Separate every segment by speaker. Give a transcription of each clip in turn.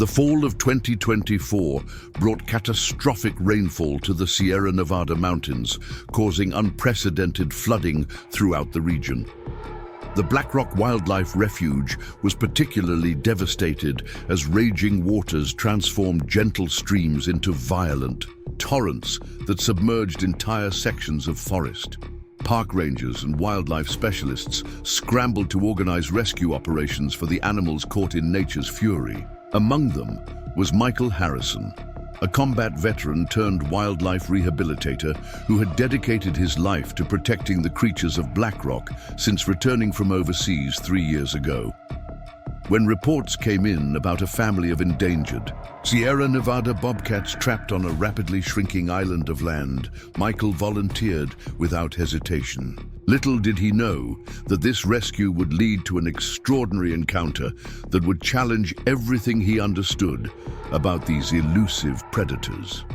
Speaker 1: The fall of 2024 brought catastrophic rainfall to the Sierra Nevada mountains, causing unprecedented flooding throughout the region. The Blackrock Wildlife Refuge was particularly devastated as raging waters transformed gentle streams into violent torrents that submerged entire sections of forest. Park rangers and wildlife specialists scrambled to organize rescue operations for the animals caught in nature's fury. Among them was Michael Harrison, a combat veteran turned wildlife rehabilitator who had dedicated his life to protecting the creatures of Blackrock since returning from overseas 3 years ago. When reports came in about a family of endangered Sierra Nevada bobcats trapped on a rapidly shrinking island of land, Michael volunteered without hesitation. Little did he know that this rescue would lead to an extraordinary encounter that would challenge everything he understood about these elusive predators.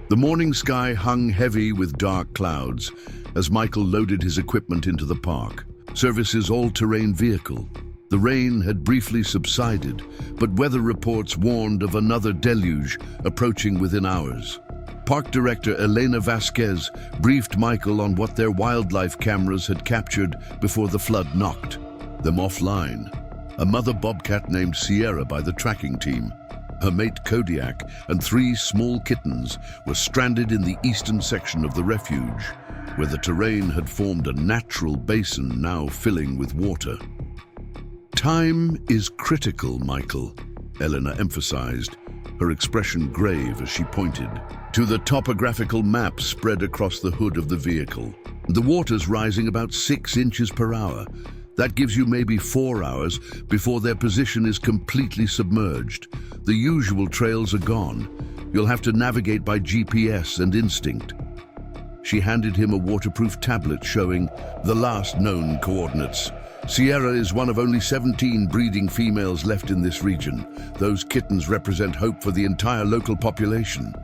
Speaker 1: The morning sky hung heavy with dark clouds as Michael loaded his equipment into the park. Service's all-terrain vehicle. The rain had briefly subsided, but weather reports warned of another deluge approaching within hours. Park Director Elena Vasquez briefed Michael on what their wildlife cameras had captured before the flood knocked them offline. A mother bobcat named Sierra by the tracking team, her mate Kodiak, and 3 small kittens were stranded in the eastern section of the refuge, where the terrain had formed a natural basin now filling with water. Time is critical, Michael, Elena emphasized, her expression grave as she pointed to the topographical map spread across the hood of the vehicle. The water's rising about 6 inches per hour. That gives you maybe 4 hours before their position is completely submerged. The usual trails are gone. You'll have to navigate by GPS and instinct. She handed him a waterproof tablet showing the last known coordinates. Sierra is one of only 17 breeding females left in this region. Those kittens represent hope for the entire local population.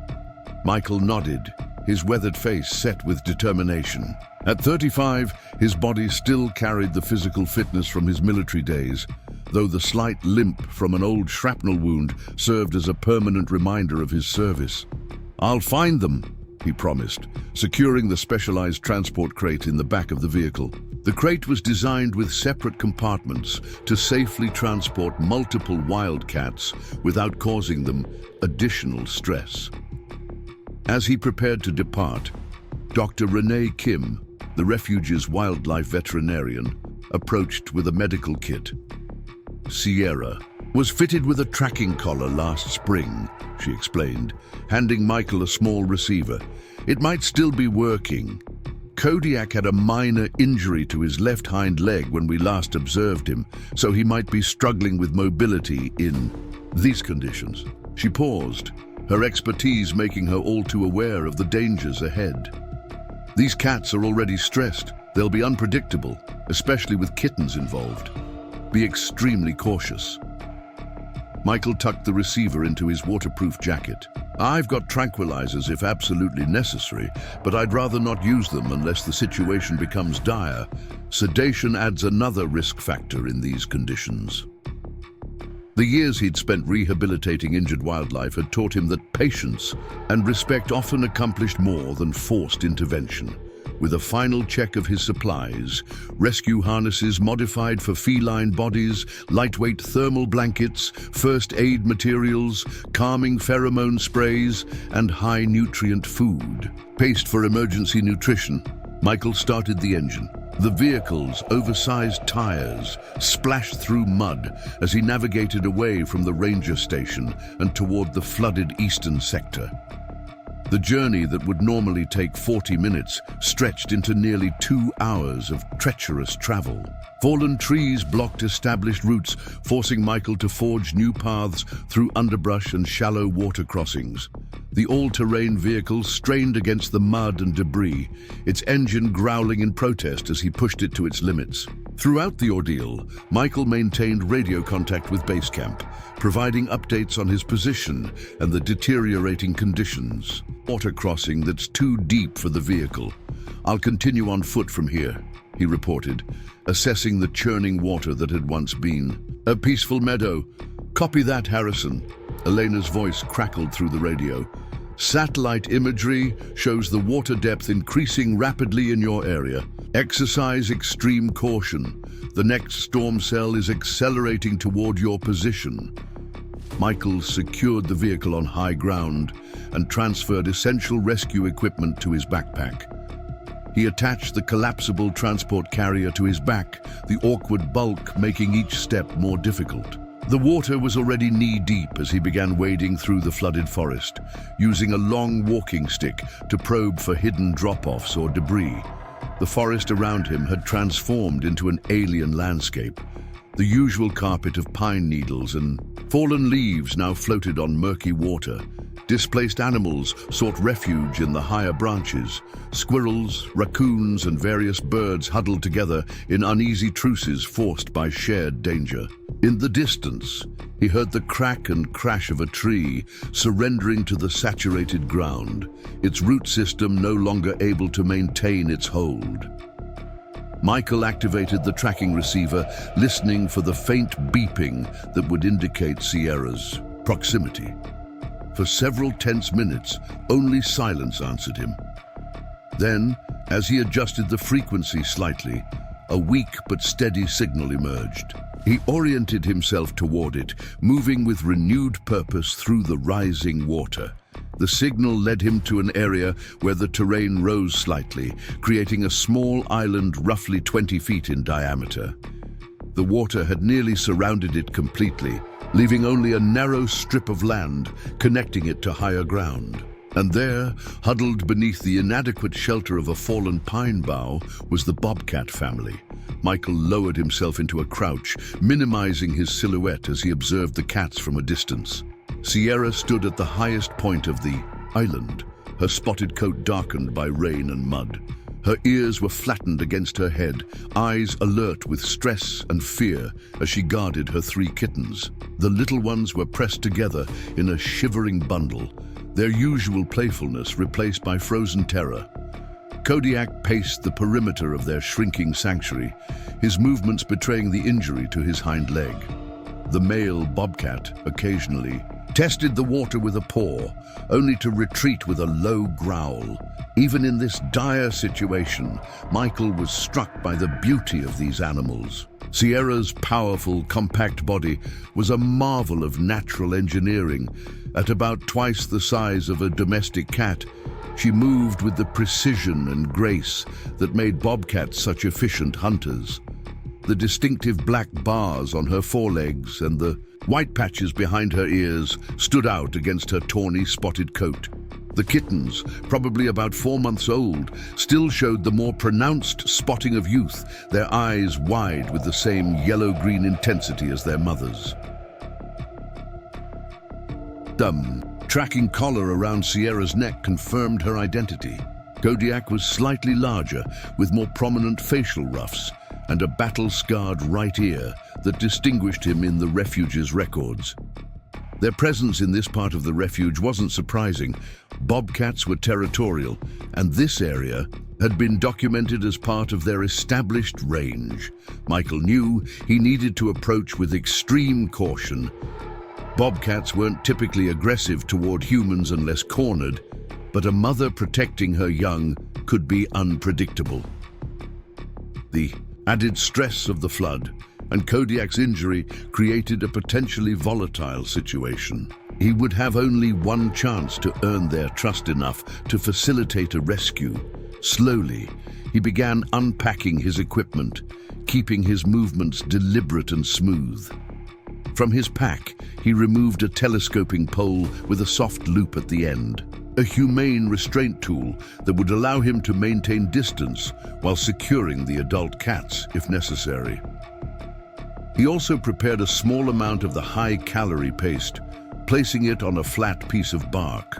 Speaker 1: Michael nodded, his weathered face set with determination. At 35, his body still carried the physical fitness from his military days, though the slight limp from an old shrapnel wound served as a permanent reminder of his service. "I'll find them," he promised, securing the specialized transport crate in the back of the vehicle. The crate was designed with separate compartments to safely transport multiple wildcats without causing them additional stress. As he prepared to depart, Dr. Renee Kim, the refuge's wildlife veterinarian, approached with a medical kit. Sierra was fitted with a tracking collar last spring, she explained, handing Michael a small receiver. It might still be working. Kodiak had a minor injury to his left hind leg when we last observed him, so he might be struggling with mobility in these conditions. She paused, her expertise making her all too aware of the dangers ahead. These cats are already stressed. They'll be unpredictable, especially with kittens involved. Be extremely cautious. Michael tucked the receiver into his waterproof jacket. "I've got tranquilizers if absolutely necessary, but I'd rather not use them unless the situation becomes dire. Sedation adds another risk factor in these conditions." The years he'd spent rehabilitating injured wildlife had taught him that patience and respect often accomplished more than forced intervention. With a final check of his supplies, rescue harnesses modified for feline bodies, lightweight thermal blankets, first aid materials, calming pheromone sprays, and high-nutrient food. Paced for emergency nutrition, Michael started the engine. The vehicle's oversized tires splashed through mud as he navigated away from the ranger station and toward the flooded eastern sector. The journey that would normally take 40 minutes stretched into nearly 2 hours of treacherous travel. Fallen trees blocked established routes, forcing Michael to forge new paths through underbrush and shallow water crossings. The all-terrain vehicle strained against the mud and debris, its engine growling in protest as he pushed it to its limits. Throughout the ordeal, Michael maintained radio contact with base camp, providing updates on his position and the deteriorating conditions. "Water crossing that's too deep for the vehicle. I'll continue on foot from here," he reported, assessing the churning water that had once been. A peaceful meadow. Copy that, Harrison. Elena's voice crackled through the radio. Satellite imagery shows the water depth increasing rapidly in your area. Exercise extreme caution. The next storm cell is accelerating toward your position. Michael secured the vehicle on high ground and transferred essential rescue equipment to his backpack. He attached the collapsible transport carrier to his back, the awkward bulk making each step more difficult. The water was already knee-deep as he began wading through the flooded forest, using a long walking stick to probe for hidden drop-offs or debris. The forest around him had transformed into an alien landscape. The usual carpet of pine needles and fallen leaves now floated on murky water. Displaced animals sought refuge in the higher branches. Squirrels, raccoons, and various birds huddled together in uneasy truces forced by shared danger. In the distance, he heard the crack and crash of a tree surrendering to the saturated ground, its root system no longer able to maintain its hold. Michael activated the tracking receiver, listening for the faint beeping that would indicate Sierra's proximity. For several tense minutes, only silence answered him. Then, as he adjusted the frequency slightly, a weak but steady signal emerged. He oriented himself toward it, moving with renewed purpose through the rising water. The signal led him to an area where the terrain rose slightly, creating a small island roughly 20 feet in diameter. The water had nearly surrounded it completely, leaving only a narrow strip of land connecting it to higher ground. And there, huddled beneath the inadequate shelter of a fallen pine bough, was the bobcat family. Michael lowered himself into a crouch, minimizing his silhouette as he observed the cats from a distance. Sierra stood at the highest point of the island, her spotted coat darkened by rain and mud. Her ears were flattened against her head, eyes alert with stress and fear as she guarded her 3 kittens. The little ones were pressed together in a shivering bundle, their usual playfulness replaced by frozen terror. Kodiak paced the perimeter of their shrinking sanctuary, his movements betraying the injury to his hind leg. The male bobcat occasionally tested the water with a paw, only to retreat with a low growl. Even in this dire situation, Michael was struck by the beauty of these animals. Sierra's powerful, compact body was a marvel of natural engineering. At about twice the size of a domestic cat, she moved with the precision and grace that made bobcats such efficient hunters. The distinctive black bars on her forelegs and the white patches behind her ears stood out against her tawny spotted coat. The kittens, probably about 4 months old, still showed the more pronounced spotting of youth, their eyes wide with the same yellow-green intensity as their mothers. Tracking collar around Sierra's neck confirmed her identity. Kodiak was slightly larger, with more prominent facial ruffs and a battle-scarred right ear that distinguished him in the refuge's records. Their presence in this part of the refuge wasn't surprising. Bobcats were territorial, and this area had been documented as part of their established range. Michael knew he needed to approach with extreme caution. Bobcats weren't typically aggressive toward humans unless cornered, but a mother protecting her young could be unpredictable. The added stress of the flood and Kodiak's injury created a potentially volatile situation. He would have only one chance to earn their trust enough to facilitate a rescue. Slowly, he began unpacking his equipment, keeping his movements deliberate and smooth. From his pack, he removed a telescoping pole with a soft loop at the end, a humane restraint tool that would allow him to maintain distance while securing the adult cats if necessary. He also prepared a small amount of the high-calorie paste, placing it on a flat piece of bark.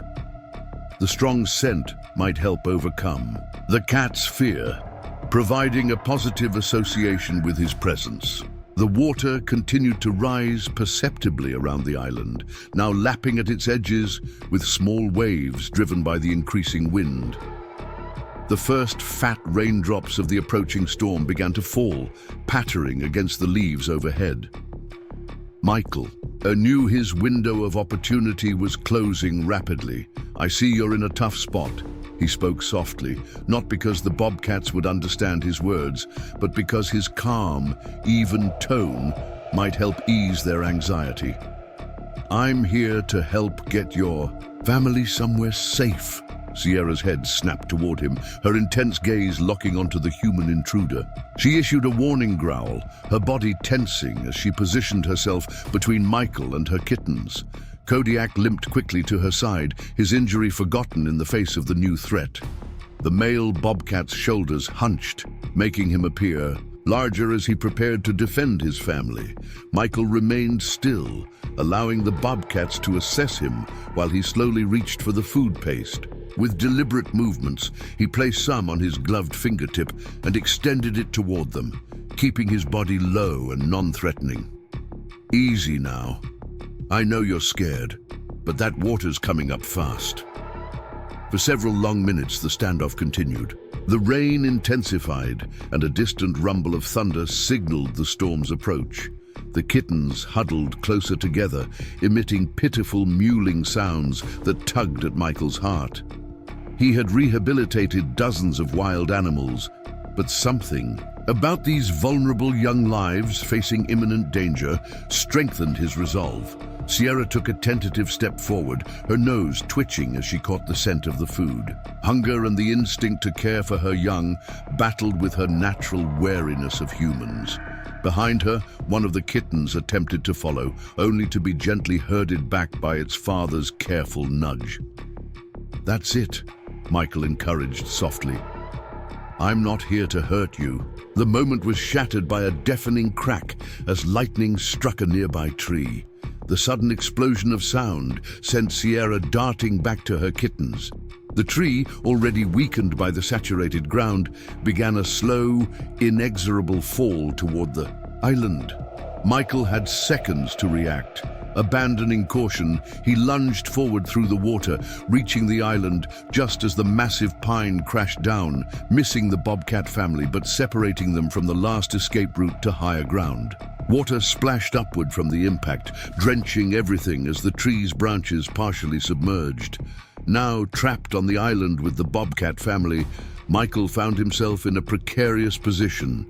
Speaker 1: The strong scent might help overcome the cat's fear, providing a positive association with his presence. The water continued to rise perceptibly around the island, now lapping at its edges with small waves driven by the increasing wind. The first fat raindrops of the approaching storm began to fall, pattering against the leaves overhead. Michael knew his window of opportunity was closing rapidly. "I see you're in a tough spot," he spoke softly, not because the bobcats would understand his words, but because his calm, even tone might help ease their anxiety. "I'm here to help get your family somewhere safe." Sierra's head snapped toward him, her intense gaze locking onto the human intruder. She issued a warning growl, her body tensing as she positioned herself between Michael and her kittens. Kodiak limped quickly to her side, his injury forgotten in the face of the new threat. The male bobcat's shoulders hunched, making him appear larger as he prepared to defend his family. Michael remained still, allowing the bobcats to assess him while he slowly reached for the food paste. With deliberate movements, he placed some on his gloved fingertip and extended it toward them, keeping his body low and non-threatening. "Easy now. I know you're scared, but that water's coming up fast." For several long minutes, the standoff continued. The rain intensified, and a distant rumble of thunder signaled the storm's approach. The kittens huddled closer together, emitting pitiful mewling sounds that tugged at Michael's heart. He had rehabilitated dozens of wild animals, but something about these vulnerable young lives facing imminent danger strengthened his resolve. Sierra took a tentative step forward, her nose twitching as she caught the scent of the food. Hunger and the instinct to care for her young battled with her natural wariness of humans. Behind her, one of the kittens attempted to follow, only to be gently herded back by its father's careful nudge. "That's it," Michael encouraged softly. "I'm not here to hurt you." The moment was shattered by a deafening crack as lightning struck a nearby tree. The sudden explosion of sound sent Sierra darting back to her kittens. The tree, already weakened by the saturated ground, began a slow, inexorable fall toward the island. Michael had seconds to react. Abandoning caution, he lunged forward through the water, reaching the island just as the massive pine crashed down, missing the bobcat family but separating them from the last escape route to higher ground. Water splashed upward from the impact, drenching everything as the tree's branches partially submerged. Now trapped on the island with the bobcat family, Michael found himself in a precarious position.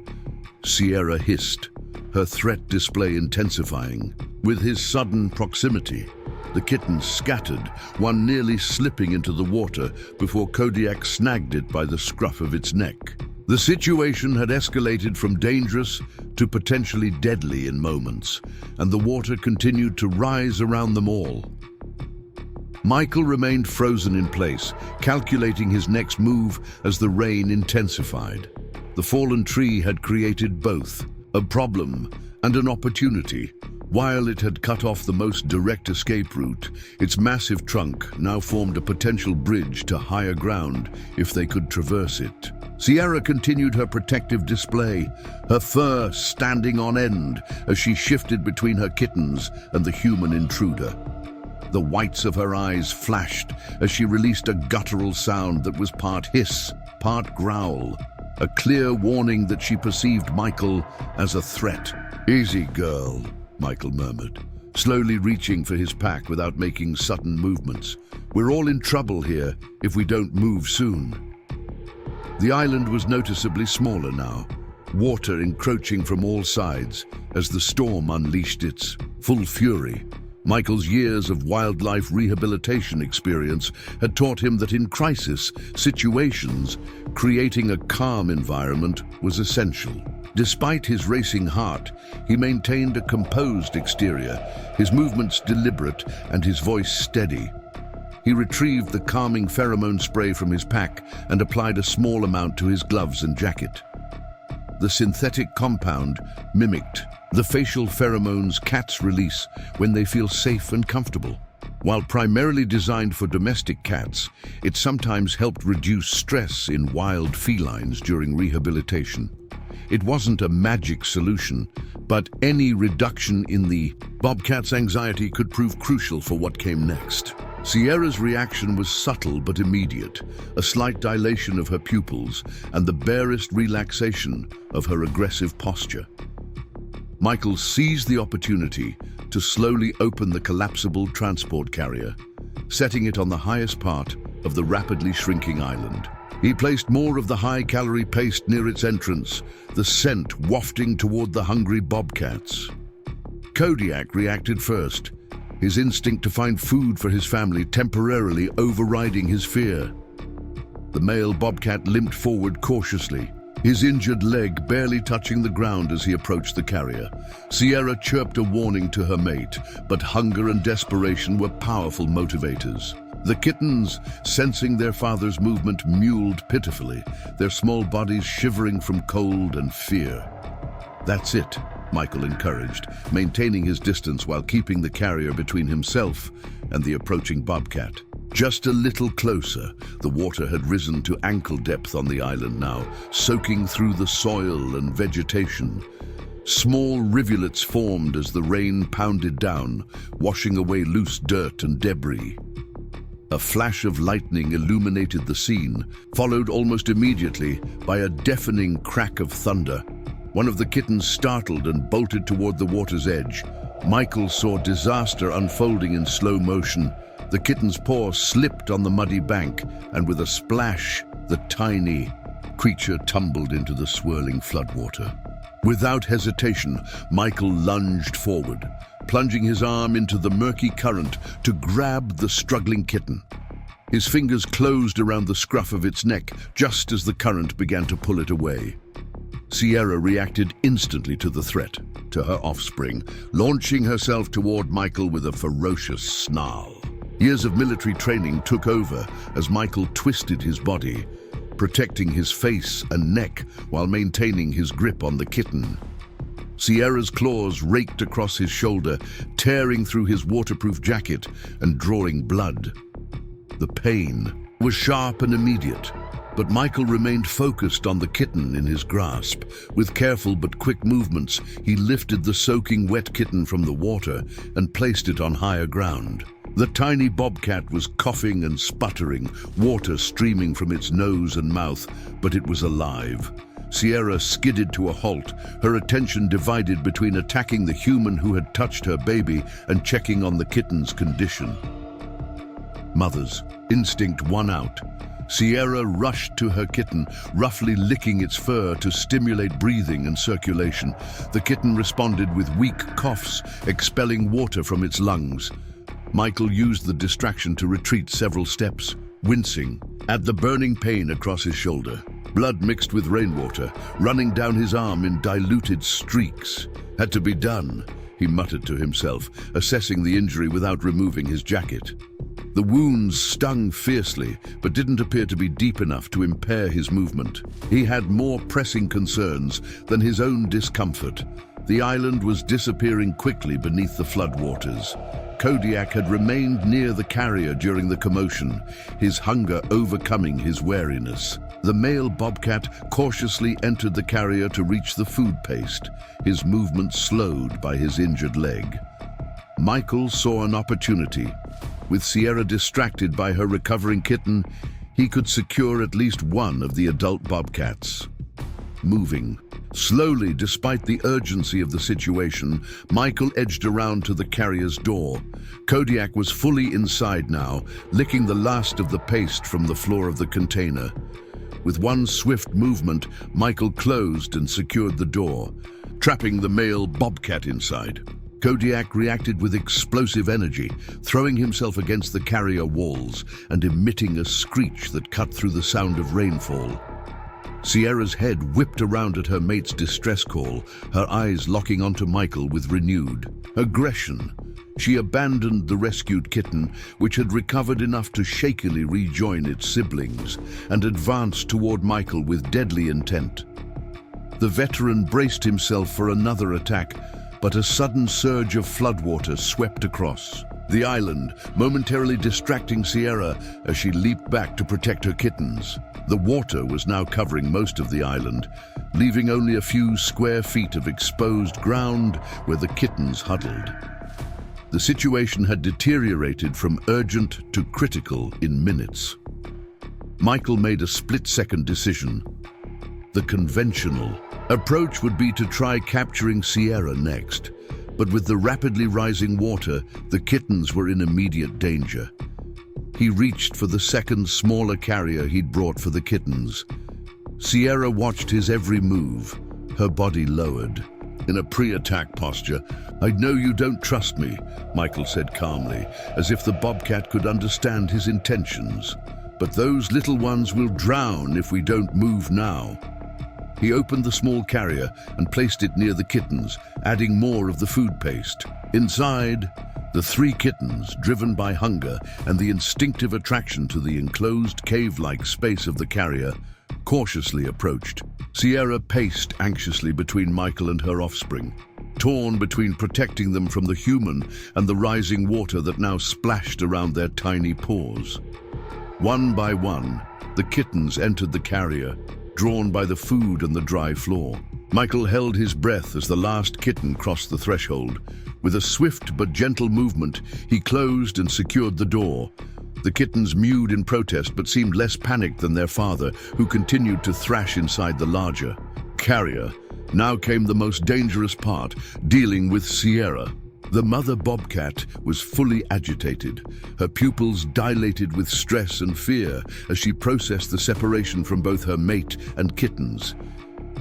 Speaker 1: Sierra hissed, her threat display intensifying. With his sudden proximity, the kittens scattered, one nearly slipping into the water before Kodiak snagged it by the scruff of its neck. The situation had escalated from dangerous to potentially deadly in moments, and the water continued to rise around them all. Michael remained frozen in place, calculating his next move as the rain intensified. The fallen tree had created both a problem and an opportunity. While it had cut off the most direct escape route, its massive trunk now formed a potential bridge to higher ground if they could traverse it. Sierra continued her protective display, her fur standing on end as she shifted between her kittens and the human intruder. The whites of her eyes flashed as she released a guttural sound that was part hiss, part growl, a clear warning that she perceived Michael as a threat. "Easy, girl," Michael murmured, slowly reaching for his pack without making sudden movements. "We're all in trouble here if we don't move soon." The island was noticeably smaller now, water encroaching from all sides as the storm unleashed its full fury. Michael's years of wildlife rehabilitation experience had taught him that in crisis situations, creating a calm environment was essential. Despite his racing heart, he maintained a composed exterior, his movements deliberate and his voice steady. He retrieved the calming pheromone spray from his pack and applied a small amount to his gloves and jacket. The synthetic compound mimicked the facial pheromones cats release when they feel safe and comfortable. While primarily designed for domestic cats, it sometimes helped reduce stress in wild felines during rehabilitation. It wasn't a magic solution, but any reduction in the bobcat's anxiety could prove crucial for what came next. Sierra's reaction was subtle but immediate, a slight dilation of her pupils and the barest relaxation of her aggressive posture. Michael seized the opportunity to slowly open the collapsible transport carrier, setting it on the highest part of the rapidly shrinking island. He placed more of the high-calorie paste near its entrance, the scent wafting toward the hungry bobcats. Kodiak reacted first, his instinct to find food for his family temporarily overriding his fear. The male bobcat limped forward cautiously, his injured leg barely touching the ground as he approached the carrier. Sierra chirped a warning to her mate, but hunger and desperation were powerful motivators. The kittens, sensing their father's movement, mewled pitifully, their small bodies shivering from cold and fear. "That's it," Michael encouraged, maintaining his distance while keeping the carrier between himself and the approaching bobcat. Just a little closer, the water had risen to ankle depth on the island now, soaking through the soil and vegetation. Small rivulets formed as the rain pounded down, washing away loose dirt and debris. A flash of lightning illuminated the scene, followed almost immediately by a deafening crack of thunder. One of the kittens startled and bolted toward the water's edge. Michael saw disaster unfolding in slow motion. The kitten's paw slipped on the muddy bank, and with a splash, the tiny creature tumbled into the swirling floodwater. Without hesitation, Michael lunged forward, plunging his arm into the murky current to grab the struggling kitten. His fingers closed around the scruff of its neck just as the current began to pull it away. Sierra reacted instantly to the threat, to her offspring, launching herself toward Michael with a ferocious snarl. Years of military training took over as Michael twisted his body, protecting his face and neck while maintaining his grip on the kitten. Sierra's claws raked across his shoulder, tearing through his waterproof jacket and drawing blood. The pain was sharp and immediate, but Michael remained focused on the kitten in his grasp. With careful but quick movements, he lifted the soaking wet kitten from the water and placed it on higher ground. The tiny bobcat was coughing and sputtering, water streaming from its nose and mouth, but it was alive. Sierra skidded to a halt, her attention divided between attacking the human who had touched her baby and checking on the kitten's condition. Mother's instinct won out. Sierra rushed to her kitten, roughly licking its fur to stimulate breathing and circulation. The kitten responded with weak coughs, expelling water from its lungs. Michael used the distraction to retreat several steps, wincing at the burning pain across his shoulder. Blood mixed with rainwater, running down his arm in diluted streaks. "Had to be done," he muttered to himself, assessing the injury without removing his jacket. The wounds stung fiercely, but didn't appear to be deep enough to impair his movement. He had more pressing concerns than his own discomfort. The island was disappearing quickly beneath the floodwaters. Kodiak had remained near the carrier during the commotion, his hunger overcoming his wariness. The male bobcat cautiously entered the carrier to reach the food paste, his movement slowed by his injured leg. Michael saw an opportunity. With Sierra distracted by her recovering kitten, he could secure at least one of the adult bobcats. Moving slowly despite the urgency of the situation, Michael edged around to the carrier's door. Kodiak was fully inside now, licking the last of the paste from the floor of the container. With one swift movement, Michael closed and secured the door, trapping the male bobcat inside. Kodiak reacted with explosive energy, throwing himself against the carrier walls and emitting a screech that cut through the sound of rainfall. Sierra's head whipped around at her mate's distress call, her eyes locking onto Michael with renewed aggression. She abandoned the rescued kitten, which had recovered enough to shakily rejoin its siblings, and advanced toward Michael with deadly intent. The veteran braced himself for another attack, but a sudden surge of floodwater swept across the island, momentarily distracting Sierra as she leaped back to protect her kittens. The water was now covering most of the island, leaving only a few square feet of exposed ground where the kittens huddled. The situation had deteriorated from urgent to critical in minutes. Michael made a split-second decision. The conventional approach would be to try capturing Sierra next, but with the rapidly rising water, the kittens were in immediate danger. He reached for the second, smaller carrier he'd brought for the kittens. Sierra watched his every move, her body lowered. In a pre-attack posture, "I know you don't trust me," Michael said calmly, as if the bobcat could understand his intentions. "But those little ones will drown if we don't move now." He opened the small carrier and placed it near the kittens, adding more of the food paste. Inside, the 3 kittens, driven by hunger and the instinctive attraction to the enclosed cave-like space of the carrier, cautiously approached. Sierra paced anxiously between Michael and her offspring, torn between protecting them from the human and the rising water that now splashed around their tiny paws. One by one, the kittens entered the carrier, drawn by the food and the dry floor. Michael held his breath as the last kitten crossed the threshold. With a swift but gentle movement, he closed and secured the door. The kittens mewed in protest but seemed less panicked than their father, who continued to thrash inside the larger carrier. Now came the most dangerous part, dealing with Sierra. The mother bobcat was fully agitated, her pupils dilated with stress and fear as she processed the separation from both her mate and kittens.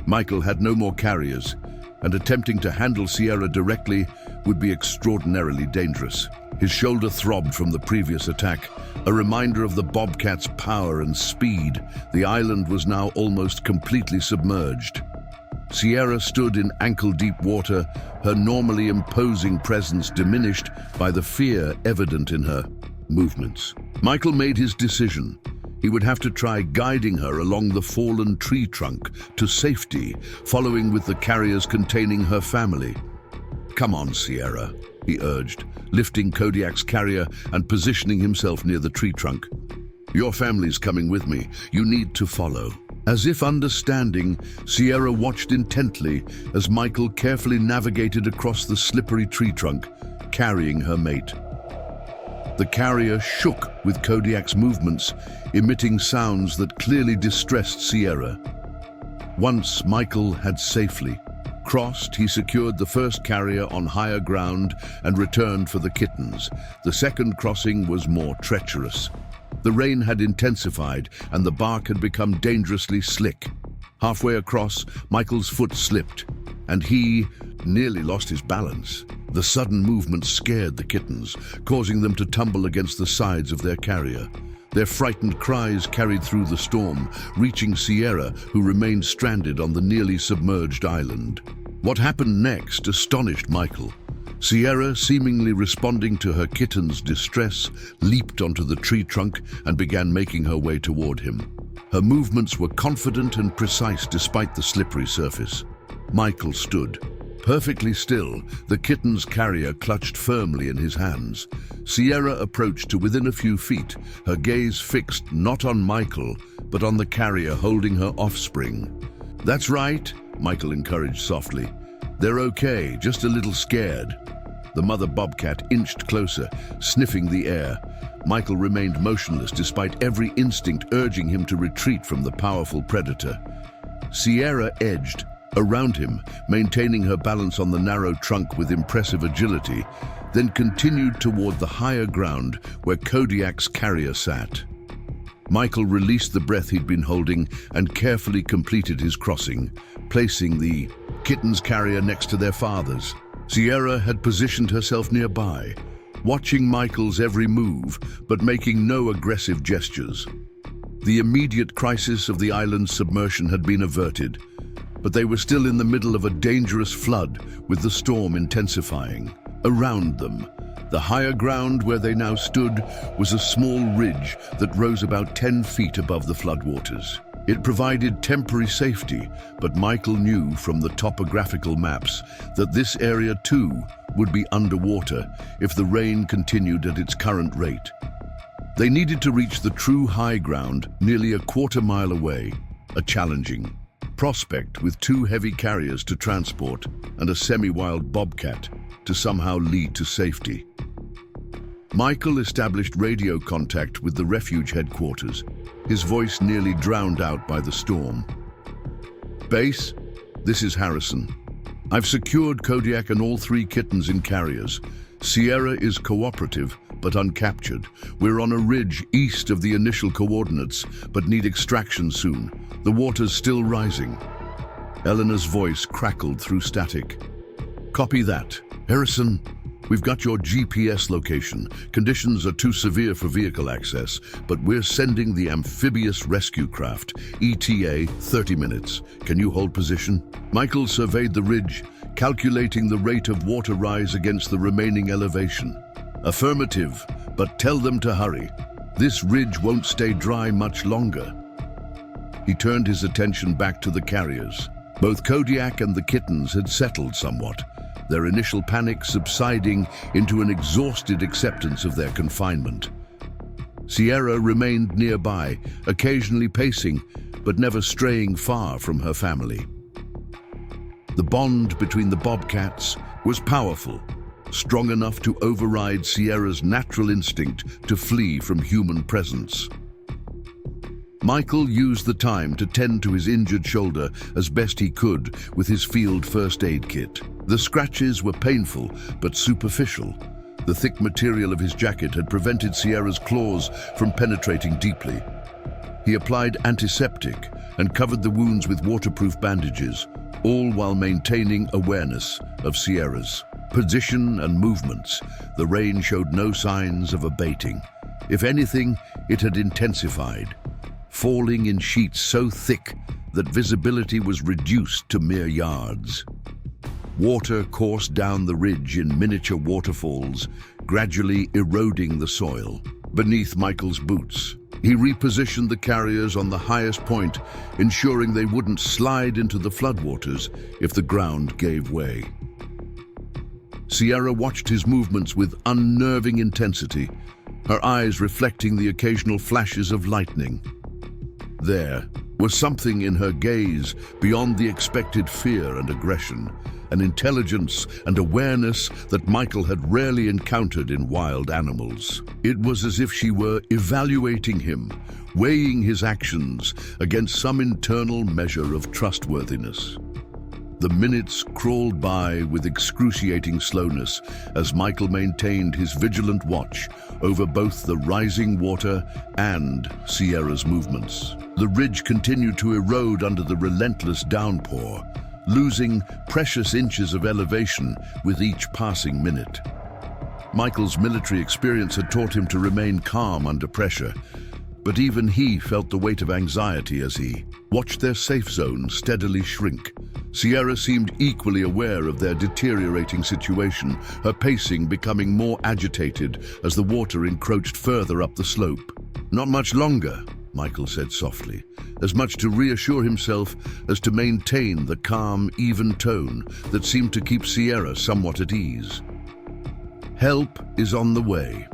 Speaker 1: Michael had no more carriers, and attempting to handle Sierra directly would be extraordinarily dangerous. His shoulder throbbed from the previous attack, a reminder of the bobcat's power and speed. The island was now almost completely submerged. Sierra stood in ankle-deep water, her normally imposing presence diminished by the fear evident in her movements. Michael made his decision. He would have to try guiding her along the fallen tree trunk to safety, following with the carriers containing her family. "Come on, Sierra," he urged, lifting Kodiak's carrier and positioning himself near the tree trunk. "Your family's coming with me. You need to follow." As if understanding, Sierra watched intently as Michael carefully navigated across the slippery tree trunk, carrying her mate. The carrier shook with Kodiak's movements, emitting sounds that clearly distressed Sierra. Once Michael had safely crossed, he secured the first carrier on higher ground and returned for the kittens. The second crossing was more treacherous. The rain had intensified and the bark had become dangerously slick. Halfway across, Michael's foot slipped, and he nearly lost his balance. The sudden movement scared the kittens, causing them to tumble against the sides of their carrier. Their frightened cries carried through the storm, reaching Sierra, who remained stranded on the nearly submerged island. What happened next astonished Michael. Sierra, seemingly responding to her kitten's distress, leaped onto the tree trunk and began making her way toward him. Her movements were confident and precise despite the slippery surface. Michael stood, perfectly still, the kitten's carrier clutched firmly in his hands. Sierra approached to within a few feet, her gaze fixed not on Michael, but on the carrier holding her offspring. "That's right," Michael encouraged softly. "They're okay, just a little scared." The mother bobcat inched closer, sniffing the air. Michael remained motionless despite every instinct urging him to retreat from the powerful predator. Sierra edged around him, maintaining her balance on the narrow trunk with impressive agility, then continued toward the higher ground where Kodiak's carrier sat. Michael released the breath he'd been holding and carefully completed his crossing, placing the kitten's carrier next to their father's. Sierra had positioned herself nearby, watching Michael's every move, but making no aggressive gestures. The immediate crisis of the island's submersion had been averted, but they were still in the middle of a dangerous flood, with the storm intensifying. Around them, the higher ground where they now stood was a small ridge that rose about 10 feet above the floodwaters. It provided temporary safety, but Michael knew from the topographical maps that this area too would be underwater if the rain continued at its current rate. They needed to reach the true high ground nearly a quarter-mile away, a challenging prospect with 2 heavy carriers to transport and a semi-wild bobcat to somehow lead to safety. Michael established radio contact with the refuge headquarters, his voice nearly drowned out by the storm. "Base, this is Harrison. I've secured Kodiak and all 3 kittens in carriers. Sierra is cooperative, but uncaptured. We're on a ridge east of the initial coordinates, but need extraction soon. The water's still rising." Eleanor's voice crackled through static. "Copy that. Harrison, we've got your GPS location. Conditions are too severe for vehicle access, but we're sending the amphibious rescue craft. ETA 30 minutes. Can you hold position?" Michael surveyed the ridge, calculating the rate of water rise against the remaining elevation. "Affirmative, but tell them to hurry. This ridge won't stay dry much longer." He turned his attention back to the carriers. Both Kodiak and the kittens had settled somewhat, their initial panic subsiding into an exhausted acceptance of their confinement. Sierra remained nearby, occasionally pacing, but never straying far from her family. The bond between the bobcats was powerful, strong enough to override Sierra's natural instinct to flee from human presence. Michael used the time to tend to his injured shoulder as best he could with his field first aid kit. The scratches were painful but superficial. The thick material of his jacket had prevented Sierra's claws from penetrating deeply. He applied antiseptic and covered the wounds with waterproof bandages, all while maintaining awareness of Sierra's position and movements. The rain showed no signs of abating. If anything, it had intensified, falling in sheets so thick that visibility was reduced to mere yards. Water coursed down the ridge in miniature waterfalls, gradually eroding the soil beneath Michael's boots. He repositioned the carriers on the highest point, ensuring they wouldn't slide into the floodwaters if the ground gave way. Sierra watched his movements with unnerving intensity, her eyes reflecting the occasional flashes of lightning. There was something in her gaze beyond the expected fear and aggression, an intelligence and awareness that Michael had rarely encountered in wild animals. It was as if she were evaluating him, weighing his actions against some internal measure of trustworthiness. The minutes crawled by with excruciating slowness as Michael maintained his vigilant watch over both the rising water and Sierra's movements. The ridge continued to erode under the relentless downpour, losing precious inches of elevation with each passing minute. Michael's military experience had taught him to remain calm under pressure, but even he felt the weight of anxiety as he watched their safe zone steadily shrink. Sierra seemed equally aware of their deteriorating situation, her pacing becoming more agitated as the water encroached further up the slope. "Not much longer," Michael said softly, as much to reassure himself as to maintain the calm, even tone that seemed to keep Sierra somewhat at ease. "Help is on the way."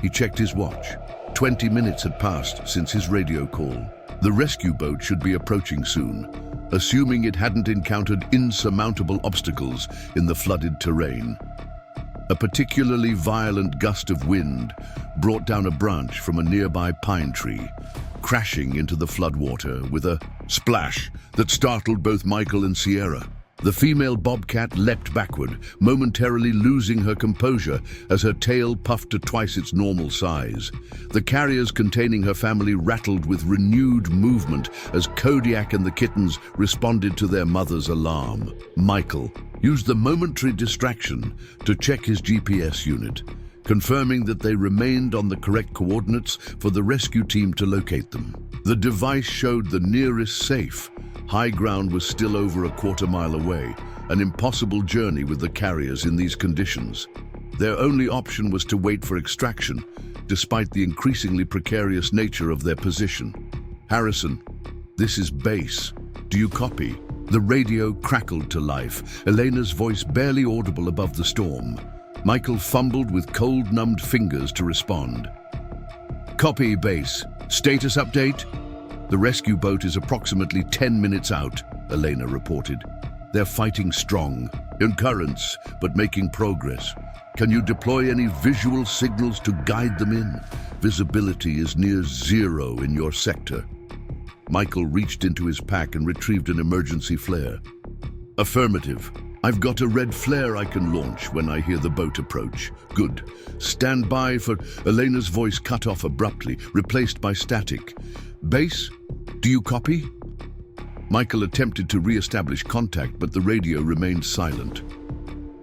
Speaker 1: He checked his watch. 20 minutes had passed since his radio call. The rescue boat should be approaching soon, assuming it hadn't encountered insurmountable obstacles in the flooded terrain. A particularly violent gust of wind brought down a branch from a nearby pine tree, crashing into the floodwater with a splash that startled both Michael and Sierra. The female bobcat leapt backward, momentarily losing her composure as her tail puffed to twice its normal size. The carriers containing her family rattled with renewed movement as Kodiak and the kittens responded to their mother's alarm. Michael used the momentary distraction to check his GPS unit, confirming that they remained on the correct coordinates for the rescue team to locate them. The device showed the nearest safe. High ground was still over a quarter-mile away, an impossible journey with the carriers in these conditions. Their only option was to wait for extraction, despite the increasingly precarious nature of their position. "Harrison, this is base. Do you copy?" The radio crackled to life, Elena's voice barely audible above the storm. Michael fumbled with cold-numbed fingers to respond. "Copy, base. Status update?" "The rescue boat is approximately 10 minutes out," Elena reported. They're fighting strong, in currents, but making progress. Can you deploy any visual signals to guide them in? Visibility is near zero in your sector. Michael reached into his pack and retrieved an emergency flare. Affirmative. I've got a red flare I can launch when I hear the boat approach. Good. Stand by for... Elena's voice cut off abruptly, replaced by static. Base, do you copy? Michael attempted to re-establish contact, but the radio remained silent.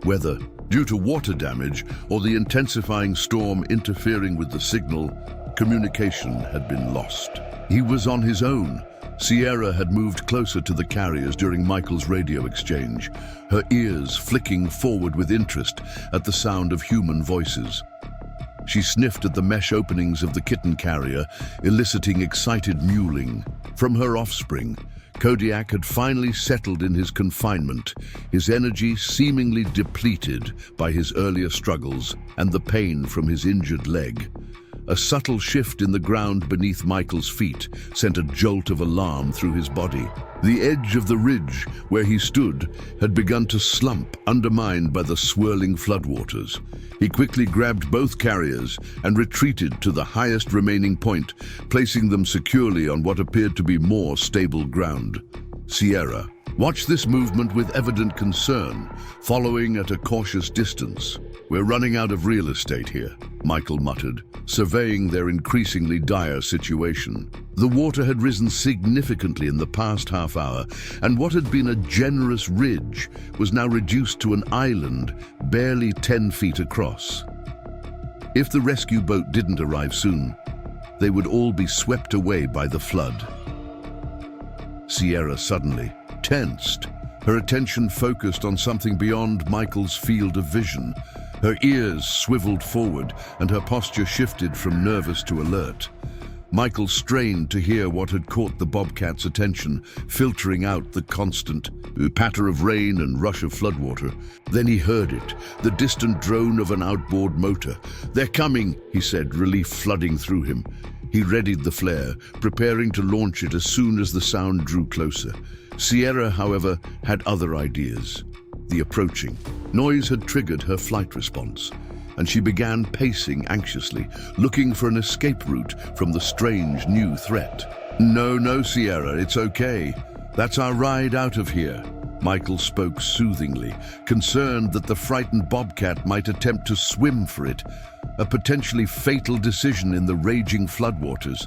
Speaker 1: Whether due to water damage or the intensifying storm interfering with the signal, communication had been lost. He was on his own. Sierra had moved closer to the carriers during Michael's radio exchange, her ears flicking forward with interest at the sound of human voices. She sniffed at the mesh openings of the kitten carrier, eliciting excited mewling. From her offspring, Kodiak had finally settled in his confinement, his energy seemingly depleted by his earlier struggles and the pain from his injured leg. A subtle shift in the ground beneath Michael's feet sent a jolt of alarm through his body. The edge of the ridge where he stood had begun to slump, undermined by the swirling floodwaters. He quickly grabbed both carriers and retreated to the highest remaining point, placing them securely on what appeared to be more stable ground. Sierra watched this movement with evident concern, following at a cautious distance. We're running out of real estate here, Michael muttered, surveying their increasingly dire situation. The water had risen significantly in the past half hour, and what had been a generous ridge was now reduced to an island barely 10 feet across. If the rescue boat didn't arrive soon, they would all be swept away by the flood. Sierra suddenly tensed, her attention focused on something beyond Michael's field of vision. Her ears swiveled forward and her posture shifted from nervous to alert. Michael strained to hear what had caught the bobcat's attention, filtering out the constant patter of rain and rush of floodwater. Then he heard it, the distant drone of an outboard motor. "They're coming," he said, relief flooding through him. He readied the flare, preparing to launch it as soon as the sound drew closer. Sierra, however, had other ideas. The approaching noise had triggered her flight response, and she began pacing anxiously, looking for an escape route from the strange new threat. No, Sierra, it's okay. That's our ride out of here." Michael spoke soothingly, concerned that the frightened bobcat might attempt to swim for it, a potentially fatal decision in the raging floodwaters.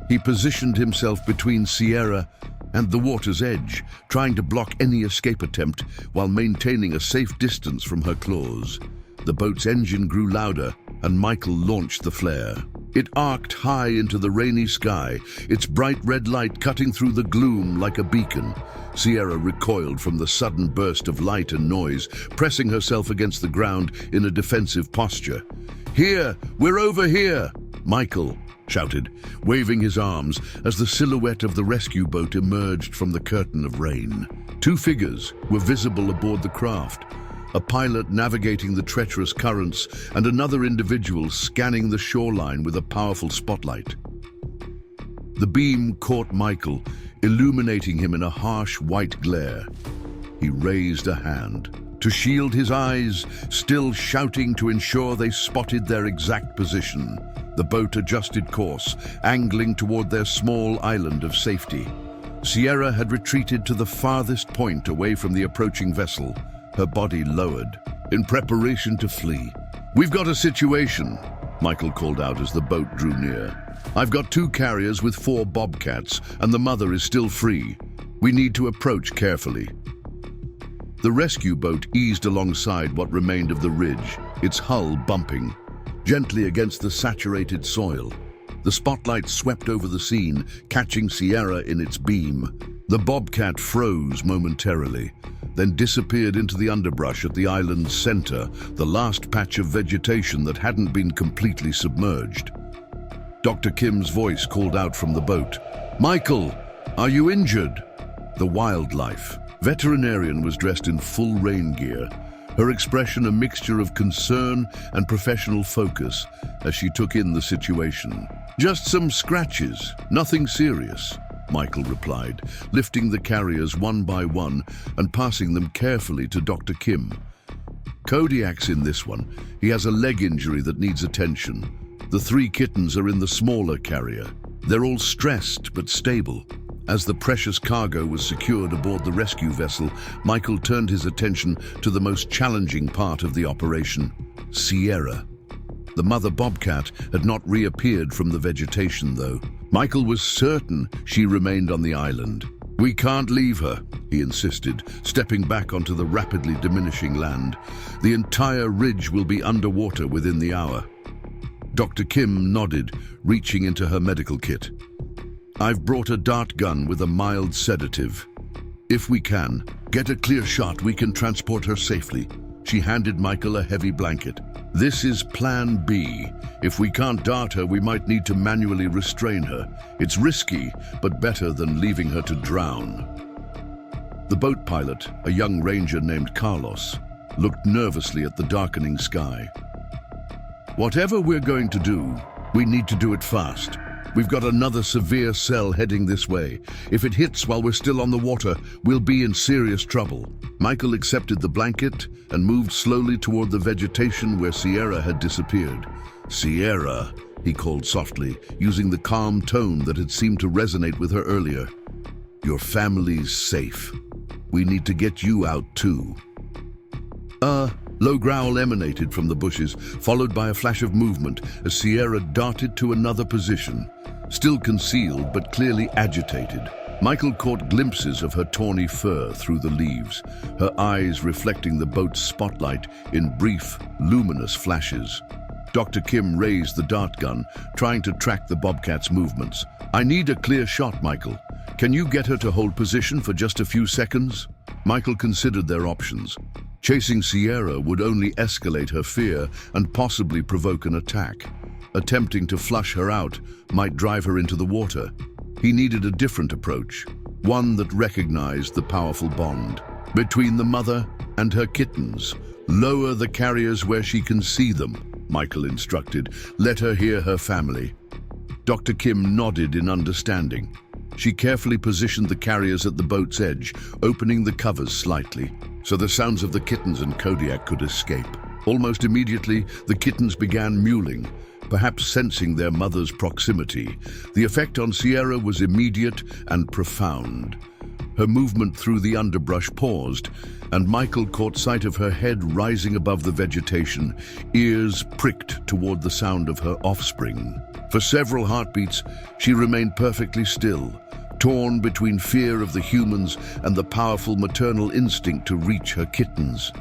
Speaker 1: He positioned himself between Sierra and the water's edge, trying to block any escape attempt while maintaining a safe distance from her claws. The boat's engine grew louder, and Michael launched the flare. It arced high into the rainy sky, its bright red light cutting through the gloom like a beacon. Sierra recoiled from the sudden burst of light and noise, pressing herself against the ground in a defensive posture. "Here! We're over here!" Michael shouted, waving his arms as the silhouette of the rescue boat emerged from the curtain of rain. Two figures were visible aboard the craft, a pilot navigating the treacherous currents and another individual scanning the shoreline with a powerful spotlight. The beam caught Michael, illuminating him in a harsh white glare. He raised a hand to shield his eyes, still shouting to ensure they spotted their exact position. The boat adjusted course, angling toward their small island of safety. Sierra had retreated to the farthest point away from the approaching vessel, her body lowered, in preparation to flee. "We've got a situation," Michael called out as the boat drew near. "I've got 2 carriers with 4 bobcats, and the mother is still free. We need to approach carefully." The rescue boat eased alongside what remained of the ridge, its hull bumping gently against the saturated soil. The spotlight swept over the scene, catching Sierra in its beam. The bobcat froze momentarily, then disappeared into the underbrush at the island's center, the last patch of vegetation that hadn't been completely submerged. Dr. Kim's voice called out from the boat. "Michael, are you injured?" The wildlife veterinarian was dressed in full rain gear, her expression a mixture of concern and professional focus as she took in the situation. "Just some scratches, nothing serious." Michael replied, lifting the carriers one by one and passing them carefully to Dr. Kim. Kodiak's in this one. He has a leg injury that needs attention. The 3 kittens are in the smaller carrier. They're all stressed but stable. As the precious cargo was secured aboard the rescue vessel, Michael turned his attention to the most challenging part of the operation, Sierra. The mother bobcat had not reappeared from the vegetation, though. Michael was certain she remained on the island. "We can't leave her," he insisted, stepping back onto the rapidly diminishing land. "The entire ridge will be underwater within the hour." Dr. Kim nodded, reaching into her medical kit. "I've brought a dart gun with a mild sedative. If we can get a clear shot, we can transport her safely." She handed Michael a heavy blanket. "This is Plan B. If we can't dart her, we might need to manually restrain her. It's risky, but better than leaving her to drown." The boat pilot, a young ranger named Carlos, looked nervously at the darkening sky. "Whatever we're going to do, we need to do it fast. We've got another severe cell heading this way. If it hits while we're still on the water, we'll be in serious trouble." Michael accepted the blanket and moved slowly toward the vegetation where Sierra had disappeared. "Sierra," he called softly, using the calm tone that had seemed to resonate with her earlier. "Your family's safe. We need to get you out too." A low growl emanated from the bushes, followed by a flash of movement as Sierra darted to another position. Still concealed but clearly agitated, Michael caught glimpses of her tawny fur through the leaves, her eyes reflecting the boat's spotlight in brief, luminous flashes. Dr. Kim raised the dart gun, trying to track the bobcat's movements. "I need a clear shot, Michael. Can you get her to hold position for just a few seconds?" Michael considered their options. Chasing Sierra would only escalate her fear and possibly provoke an attack. Attempting to flush her out might drive her into the water. He needed a different approach, one that recognized the powerful bond between the mother and her kittens. "Lower the carriers where she can see them," Michael instructed. "Let her hear her family." Dr. Kim nodded in understanding. She carefully positioned the carriers at the boat's edge, opening the covers slightly, so the sounds of the kittens and Kodiak could escape. Almost immediately, the kittens began mewling, perhaps sensing their mother's proximity. The effect on Sierra was immediate and profound. Her movement through the underbrush paused, and Michael caught sight of her head rising above the vegetation, ears pricked toward the sound of her offspring. For several heartbeats, she remained perfectly still, torn between fear of the humans and the powerful maternal instinct to reach her kittens.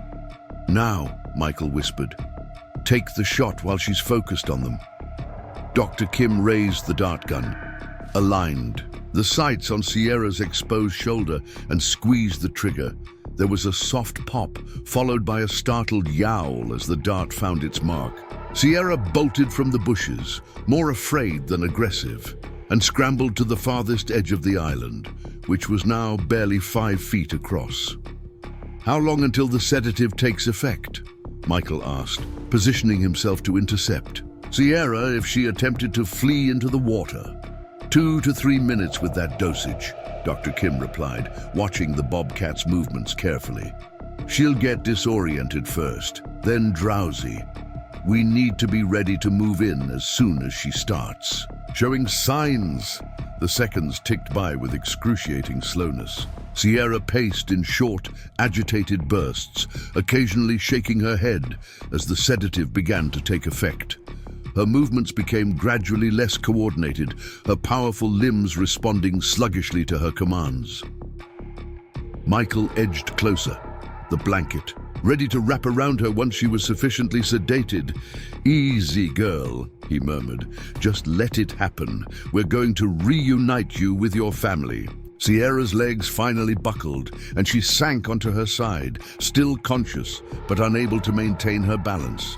Speaker 1: "Now," Michael whispered, "take the shot while she's focused on them." Dr. Kim raised the dart gun, aligned the sights on Sierra's exposed shoulder, and squeezed the trigger. There was a soft pop, followed by a startled yowl as the dart found its mark. Sierra bolted from the bushes, more afraid than aggressive, and scrambled to the farthest edge of the island, which was now barely 5 feet across. "How long until the sedative takes effect?" Michael asked, positioning himself to intercept Sierra if she attempted to flee into the water. 2 to 3 minutes with that dosage," Dr. Kim replied, watching the bobcat's movements carefully. "She'll get disoriented first, then drowsy. We need to be ready to move in as soon as she starts showing signs." The seconds ticked by with excruciating slowness. Sierra paced in short, agitated bursts, occasionally shaking her head as the sedative began to take effect. Her movements became gradually less coordinated, her powerful limbs responding sluggishly to her commands. Michael edged closer, the blanket ready to wrap around her once she was sufficiently sedated. "Easy, girl," he murmured. "Just let it happen. We're going to reunite you with your family." Sierra's legs finally buckled, and she sank onto her side, still conscious, but unable to maintain her balance.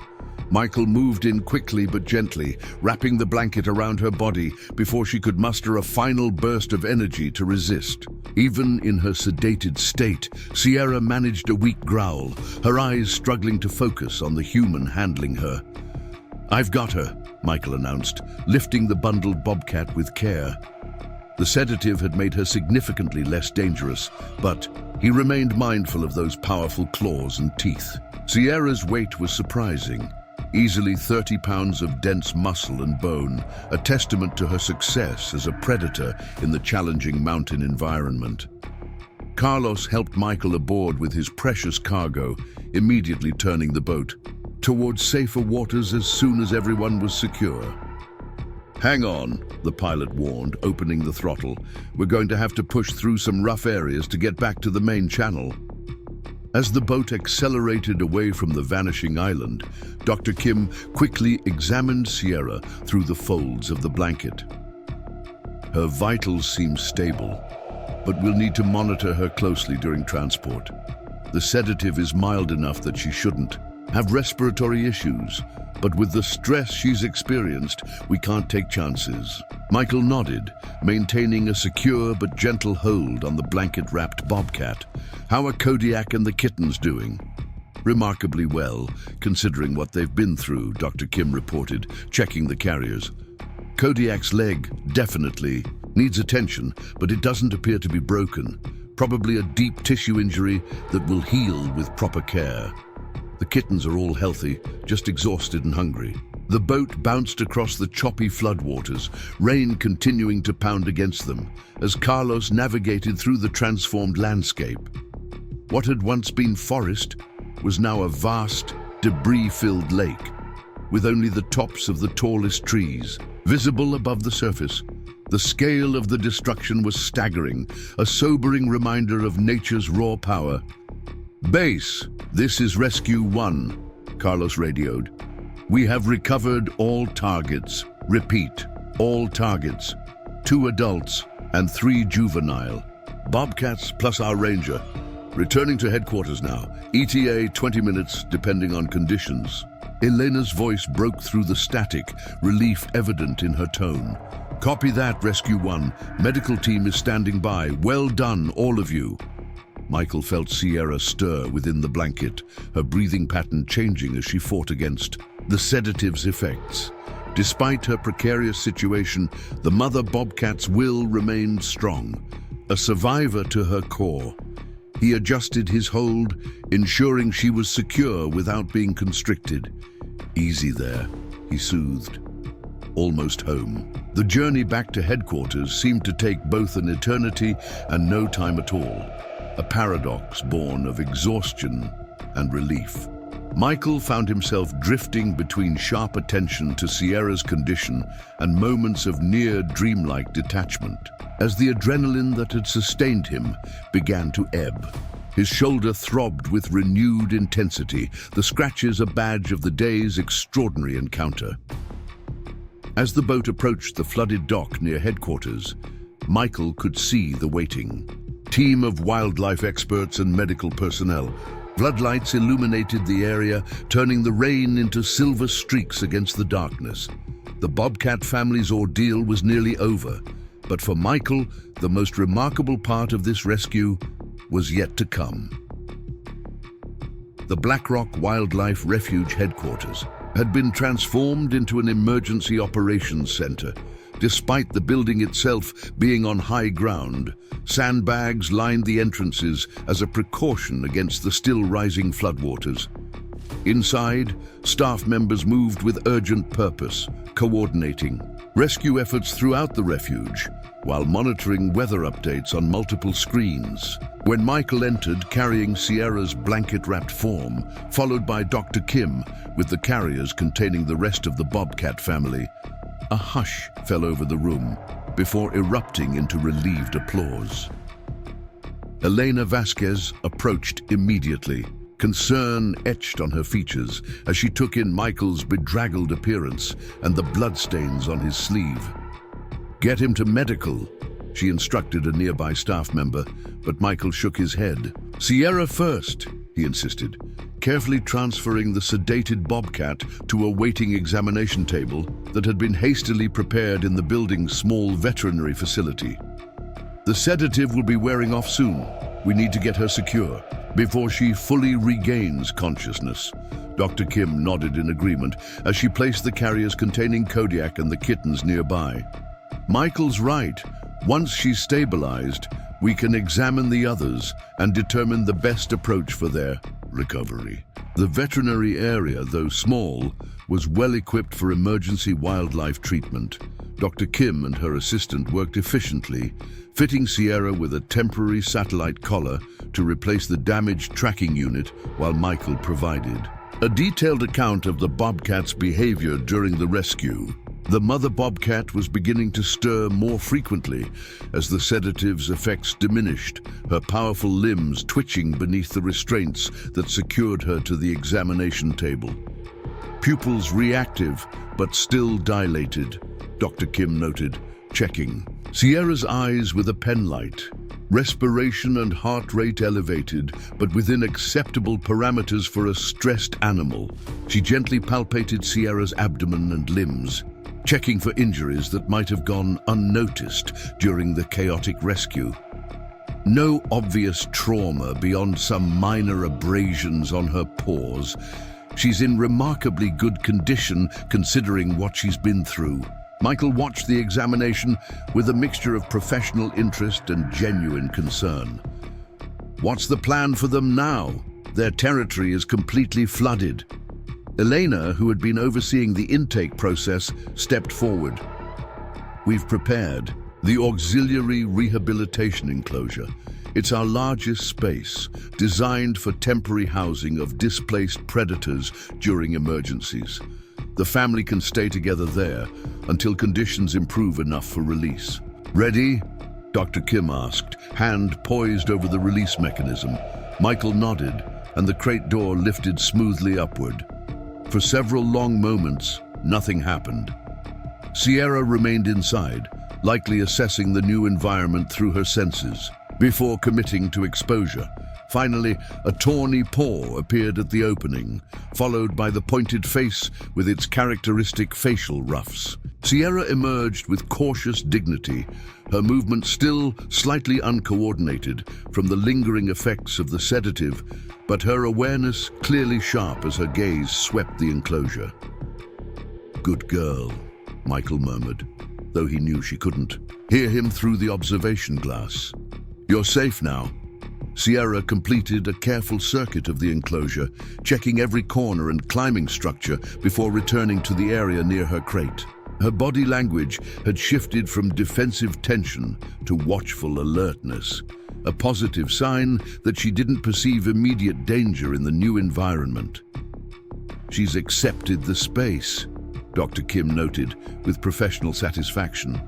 Speaker 1: Michael moved in quickly but gently, wrapping the blanket around her body before she could muster a final burst of energy to resist. Even in her sedated state, Sierra managed a weak growl, her eyes struggling to focus on the human handling her. "I've got her," Michael announced, lifting the bundled bobcat with care. The The sedative had made her significantly less dangerous, but he remained mindful of those powerful claws and teeth. Sierra's weight was surprising, easily 30 pounds of dense muscle and bone, a testament to her success as a predator in the challenging mountain environment. Carlos helped Michael aboard with his precious cargo, immediately turning the boat towards safer waters as soon as everyone was secure. "Hang on," the pilot warned, opening the throttle. "We're going to have to push through some rough areas to get back to the main channel." As the boat accelerated away from the vanishing island, Dr. Kim quickly examined Sierra through the folds of the blanket. Her vitals seem stable, but we'll need to monitor her closely during transport. The sedative is mild enough that she shouldn't have respiratory issues, but with the stress she's experienced, we can't take chances. Michael nodded, maintaining a secure but gentle hold on the blanket-wrapped bobcat. "How are Kodiak and the kittens doing?" "Remarkably well, considering what they've been through," Dr. Kim reported, checking the carriers. "Kodiak's leg definitely needs attention, but it doesn't appear to be broken. Probably a deep tissue injury that will heal with proper care. The kittens are all healthy, just exhausted and hungry." The boat bounced across the choppy floodwaters, rain continuing to pound against them, as Carlos navigated through the transformed landscape. What had once been forest was now a vast, debris-filled lake, with only the tops of the tallest trees visible above the surface. The scale of the destruction was staggering, a sobering reminder of nature's raw power. "Base, this is Rescue 1, Carlos radioed. "We have recovered all targets. Repeat, all targets. 2 adults and 3 juvenile. Bobcats plus our ranger. Returning to headquarters now. ETA 20 minutes, depending on conditions." Elena's voice broke through the static, relief evident in her tone. "Copy that, Rescue 1. Medical team is standing by. Well done, all of you." Michael felt Sierra stir within the blanket, her breathing pattern changing as she fought against the sedative's effects. Despite her precarious situation, the mother bobcat's will remained strong, a survivor to her core. He adjusted his hold, ensuring she was secure without being constricted. "Easy there," he soothed. Almost home. The journey back to headquarters seemed to take both an eternity and no time at all, a paradox born of exhaustion and relief. Michael found himself drifting between sharp attention to Sierra's condition and moments of near dreamlike detachment, as the adrenaline that had sustained him began to ebb. His shoulder throbbed with renewed intensity, the scratches a badge of the day's extraordinary encounter. As the boat approached the flooded dock near headquarters, Michael could see the waiting team of wildlife experts and medical personnel. Floodlights illuminated the area, turning the rain into silver streaks against the darkness. The Bobcat family's ordeal was nearly over, but for Michael, the most remarkable part of this rescue was yet to come. The Blackrock Wildlife Refuge headquarters had been transformed into an emergency operations center. Despite the building itself being on high ground, sandbags lined the entrances as a precaution against the still rising floodwaters. Inside, staff members moved with urgent purpose, coordinating rescue efforts throughout the refuge, while monitoring weather updates on multiple screens. When Michael entered carrying Sierra's blanket-wrapped form, followed by Dr. Kim with the carriers containing the rest of the Bobcat family, a hush fell over the room before erupting into relieved applause. Elena Vasquez approached immediately, concern etched on her features as she took in Michael's bedraggled appearance and the bloodstains on his sleeve. "Get him to medical," she instructed a nearby staff member, but Michael shook his head. "Sierra first," he insisted, carefully transferring the sedated Bobcat to a waiting examination table that had been hastily prepared in the building's small veterinary facility. "The sedative will be wearing off soon. We need to get her secure before she fully regains consciousness." Dr. Kim nodded in agreement as she placed the carriers containing Kodiak and the kittens nearby. "Michael's right. Once she's stabilized, we can examine the others and determine the best approach for their recovery. The veterinary area, though small, was well equipped for emergency wildlife treatment. Dr. Kim and her assistant worked efficiently, fitting Sierra with a temporary satellite collar to replace the damaged tracking unit while Michael provided a detailed account of the bobcat's behavior during the rescue. The mother bobcat was beginning to stir more frequently as the sedative's effects diminished, her powerful limbs twitching beneath the restraints that secured her to the examination table. Pupils reactive, but still dilated, Dr. Kim noted, checking Sierra's eyes with a penlight. Respiration and heart rate elevated, but within acceptable parameters for a stressed animal. She gently palpated Sierra's abdomen and limbs, checking for injuries that might have gone unnoticed during the chaotic rescue. No obvious trauma beyond some minor abrasions on her paws. She's in remarkably good condition considering what she's been through. Michael watched the examination with a mixture of professional interest and genuine concern. What's the plan for them now? Their territory is completely flooded. Elena, who had been overseeing the intake process, stepped forward. We've prepared the auxiliary rehabilitation enclosure. It's our largest space, designed for temporary housing of displaced predators during emergencies. The family can stay together there until conditions improve enough for release. Ready? Dr. Kim asked, hand poised over the release mechanism. Michael nodded, and the crate door lifted smoothly upward. For several long moments, nothing happened. Sierra remained inside, likely assessing the new environment through her senses, before committing to exposure. Finally, a tawny paw appeared at the opening, followed by the pointed face with its characteristic facial ruffs. Sierra emerged with cautious dignity, her movement still slightly uncoordinated from the lingering effects of the sedative, but her awareness clearly sharp as her gaze swept the enclosure. "Good girl," Michael murmured, though he knew she couldn't hear him through the observation glass. "You're safe now." Sierra completed a careful circuit of the enclosure, checking every corner and climbing structure before returning to the area near her crate. Her body language had shifted from defensive tension to watchful alertness, a positive sign that she didn't perceive immediate danger in the new environment. "She's accepted the space," Dr. Kim noted with professional satisfaction.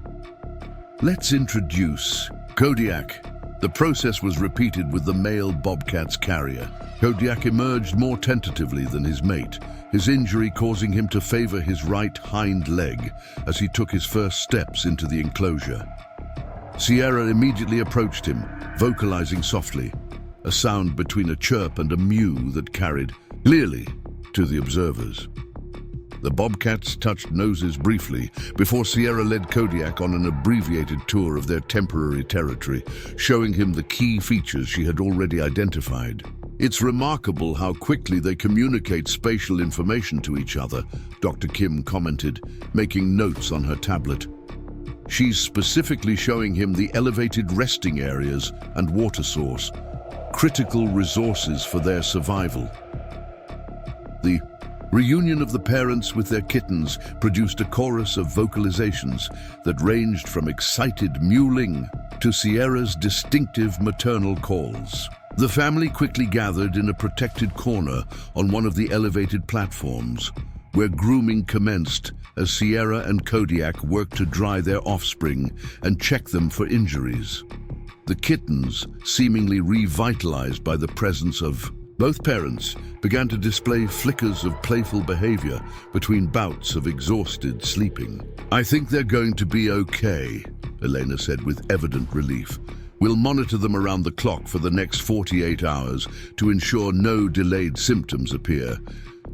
Speaker 1: "Let's introduce Kodiak." The process was repeated with the male bobcat's carrier. Kodiak emerged more tentatively than his mate, his injury causing him to favor his right hind leg as he took his first steps into the enclosure. Sierra immediately approached him, vocalizing softly, a sound between a chirp and a mew that carried clearly to the observers. The bobcats touched noses briefly before Sierra led Kodiak on an abbreviated tour of their temporary territory, showing him the key features she had already identified. "It's remarkable how quickly they communicate spatial information to each other," Dr. Kim commented, making notes on her tablet. She's specifically showing him the elevated resting areas and water source, critical resources for their survival. The reunion of the parents with their kittens produced a chorus of vocalizations that ranged from excited mewling to Sierra's distinctive maternal calls. The family quickly gathered in a protected corner on one of the elevated platforms, where grooming commenced as Sierra and Kodiak worked to dry their offspring and check them for injuries. The kittens, seemingly revitalized by the presence of both parents, began to display flickers of playful behavior between bouts of exhausted sleeping. "I think they're going to be okay," Elena said with evident relief. "We'll monitor them around the clock for the next 48 hours to ensure no delayed symptoms appear,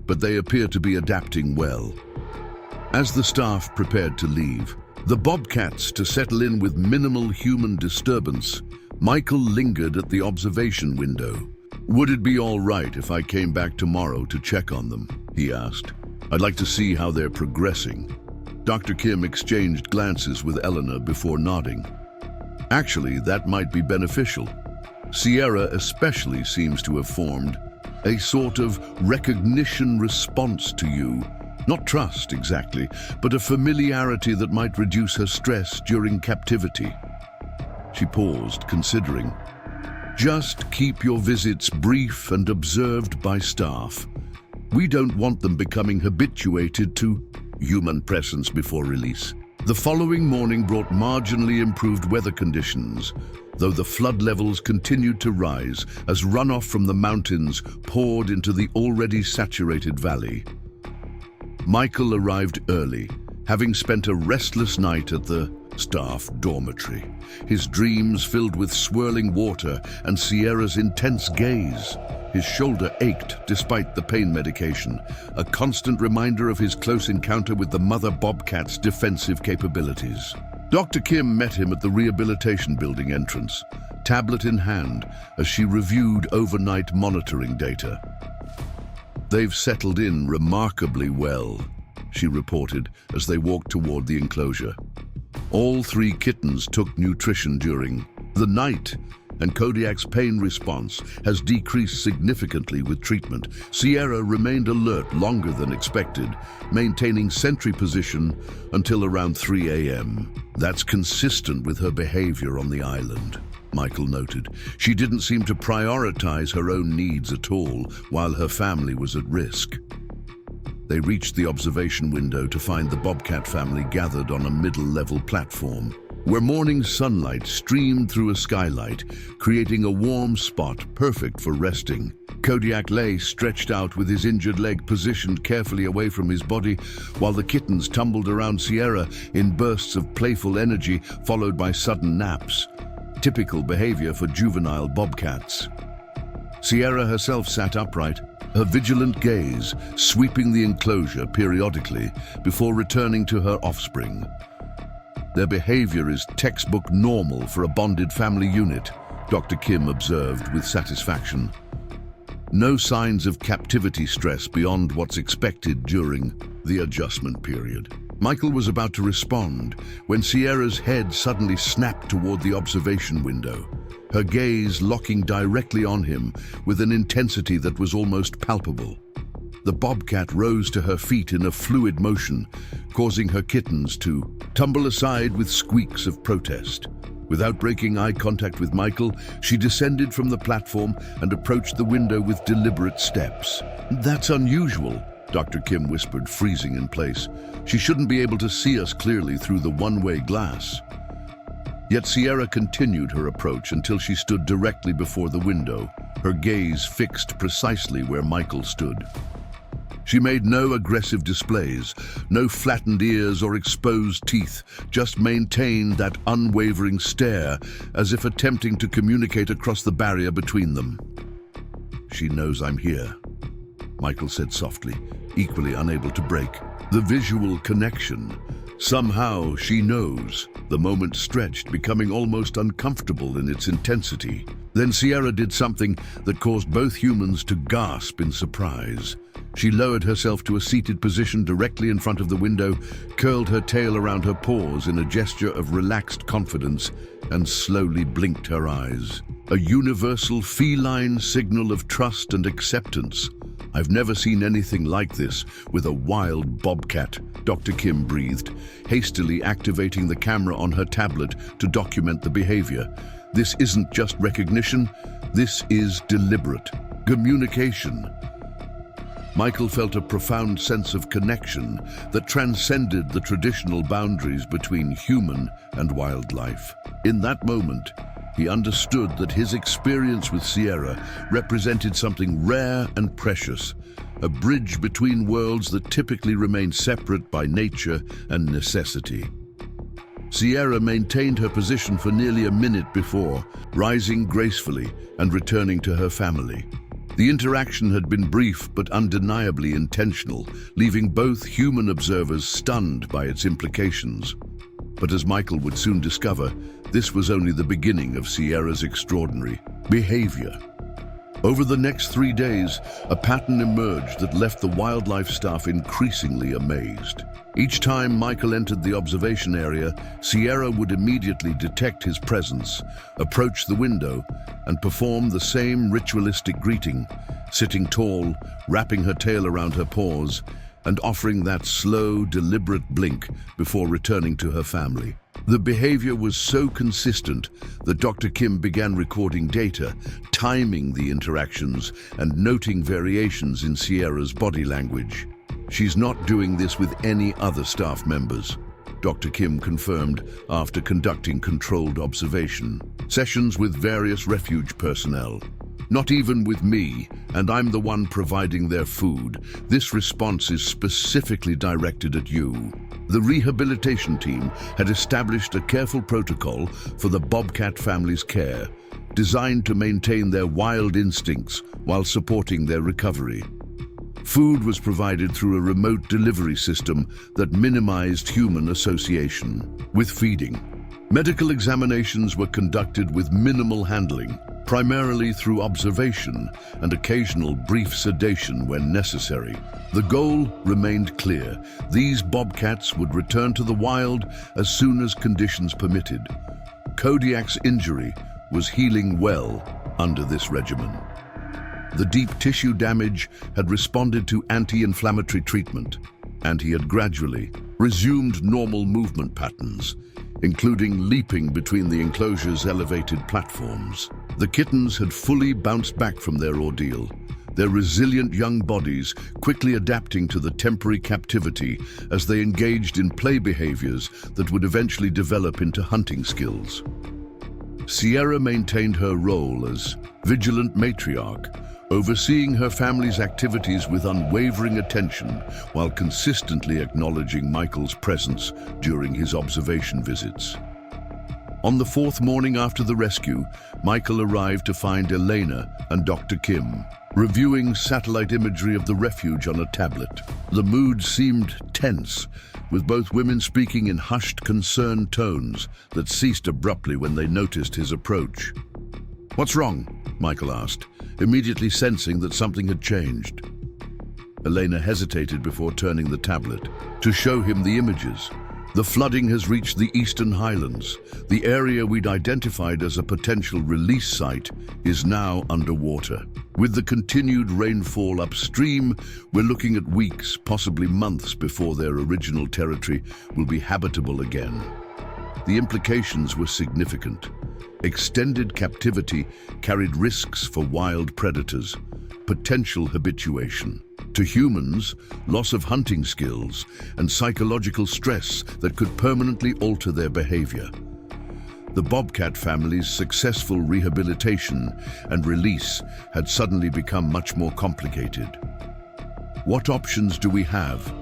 Speaker 1: but they appear to be adapting well." As the staff prepared to leave, the bobcats to settle in with minimal human disturbance, Michael lingered at the observation window. "Would it be all right if I came back tomorrow to check on them?" he asked. "I'd like to see how they're progressing." Dr. Kim exchanged glances with Eleanor before nodding. Actually, that might be beneficial. Sierra especially seems to have formed a sort of recognition response to you. Not trust, exactly, but a familiarity that might reduce her stress during captivity. She paused, considering. Just keep your visits brief and observed by staff. We don't want them becoming habituated to human presence before release. The following morning brought marginally improved weather conditions, though the flood levels continued to rise as runoff from the mountains poured into the already saturated valley. Michael arrived early, having spent a restless night at the staff dormitory, his dreams filled with swirling water and Sierra's intense gaze. His shoulder ached despite the pain medication, a constant reminder of his close encounter with the mother bobcat's defensive capabilities. Dr. Kim met him at the rehabilitation building entrance, tablet in hand, as she reviewed overnight monitoring data. "They've settled in remarkably well," she reported as they walked toward the enclosure. "All 3 kittens took nutrition during the night, and Kodiak's pain response has decreased significantly with treatment." Sierra remained alert longer than expected, maintaining sentry position until around 3 a.m. "That's consistent with her behavior on the island," Michael noted. "She didn't seem to prioritize her own needs at all while her family was at risk." They reached the observation window to find the bobcat family gathered on a middle-level platform, where morning sunlight streamed through a skylight, creating a warm spot perfect for resting. Kodiak lay stretched out with his injured leg positioned carefully away from his body, while the kittens tumbled around Sierra in bursts of playful energy followed by sudden naps, typical behavior for juvenile bobcats. Sierra herself sat upright, her vigilant gaze sweeping the enclosure periodically before returning to her offspring. "Their behavior is textbook normal for a bonded family unit," Dr. Kim observed with satisfaction. "No signs of captivity stress beyond what's expected during the adjustment period." Michael was about to respond when Sierra's head suddenly snapped toward the observation window, her gaze locking directly on him with an intensity that was almost palpable. The bobcat rose to her feet in a fluid motion, causing her kittens to tumble aside with squeaks of protest. Without breaking eye contact with Michael, she descended from the platform and approached the window with deliberate steps. "That's unusual," Dr. Kim whispered, freezing in place. "She shouldn't be able to see us clearly through the one-way glass." Yet Sierra continued her approach until she stood directly before the window, her gaze fixed precisely where Michael stood. She made no aggressive displays, no flattened ears or exposed teeth, just maintained that unwavering stare, as if attempting to communicate across the barrier between them. "She knows I'm here," Michael said softly, equally unable to break the visual connection. "Somehow she knows." The moment stretched, becoming almost uncomfortable in its intensity. Then Sierra did something that caused both humans to gasp in surprise. She lowered herself to a seated position directly in front of the window, curled her tail around her paws in a gesture of relaxed confidence, and slowly blinked her eyes. A universal feline signal of trust and acceptance. "I've never seen anything like this with a wild bobcat," Dr. Kim breathed, hastily activating the camera on her tablet to document the behavior. "This isn't just recognition, this is deliberate communication." Michael felt a profound sense of connection that transcended the traditional boundaries between human and wildlife. In that moment, he understood that his experience with Sierra represented something rare and precious, a bridge between worlds that typically remain separate by nature and necessity. Sierra maintained her position for nearly a minute before, rising gracefully and returning to her family. The interaction had been brief but undeniably intentional, leaving both human observers stunned by its implications. But as Michael would soon discover, this was only the beginning of Sierra's extraordinary behavior. Over the next 3 days, a pattern emerged that left the wildlife staff increasingly amazed. Each time Michael entered the observation area, Sierra would immediately detect his presence, approach the window, and perform the same ritualistic greeting, sitting tall, wrapping her tail around her paws, and offering that slow, deliberate blink before returning to her family. The behavior was so consistent that Dr. Kim began recording data, timing the interactions and noting variations in Sierra's body language. She's not doing this with any other staff members, Dr. Kim confirmed after conducting controlled observation sessions with various refuge personnel. Not even with me, and I'm the one providing their food. This response is specifically directed at you. The rehabilitation team had established a careful protocol for the bobcat family's care, designed to maintain their wild instincts while supporting their recovery. Food was provided through a remote delivery system that minimized human association with feeding. Medical examinations were conducted with minimal handling, primarily through observation and occasional brief sedation when necessary. The goal remained clear. These bobcats would return to the wild as soon as conditions permitted. Kodiak's injury was healing well under this regimen. The deep tissue damage had responded to anti-inflammatory treatment, and he had gradually resumed normal movement patterns, including leaping between the enclosure's elevated platforms. The kittens had fully bounced back from their ordeal, their resilient young bodies quickly adapting to the temporary captivity as they engaged in play behaviors that would eventually develop into hunting skills. Sierra maintained her role as vigilant matriarch, overseeing her family's activities with unwavering attention while consistently acknowledging Michael's presence during his observation visits. On the fourth morning after the rescue, Michael arrived to find Elena and Dr. Kim reviewing satellite imagery of the refuge on a tablet. The mood seemed tense, with both women speaking in hushed, concerned tones that ceased abruptly when they noticed his approach. "What's wrong?" Michael asked, immediately sensing that something had changed. Elena hesitated before turning the tablet to show him the images. "The flooding has reached the eastern highlands. The area we'd identified as a potential release site is now underwater. With the continued rainfall upstream, we're looking at weeks, possibly months before their original territory will be habitable again." The implications were significant. Extended captivity carried risks for wild predators, potential habituation. To humans, loss of hunting skills and psychological stress that could permanently alter their behavior. The bobcat family's successful rehabilitation and release had suddenly become much more complicated. "What options do we have?"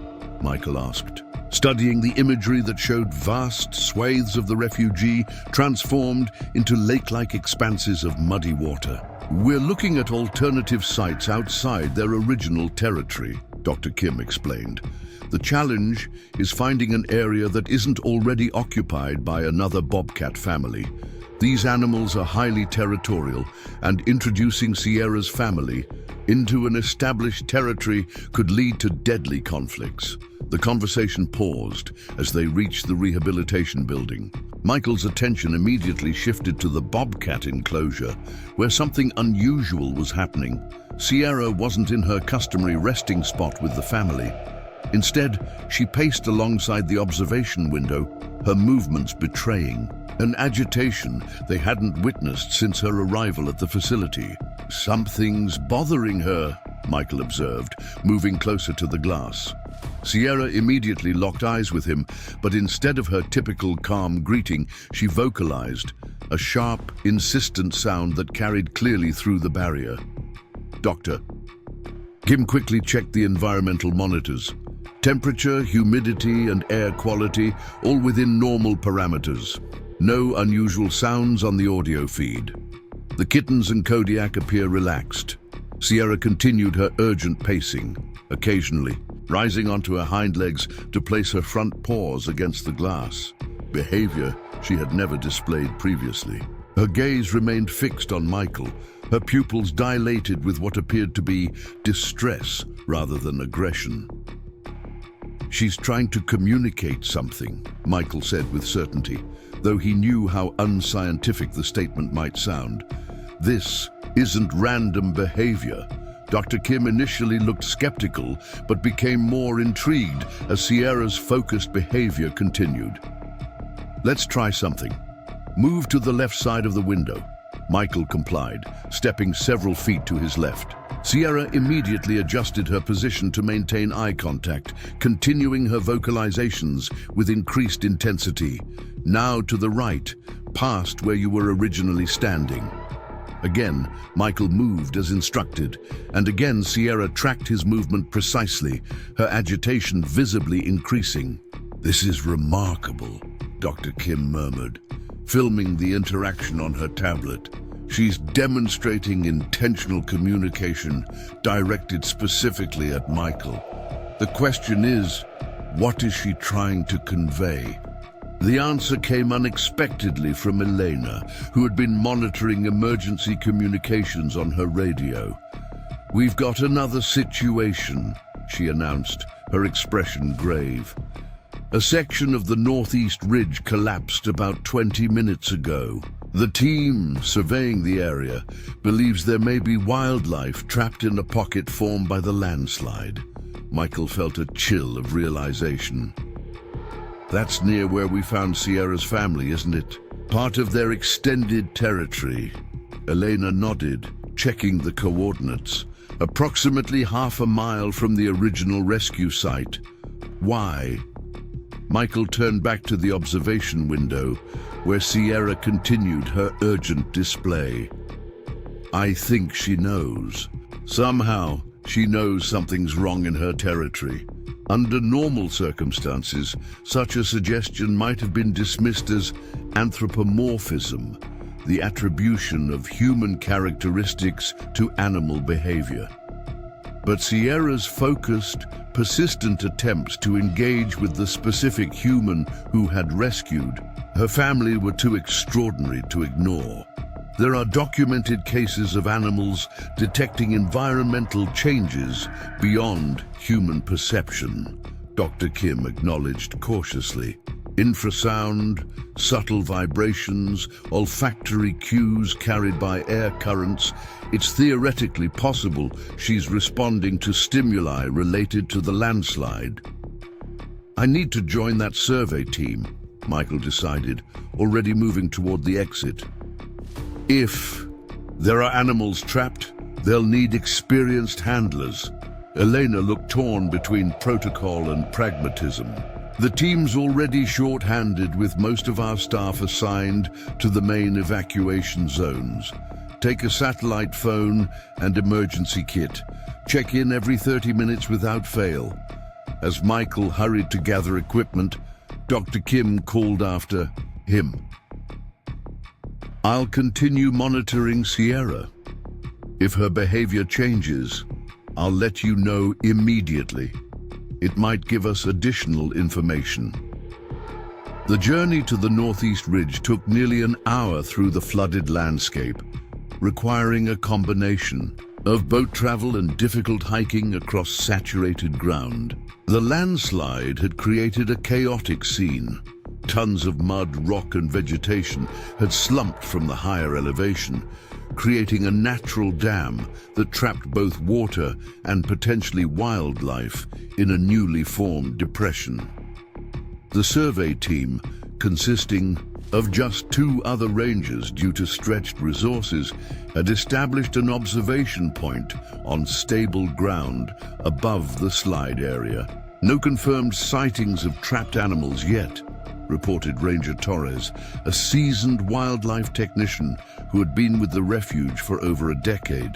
Speaker 1: Michael asked, studying the imagery that showed vast swathes of the refugee transformed into lake-like expanses of muddy water. "We're looking at alternative sites outside their original territory," Dr. Kim explained. "The challenge is finding an area that isn't already occupied by another bobcat family. These animals are highly territorial, and introducing Sierra's family into an established territory could lead to deadly conflicts." The conversation paused as they reached the rehabilitation building. Michael's attention immediately shifted to the bobcat enclosure, where something unusual was happening. Sierra wasn't in her customary resting spot with the family. Instead, she paced alongside the observation window, her movements betraying an agitation they hadn't witnessed since her arrival at the facility. "Something's bothering her," Michael observed, moving closer to the glass. Sierra immediately locked eyes with him, but instead of her typical calm greeting, she vocalized a sharp, insistent sound that carried clearly through the barrier. "Doctor." Kim quickly checked the environmental monitors. Temperature, humidity, and air quality, all within normal parameters. No unusual sounds on the audio feed. The kittens and Kodiak appear relaxed. Sierra continued her urgent pacing, occasionally rising onto her hind legs to place her front paws against the glass, behavior she had never displayed previously. Her gaze remained fixed on Michael, her pupils dilated with what appeared to be distress rather than aggression. She's trying to communicate something, Michael said with certainty, though he knew how unscientific the statement might sound. This isn't random behavior. Dr. Kim initially looked skeptical, but became more intrigued as Sierra's focused behavior continued. Let's try something. Move to the left side of the window. Michael complied, stepping several feet to his left. Sierra immediately adjusted her position to maintain eye contact, continuing her vocalizations with increased intensity. Now to the right, past where you were originally standing. Again, Michael moved as instructed, and again Sierra tracked his movement precisely, her agitation visibly increasing. "This is remarkable," Dr. Kim murmured, filming the interaction on her tablet. "She's demonstrating intentional communication directed specifically at Michael. The question is, what is she trying to convey?" The answer came unexpectedly from Elena, who had been monitoring emergency communications on her radio. "We've got another situation," she announced, her expression grave. "A section of the northeast ridge collapsed about 20 minutes ago. The team surveying the area believes there may be wildlife trapped in a pocket formed by the landslide." Michael felt a chill of realization. "That's near where we found Sierra's family, isn't it? Part of their extended territory." Elena nodded, checking the coordinates. "Approximately half a mile from the original rescue site." "Why?" Michael turned back to the observation window, where Sierra continued her urgent display. "I think she knows. Somehow, she knows something's wrong in her territory. Under normal circumstances, such a suggestion might have been dismissed as anthropomorphism, the attribution of human characteristics to animal behavior. But Sierra's focused, persistent attempts to engage with the specific human who had rescued her family were too extraordinary to ignore. There are documented cases of animals detecting environmental changes beyond human perception, Dr. Kim acknowledged cautiously. Infrasound, subtle vibrations, olfactory cues carried by air currents. It's theoretically possible she's responding to stimuli related to the landslide. "I need to join that survey team," Michael decided, already moving toward the exit. "If there are animals trapped, they'll need experienced handlers." Elena looked torn between protocol and pragmatism. "The team's already short-handed with most of our staff assigned to the main evacuation zones. Take a satellite phone and emergency kit. Check in every 30 minutes without fail." As Michael hurried to gather equipment, Dr. Kim called after him. "I'll continue monitoring Sierra. If her behavior changes, I'll let you know immediately. It might give us additional information." The journey to the northeast ridge took nearly an hour through the flooded landscape, requiring a combination of boat travel and difficult hiking across saturated ground. The landslide had created a chaotic scene. Tons of mud, rock, and vegetation had slumped from the higher elevation, creating a natural dam that trapped both water and potentially wildlife in a newly formed depression. The survey team, consisting of just 2 other rangers due to stretched resources, had established an observation point on stable ground above the slide area. "No confirmed sightings of trapped animals yet," reported Ranger Torres, a seasoned wildlife technician who had been with the refuge for over a decade.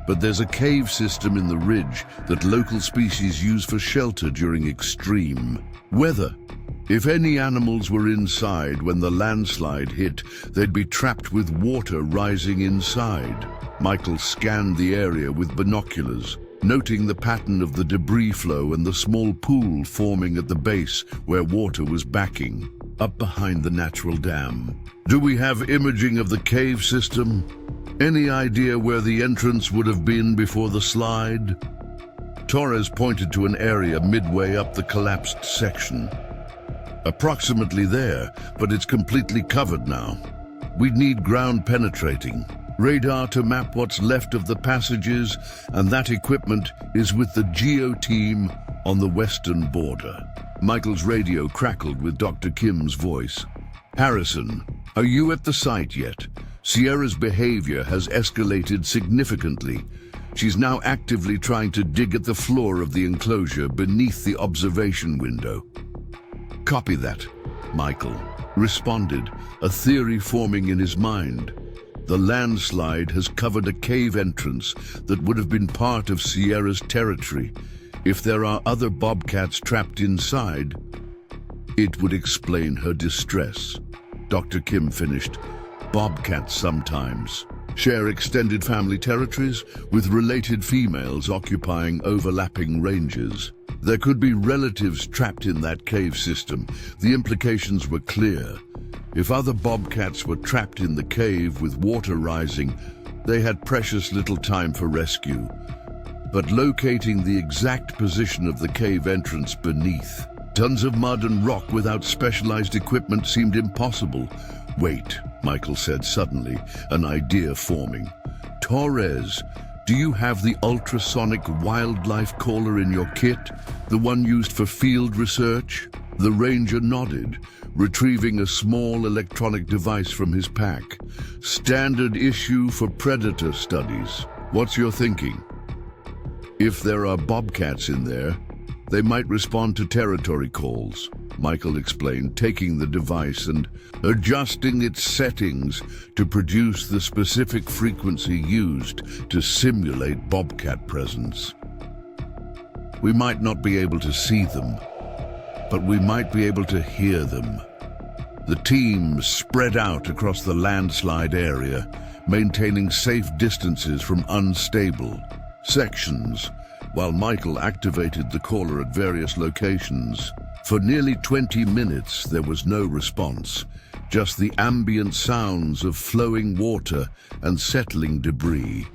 Speaker 1: "But there's a cave system in the ridge that local species use for shelter during extreme weather. If any animals were inside when the landslide hit, they'd be trapped with water rising inside." Michael scanned the area with binoculars, noting the pattern of the debris flow and the small pool forming at the base where water was backing up behind the natural dam. "Do we have imaging of the cave system? Any idea where the entrance would have been before the slide?" Torres pointed to an area midway up the collapsed section. Approximately there, but it's completely covered now. We'd need ground penetrating, radar to map what's left of the passages, and that equipment is with the GEO team on the western border. Michael's radio crackled with Dr. Kim's voice. Harrison, are you at the site yet? Sierra's behavior has escalated significantly. She's now actively trying to dig at the floor of the enclosure beneath the observation window. Copy that, Michael responded, a theory forming in his mind. The landslide has covered a cave entrance that would have been part of Sierra's territory. If there are other bobcats trapped inside, it would explain her distress. Dr. Kim finished. Bobcats sometimes share extended family territories, with related females occupying overlapping ranges. There could be relatives trapped in that cave system. The implications were clear. If other bobcats were trapped in the cave with water rising, they had precious little time for rescue. But locating the exact position of the cave entrance beneath, tons of mud and rock without specialized equipment seemed impossible. Wait, Michael said suddenly, an idea forming. Torres, do you have the ultrasonic wildlife caller in your kit, the one used for field research? The ranger nodded, retrieving a small electronic device from his pack. Standard issue for predator studies. What's your thinking? If there are bobcats in there, they might respond to territory calls, Michael explained, taking the device and adjusting its settings to produce the specific frequency used to simulate bobcat presence. We might not be able to see them, but we might be able to hear them. The team spread out across the landslide area, maintaining safe distances from unstable sections, while Michael activated the caller at various locations. For nearly 20 minutes, there was no response, just the ambient sounds of flowing water and settling debris.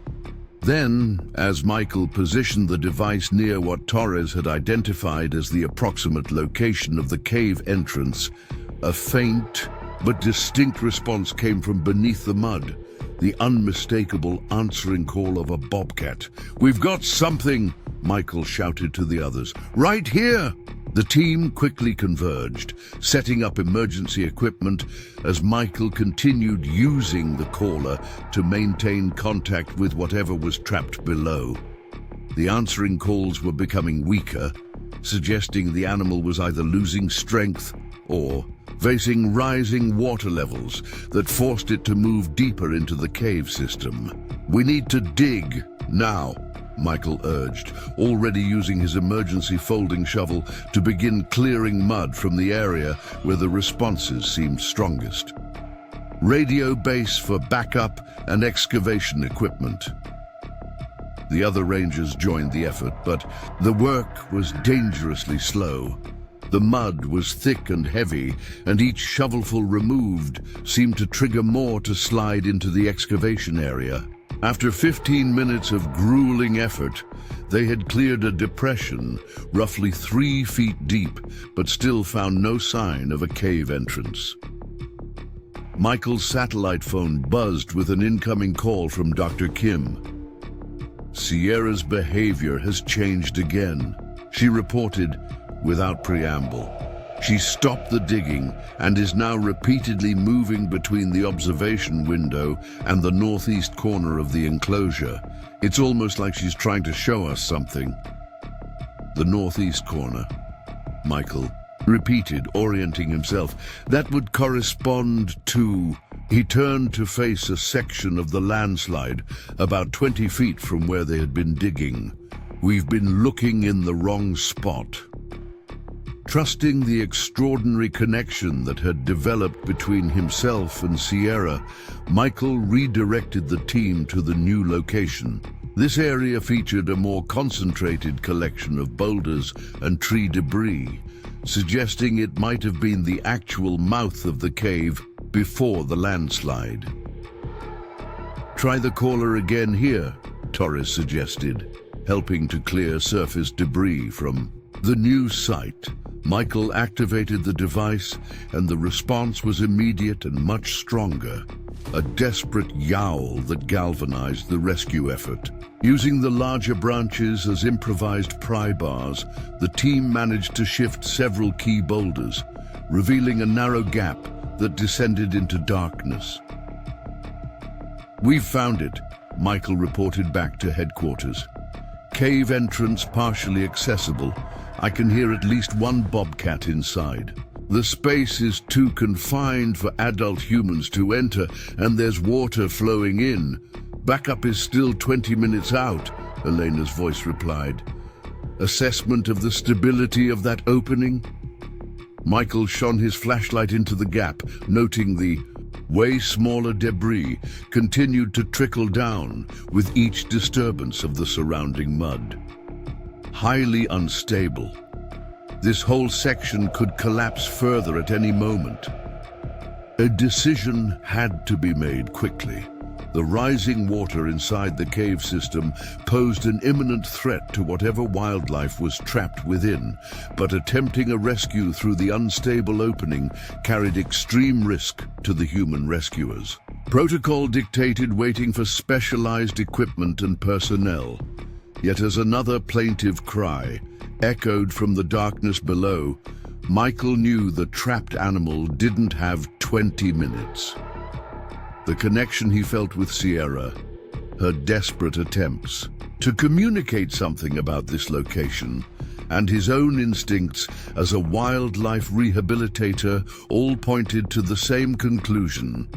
Speaker 1: Then, as Michael positioned the device near what Torres had identified as the approximate location of the cave entrance, a faint but distinct response came from beneath the mud, the unmistakable answering call of a bobcat. "We've got something!" Michael shouted to the others. "Right here!" The team quickly converged, setting up emergency equipment as Michael continued using the caller to maintain contact with whatever was trapped below. The answering calls were becoming weaker, suggesting the animal was either losing strength or facing rising water levels that forced it to move deeper into the cave system. "We need to dig now," Michael urged, already using his emergency folding shovel to begin clearing mud from the area where the responses seemed strongest. "Radio base for backup and excavation equipment." The other rangers joined the effort, but the work was dangerously slow. The mud was thick and heavy, and each shovelful removed seemed to trigger more to slide into the excavation area. After 15 minutes of grueling effort, they had cleared a depression roughly 3 feet deep, but still found no sign of a cave entrance. Michael's satellite phone buzzed with an incoming call from Dr. Kim. "Sierra's behavior has changed again," she reported without preamble. She stopped the digging and is now repeatedly moving between the observation window and the northeast corner of the enclosure. It's almost like she's trying to show us something. "The northeast corner," Michael repeated, orienting himself. "That would correspond to..." He turned to face a section of the landslide about 20 feet from where they had been digging. "We've been looking in the wrong spot." Trusting the extraordinary connection that had developed between himself and Sierra, Michael redirected the team to the new location. This area featured a more concentrated collection of boulders and tree debris, suggesting it might have been the actual mouth of the cave before the landslide. "Try the caller again here," Torres suggested. helping to clear surface debris from the new site. Michael activated the device, and the response was immediate and much stronger. A desperate yowl that galvanized the rescue effort. Using the larger branches as improvised pry bars, the team managed to shift several key boulders, revealing a narrow gap that descended into darkness. "We've found it," Michael reported back to headquarters. "Cave entrance partially accessible. I can hear at least one bobcat inside. The space is too confined for adult humans to enter, and there's water flowing in. Backup is still 20 minutes out," Elena's voice replied. "Assessment of the stability of that opening?" Michael shone his flashlight into the gap, noting the way smaller debris continued to trickle down with each disturbance of the surrounding mud. Highly unstable. This whole section could collapse further at any moment. A decision had to be made quickly. The rising water inside the cave system posed an imminent threat to whatever wildlife was trapped within, but attempting a rescue through the unstable opening carried extreme risk to the human rescuers. Protocol dictated waiting for specialized equipment and personnel. Yet as another plaintive cry echoed from the darkness below, Michael knew the trapped animal didn't have 20 minutes. The connection he felt with Sierra, her desperate attempts to communicate something about this location, and his own instincts as a wildlife rehabilitator all pointed to the same conclusion.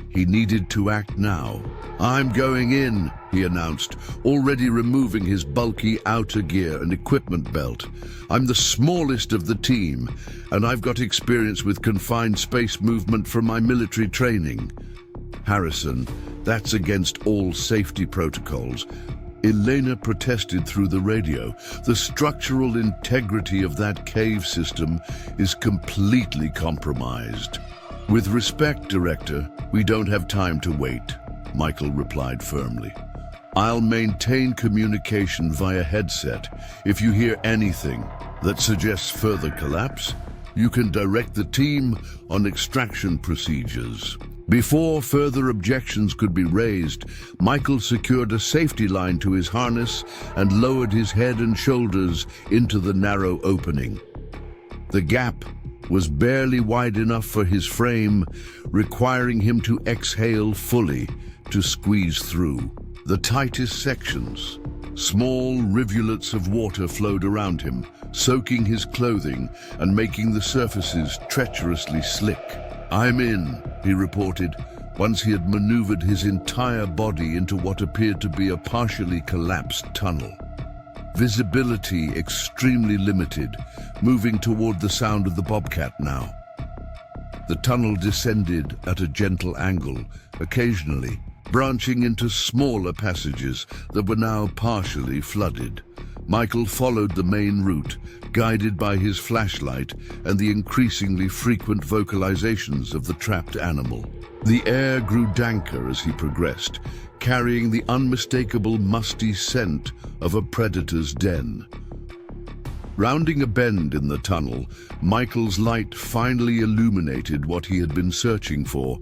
Speaker 1: He needed to act now. "I'm going in," he announced, already removing his bulky outer gear and equipment belt. "I'm the smallest of the team, and I've got experience with confined space movement from my military training." "Harrison, that's against all safety protocols," Elena protested through the radio. "The structural integrity of that cave system is completely compromised." "With respect, Director, we don't have time to wait," Michael replied firmly. "I'll maintain communication via headset. If you hear anything that suggests further collapse, you can direct the team on extraction procedures." Before further objections could be raised, Michael secured a safety line to his harness and lowered his head and shoulders into the narrow opening. The gap was barely wide enough for his frame, requiring him to exhale fully to squeeze through. The tightest sections, small rivulets of water flowed around him, soaking his clothing and making the surfaces treacherously slick. "I'm in," he reported, once he had maneuvered his entire body into what appeared to be a partially collapsed tunnel. Visibility extremely limited, moving toward the sound of the bobcat now. The tunnel descended at a gentle angle, occasionally branching into smaller passages that were now partially flooded. Michael followed the main route, guided by his flashlight and the increasingly frequent vocalizations of the trapped animal. The air grew danker as he progressed, carrying the unmistakable musty scent of a predator's den. Rounding a bend in the tunnel, Michael's light finally illuminated what he had been searching for: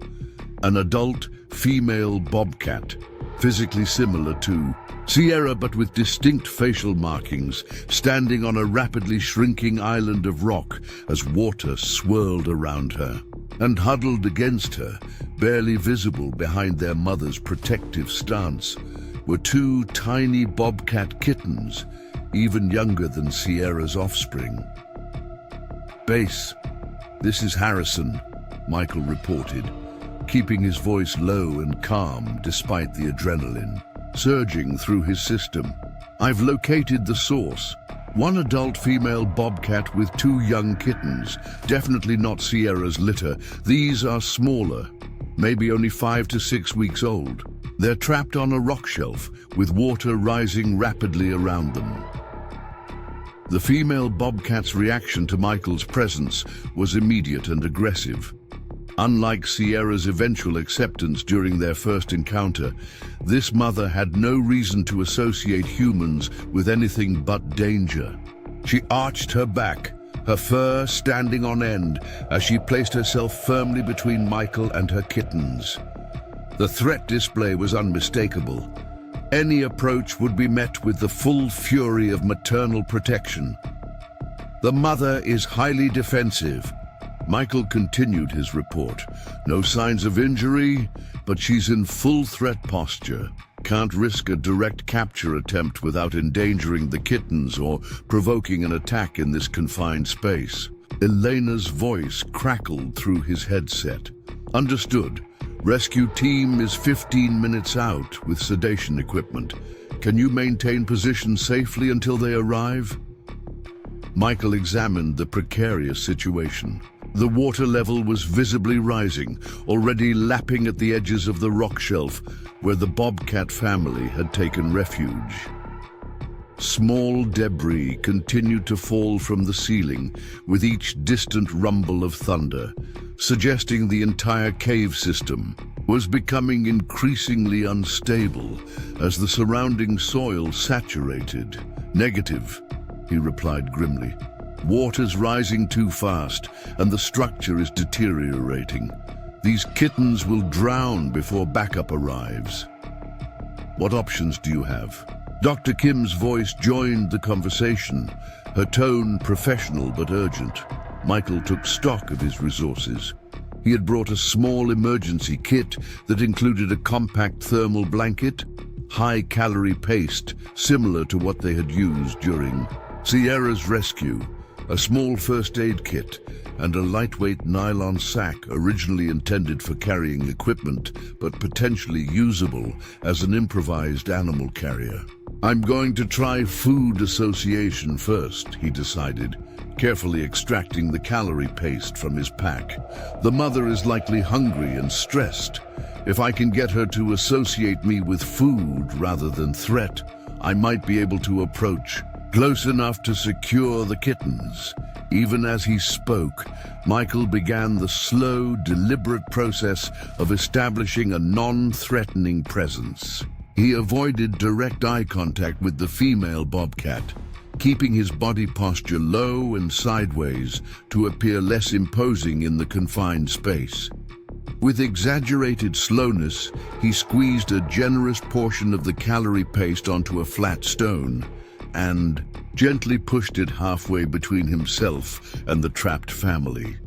Speaker 1: an adult female bobcat, physically similar to Sierra but with distinct facial markings, standing on a rapidly shrinking island of rock as water swirled around her. And huddled against her, barely visible behind their mother's protective stance, were two tiny bobcat kittens, even younger than Sierra's offspring. "Base, this is Harrison," Michael reported, keeping his voice low and calm despite the adrenaline surging through his system. "I've located the source. One adult female bobcat with two young kittens, definitely not Sierra's litter. These are smaller, maybe only 5 to 6 weeks old. They're trapped on a rock shelf with water rising rapidly around them." The female bobcat's reaction to Michael's presence was immediate and aggressive. Unlike Sierra's eventual acceptance during their first encounter, this mother had no reason to associate humans with anything but danger. She arched her back, her fur standing on end as she placed herself firmly between Michael and her kittens. The threat display was unmistakable. Any approach would be met with the full fury of maternal protection. The mother is highly defensive. Michael continued his report. No signs of injury, but she's in full threat posture. Can't risk a direct capture attempt without endangering the kittens or provoking an attack in this confined space. Elena's voice crackled through his headset. Understood. Rescue team is 15 minutes out with sedation equipment. Can you maintain position safely until they arrive? Michael examined the precarious situation. The water level was visibly rising, already lapping at the edges of the rock shelf where the bobcat family had taken refuge. Small debris continued to fall from the ceiling with each distant rumble of thunder, suggesting the entire cave system was becoming increasingly unstable as the surrounding soil saturated. Negative, he replied grimly. Water's rising too fast, and the structure is deteriorating. These kittens will drown before backup arrives. What options do you have? Dr. Kim's voice joined the conversation, her tone professional but urgent. Michael took stock of his resources. He had brought a small emergency kit that included a compact thermal blanket, high-calorie paste similar to what they had used during Sierra's rescue, a small first aid kit, and a lightweight nylon sack originally intended for carrying equipment but potentially usable as an improvised animal carrier. I'm going to try food association first, he decided, carefully extracting the calorie paste from his pack. The mother is likely hungry and stressed. If I can get her to associate me with food rather than threat, I might be able to approach close enough to secure the kittens. Even as he spoke, Michael began the slow, deliberate process of establishing a non-threatening presence. He avoided direct eye contact with the female bobcat, keeping his body posture low and sideways to appear less imposing in the confined space. With exaggerated slowness, he squeezed a generous portion of the calorie paste onto a flat stone and gently pushed it halfway between himself and the trapped family.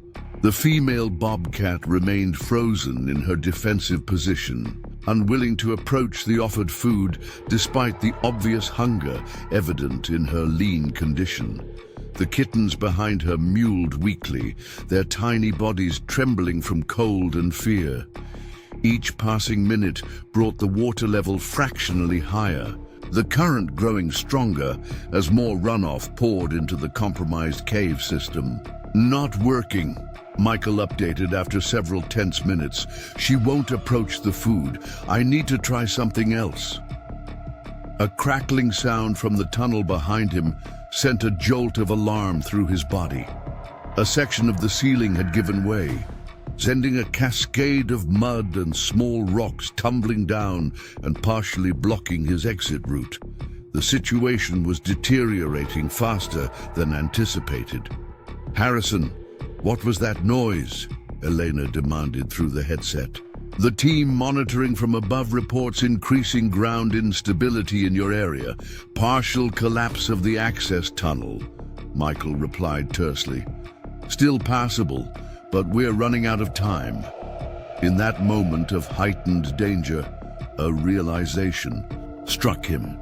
Speaker 1: The female bobcat remained frozen in her defensive position, unwilling to approach the offered food despite the obvious hunger evident in her lean condition. The kittens behind her mewled weakly, their tiny bodies trembling from cold and fear. Each passing minute brought the water level fractionally higher, the current growing stronger as more runoff poured into the compromised cave system. Not working, Michael updated after several tense minutes. She won't approach the food. I need to try something else. A crackling sound from the tunnel behind him sent a jolt of alarm through his body. A section of the ceiling had given way, sending a cascade of mud and small rocks tumbling down and partially blocking his exit route. The situation was deteriorating faster than anticipated. Harrison, what was that noise? Elena demanded through the headset. The team monitoring from above reports increasing ground instability in your area. Partial collapse of the access tunnel, Michael replied tersely. Still passable, but we're running out of time. In that moment of heightened danger, a realization struck him.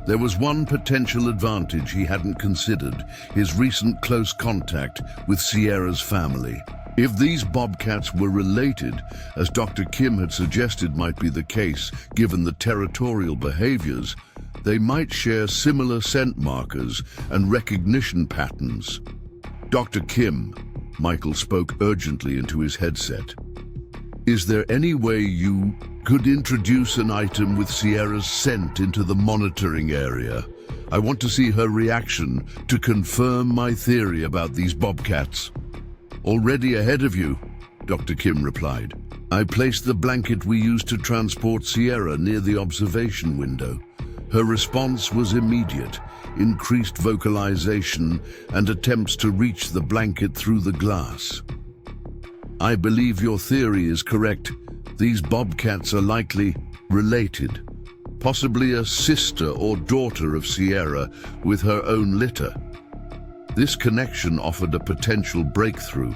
Speaker 1: There was one potential advantage he hadn't considered, his recent close contact with Sierra's family. If these bobcats were related, as Dr. Kim had suggested might be the case given the territorial behaviors, they might share similar scent markers and recognition patterns. Dr. Kim, Michael spoke urgently into his headset. Is there any way you could introduce an item with Sierra's scent into the monitoring area? I want to see her reaction to confirm my theory about these bobcats. Already ahead of you, Dr. Kim replied. I placed the blanket we used to transport Sierra near the observation window. Her response was immediate, increased vocalization and attempts to reach the blanket through the glass. I believe your theory is correct. These bobcats are likely related, possibly a sister or daughter of Sierra with her own litter. This connection offered a potential breakthrough.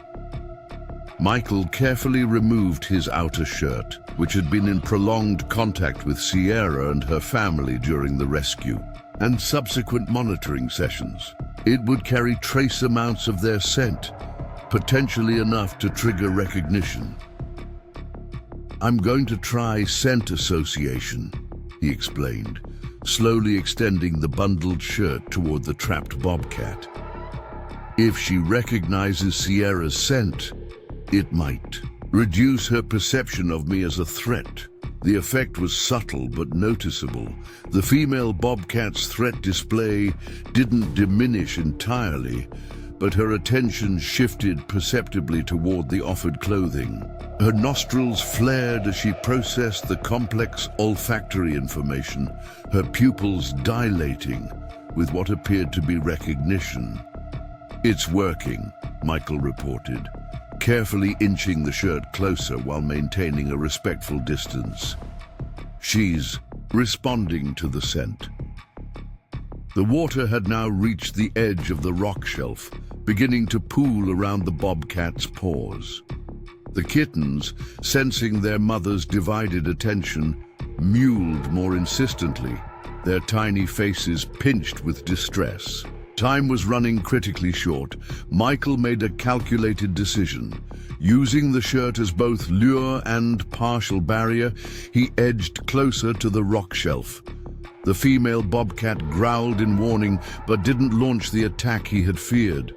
Speaker 1: Michael carefully removed his outer shirt, which had been in prolonged contact with Sierra and her family during the rescue and subsequent monitoring sessions. It would carry trace amounts of their scent, potentially enough to trigger recognition. I'm going to try scent association, he explained, slowly extending the bundled shirt toward the trapped bobcat. If she recognizes Sierra's scent, it might reduce her perception of me as a threat. The effect was subtle but noticeable. The female bobcat's threat display didn't diminish entirely, but her attention shifted perceptibly toward the offered clothing. Her nostrils flared as she processed the complex olfactory information, her pupils dilating with what appeared to be recognition. It's working, Michael reported, carefully inching the shirt closer while maintaining a respectful distance. She's responding to the scent. The water had now reached the edge of the rock shelf, beginning to pool around the bobcat's paws. The kittens, sensing their mother's divided attention, mewed more insistently, their tiny faces pinched with distress. Time was running critically short. Michael made a calculated decision. Using the shirt as both lure and partial barrier, he edged closer to the rock shelf. The female bobcat growled in warning, but didn't launch the attack he had feared.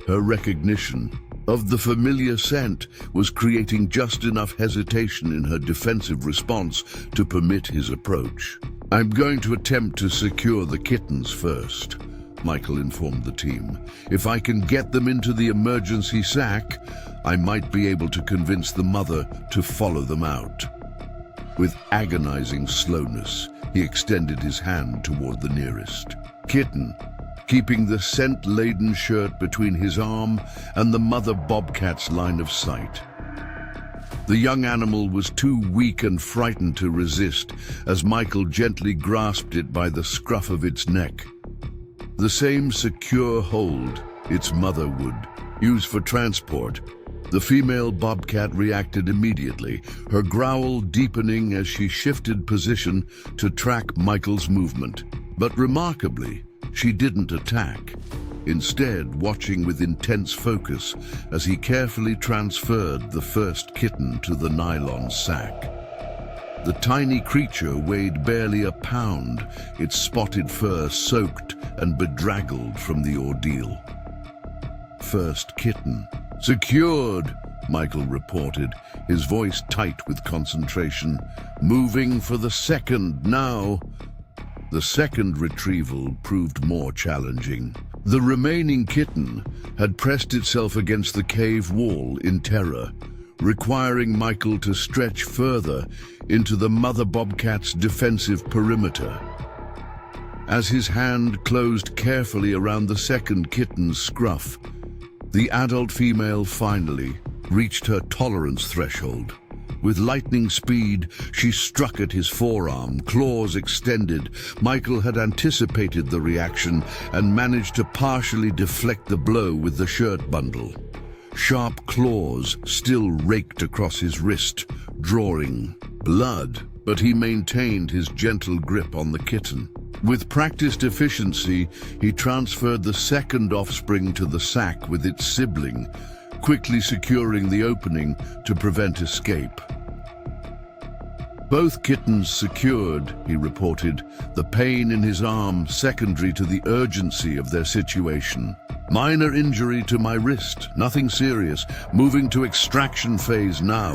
Speaker 1: Her recognition of the familiar scent was creating just enough hesitation in her defensive response to permit his approach. I'm going to attempt to secure the kittens first, Michael informed the team. If I can get them into the emergency sack, I might be able to convince the mother to follow them out. With agonizing slowness, he extended his hand toward the nearest kitten, keeping the scent-laden shirt between his arm and the mother bobcat's line of sight. The young animal was too weak and frightened to resist as Michael gently grasped it by the scruff of its neck. The same secure hold its mother would use for transport. The female bobcat reacted immediately, her growl deepening as she shifted position to track Michael's movement. But remarkably, she didn't attack, instead watching with intense focus as he carefully transferred the first kitten to the nylon sack. The tiny creature weighed barely a pound, its spotted fur soaked and bedraggled from the ordeal. First kitten. Secured, Michael reported, his voice tight with concentration. Moving for the second now. The second retrieval proved more challenging. The remaining kitten had pressed itself against the cave wall in terror, requiring Michael to stretch further into the mother bobcat's defensive perimeter. As his hand closed carefully around the second kitten's scruff, the adult female finally reached her tolerance threshold. With lightning speed, she struck at his forearm, claws extended. Michael had anticipated the reaction and managed to partially deflect the blow with the shirt bundle. Sharp claws still raked across his wrist, drawing blood, but he maintained his gentle grip on the kitten. With practiced efficiency, he transferred the second offspring to the sack with its sibling, quickly securing the opening to prevent escape. Both kittens secured, he reported, the pain in his arm secondary to the urgency of their situation. Minor injury to my wrist, nothing serious, moving to extraction phase now.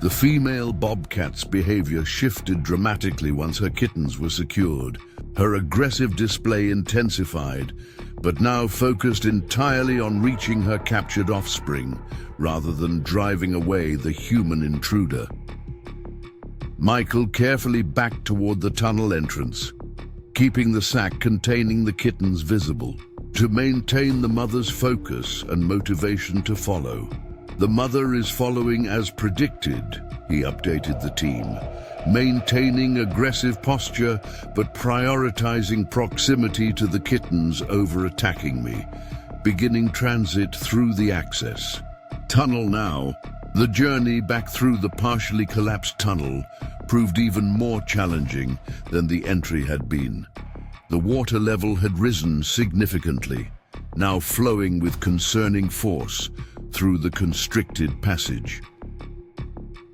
Speaker 1: The female bobcat's behavior shifted dramatically once her kittens were secured. Her aggressive display intensified, but now focused entirely on reaching her captured offspring rather than driving away the human intruder. Michael carefully backed toward the tunnel entrance, keeping the sack containing the kittens visible, to maintain the mother's focus and motivation to follow. "The mother is following as predicted," he updated the team, maintaining aggressive posture but prioritizing proximity to the kittens over attacking me, beginning transit through the access tunnel now. The journey back through the partially collapsed tunnel proved even more challenging than the entry had been. The water level had risen significantly, now flowing with concerning force through the constricted passage.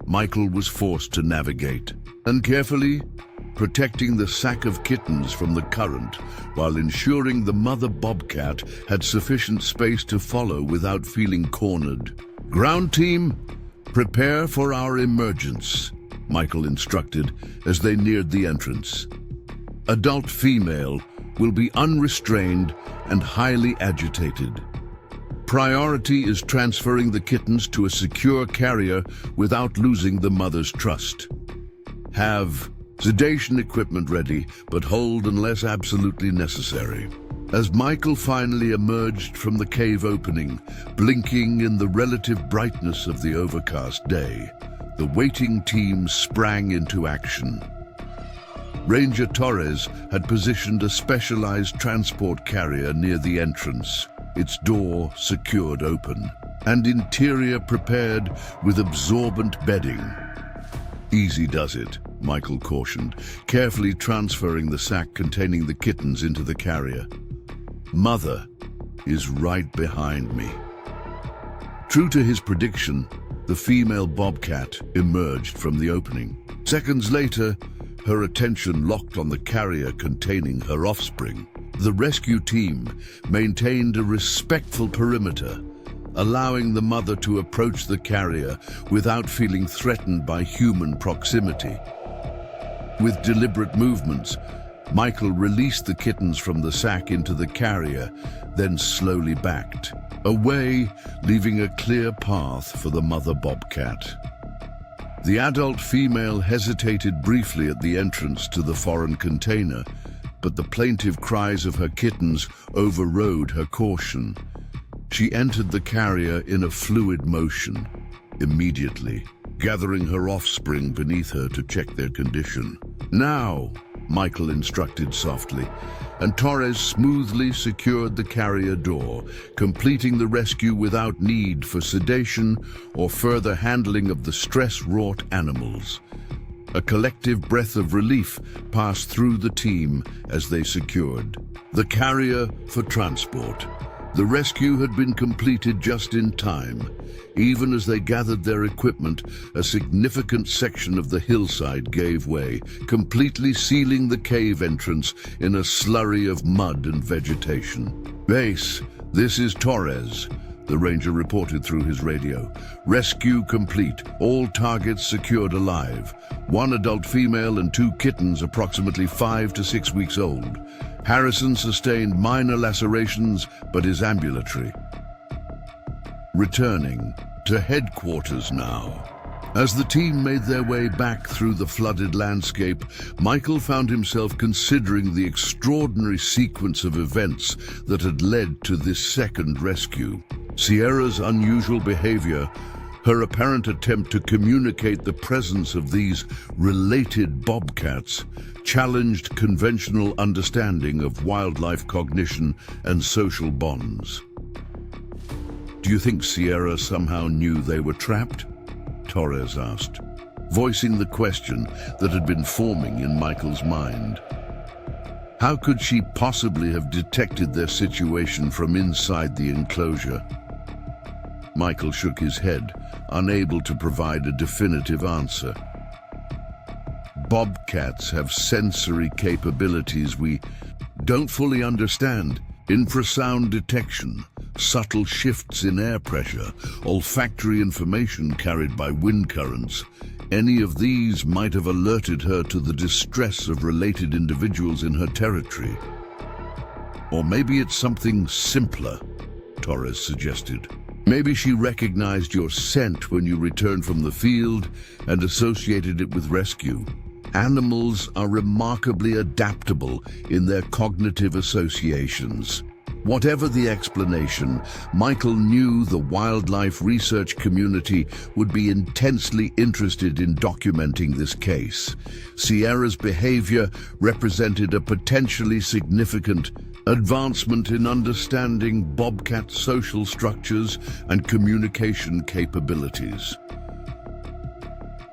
Speaker 1: Michael was forced to navigate, and carefully protecting the sack of kittens from the current while ensuring the mother bobcat had sufficient space to follow without feeling cornered. "Ground team, prepare for our emergence," Michael instructed as they neared the entrance. "Adult female will be unrestrained and highly agitated. Priority is transferring the kittens to a secure carrier without losing the mother's trust. Have sedation equipment ready, but hold unless absolutely necessary." As Michael finally emerged from the cave opening, blinking in the relative brightness of the overcast day, the waiting team sprang into action. Ranger Torres had positioned a specialized transport carrier near the entrance, its door secured open, and interior prepared with absorbent bedding. "Easy does it," Michael cautioned, carefully transferring the sack containing the kittens into the carrier. "Mother is right behind me." True to his prediction, the female bobcat emerged from the opening. Seconds later, her attention locked on the carrier containing her offspring. The rescue team maintained a respectful perimeter, allowing the mother to approach the carrier without feeling threatened by human proximity. With deliberate movements, Michael released the kittens from the sack into the carrier, then slowly backed away, leaving a clear path for the mother bobcat. The adult female hesitated briefly at the entrance to the foreign container, but the plaintive cries of her kittens overrode her caution. She entered the carrier in a fluid motion, immediately gathering her offspring beneath her to check their condition. "Now," Michael instructed softly, and Torres smoothly secured the carrier door, completing the rescue without need for sedation or further handling of the stress-wrought animals. A collective breath of relief passed through the team as they secured the carrier for transport. The rescue had been completed just in time. Even as they gathered their equipment, a significant section of the hillside gave way, completely sealing the cave entrance in a slurry of mud and vegetation. "Base, this is Torres," the ranger reported through his radio. "Rescue complete. All targets secured alive. One adult female and 2 kittens approximately 5 to 6 weeks old. Harrison sustained minor lacerations but is ambulatory." Returning to headquarters now. As the team made their way back through the flooded landscape, Michael found himself considering the extraordinary sequence of events that had led to this second rescue. Sierra's unusual behavior, her apparent attempt to communicate the presence of these related bobcats, challenged conventional understanding of wildlife cognition and social bonds. "Do you think Sierra somehow knew they were trapped?" Torres asked, voicing the question that had been forming in Michael's mind. How could she possibly have detected their situation from inside the enclosure? Michael shook his head, unable to provide a definitive answer. "Bobcats have sensory capabilities we don't fully understand. Infrasound detection, subtle shifts in air pressure, olfactory information carried by wind currents. Any of these might have alerted her to the distress of related individuals in her territory. Or maybe it's something simpler, Torres suggested. Maybe she recognized your scent when you returned from the field and associated it with rescue. Animals are remarkably adaptable in their cognitive associations. Whatever the explanation, Michael knew the wildlife research community would be intensely interested in documenting this case. Sierra's behavior represented a potentially significant advancement in understanding bobcat social structures and communication capabilities.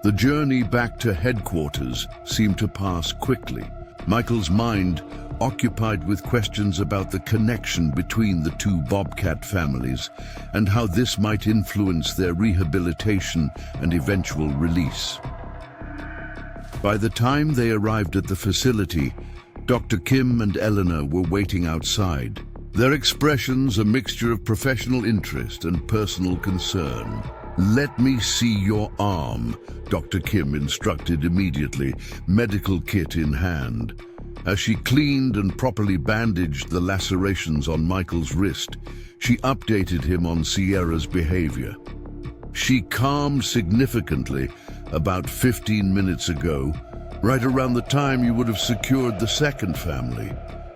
Speaker 1: The journey back to headquarters seemed to pass quickly. Michael's mind occupied with questions about the connection between the two bobcat families and how this might influence their rehabilitation and eventual release. By the time they arrived at the facility, Dr. Kim and Eleanor were waiting outside, their expressions a mixture of professional interest and personal concern. "Let me see your arm," Dr. Kim instructed immediately, medical kit in hand. As she cleaned and properly bandaged the lacerations on Michael's wrist, she updated him on Sierra's behavior. She calmed significantly about 15 minutes ago, right around the time you would have secured the second family.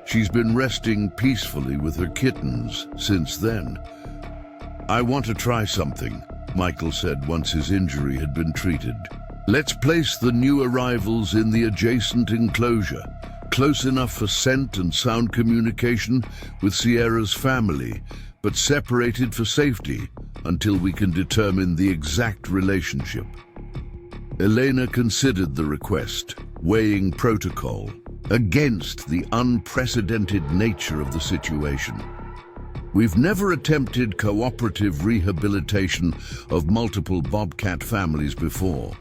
Speaker 1: She's been resting peacefully with her kittens since then. "I want to try something," Michael said once his injury had been treated. "Let's place the new arrivals in the adjacent enclosure, close enough for scent and sound communication with Sierra's family, but separated for safety until we can determine the exact relationship." Elena considered the request, weighing protocol against the unprecedented nature of the situation. "We've never attempted cooperative rehabilitation of multiple bobcat families before.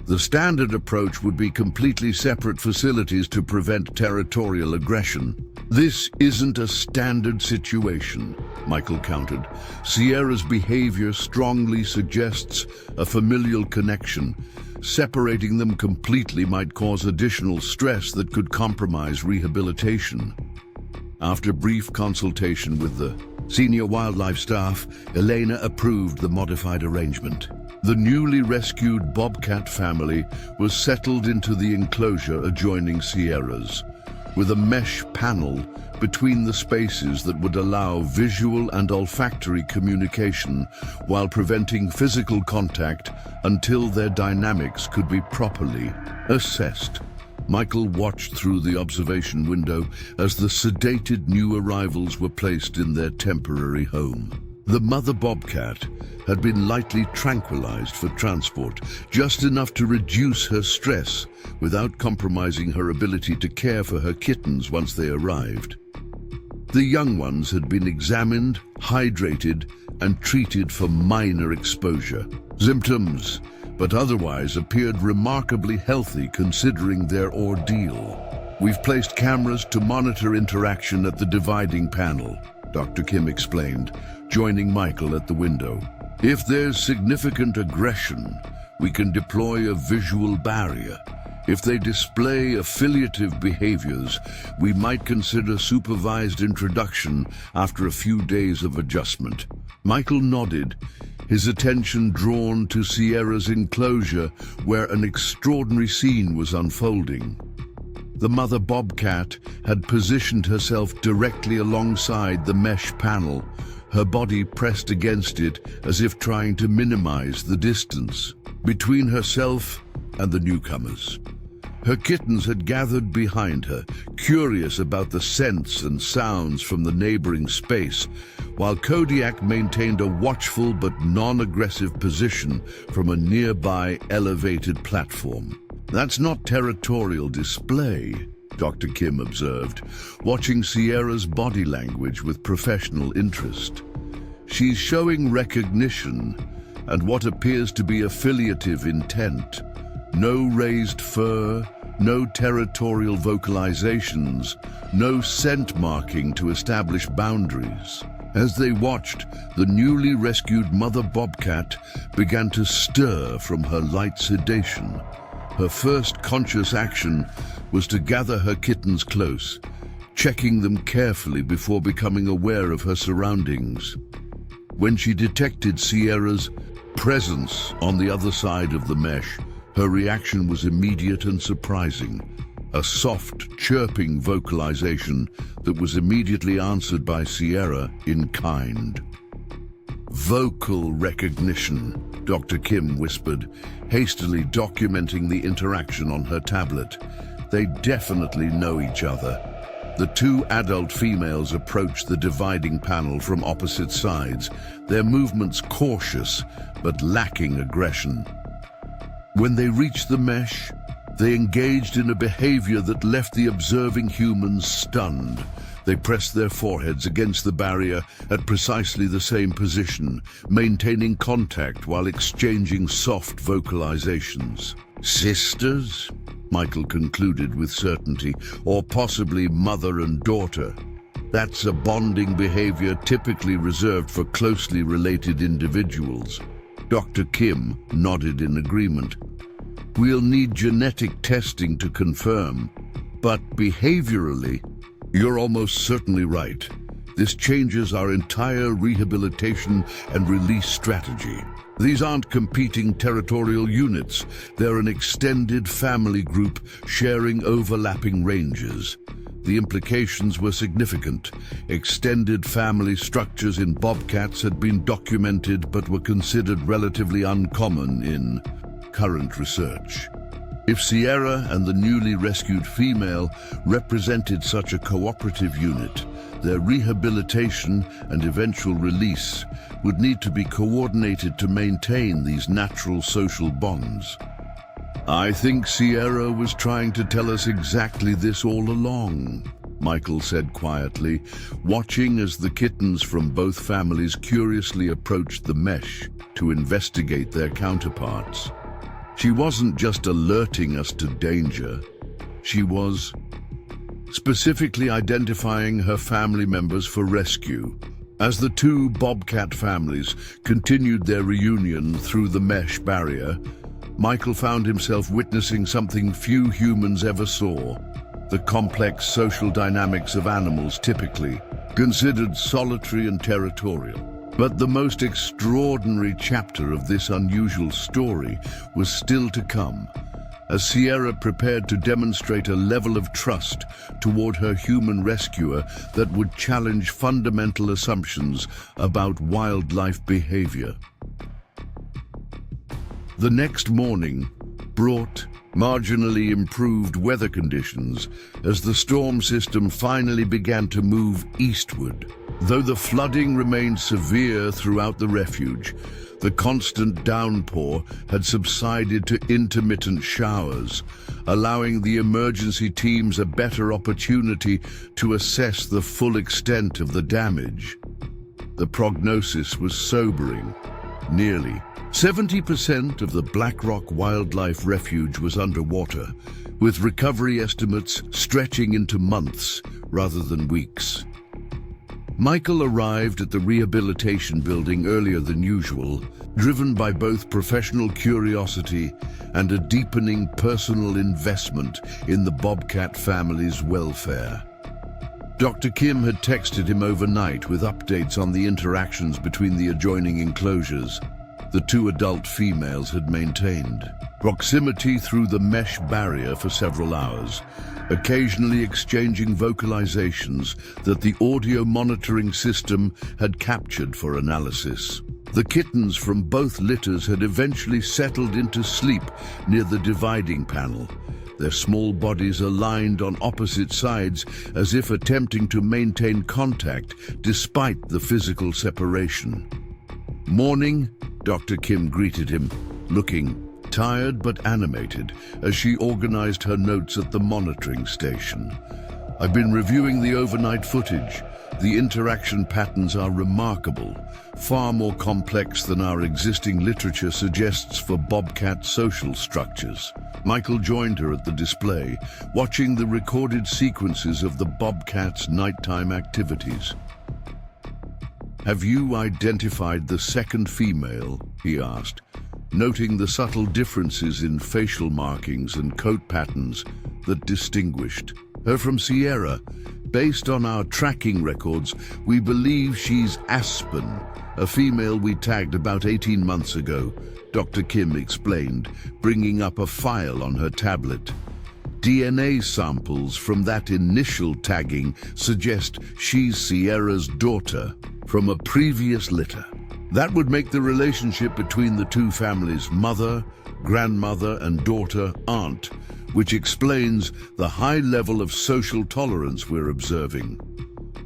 Speaker 1: The standard approach would be completely separate facilities to prevent territorial aggression." "This isn't a standard situation," Michael countered. "Sierra's behavior strongly suggests a familial connection. Separating them completely might cause additional stress that could compromise rehabilitation." After brief consultation with the senior wildlife staff, Elena approved the modified arrangement. The newly rescued bobcat family was settled into the enclosure adjoining Sierra's, with a mesh panel between the spaces that would allow visual and olfactory communication while preventing physical contact until their dynamics could be properly assessed. Michael watched through the observation window as the sedated new arrivals were placed in their temporary home. The mother bobcat had been lightly tranquilized for transport, just enough to reduce her stress without compromising her ability to care for her kittens once they arrived. The young ones had been examined, hydrated, and treated for minor exposure symptoms, but otherwise appeared remarkably healthy considering their ordeal. "We've placed cameras to monitor interaction at the dividing panel," Dr. Kim explained, joining Michael at the window. "If there's significant aggression, we can deploy a visual barrier. If they display affiliative behaviors, we might consider supervised introduction after a few days of adjustment." Michael nodded, his attention drawn to Sierra's enclosure where an extraordinary scene was unfolding. The mother bobcat had positioned herself directly alongside the mesh panel, her body pressed against it as if trying to minimize the distance between herself and the newcomers. Her kittens had gathered behind her, curious about the scents and sounds from the neighboring space, while Kodiak maintained a watchful but non-aggressive position from a nearby elevated platform. "That's not territorial display," Dr. Kim observed, watching Sierra's body language with professional interest. "She's showing recognition and what appears to be affiliative intent. No raised fur, no territorial vocalizations, no scent marking to establish boundaries." As they watched, the newly rescued mother bobcat began to stir from her light sedation. Her first conscious action was to gather her kittens close, checking them carefully before becoming aware of her surroundings. When she detected Sierra's presence on the other side of the mesh, her reaction was immediate and surprising. A soft, chirping vocalization that was immediately answered by Sierra in kind. "Vocal recognition," Dr. Kim whispered, hastily documenting the interaction on her tablet. "They definitely know each other." The two adult females approached the dividing panel from opposite sides, their movements cautious but lacking aggression. When they reached the mesh, they engaged in a behavior that left the observing humans stunned. They pressed their foreheads against the barrier at precisely the same position, maintaining contact while exchanging soft vocalizations. "Sisters?" Michael concluded with certainty, "or possibly mother and daughter. That's a bonding behavior typically reserved for closely related individuals." Dr. Kim nodded in agreement. "We'll need genetic testing to confirm, but behaviorally, you're almost certainly right. This changes our entire rehabilitation and release strategy. These aren't competing territorial units. They're an extended family group sharing overlapping ranges." The implications were significant. Extended family structures in bobcats had been documented but were considered relatively uncommon in current research. If Sierra and the newly rescued female represented such a cooperative unit, their rehabilitation and eventual release would need to be coordinated to maintain these natural social bonds. "I think Sierra was trying to tell us exactly this all along," Michael said quietly, watching as the kittens from both families curiously approached the mesh to investigate their counterparts. "She wasn't just alerting us to danger. She was specifically identifying her family members for rescue." As the two bobcat families continued their reunion through the mesh barrier, Michael found himself witnessing something few humans ever saw: the complex social dynamics of animals typically considered solitary and territorial. But the most extraordinary chapter of this unusual story was still to come, as Sierra prepared to demonstrate a level of trust toward her human rescuer that would challenge fundamental assumptions about wildlife behavior. The next morning brought marginally improved weather conditions as the storm system finally began to move eastward. Though the flooding remained severe throughout the refuge, the constant downpour had subsided to intermittent showers, allowing the emergency teams a better opportunity to assess the full extent of the damage. The prognosis was sobering. Nearly 70% of the Blackrock Wildlife Refuge was underwater, with recovery estimates stretching into months rather than weeks. Michael arrived at the rehabilitation building earlier than usual, driven by both professional curiosity and a deepening personal investment in the bobcat family's welfare. Dr. Kim had texted him overnight with updates on the interactions between the adjoining enclosures. The two adult females had maintained proximity through the mesh barrier for several hours, occasionally exchanging vocalizations that the audio monitoring system had captured for analysis. The kittens from both litters had eventually settled into sleep near the dividing panel, their small bodies aligned on opposite sides as if attempting to maintain contact despite the physical separation. "Morning," Dr. Kim greeted him, looking tired but animated as she organized her notes at the monitoring station. "I've been reviewing the overnight footage. The interaction patterns are remarkable, far more complex than our existing literature suggests for bobcat social structures." Michael joined her at the display, watching the recorded sequences of the bobcats' nighttime activities. "Have you identified the second female?" he asked, noting the subtle differences in facial markings and coat patterns that distinguished her from Sierra. based on our tracking records, we believe she's Aspen, a female we tagged about 18 months ago, Dr. Kim explained, bringing up a file on her tablet. DNA samples from that initial tagging suggest she's Sierra's daughter from a previous litter. That would make the relationship between the two families mother, grandmother, and daughter aunt, which explains the high level of social tolerance we're observing.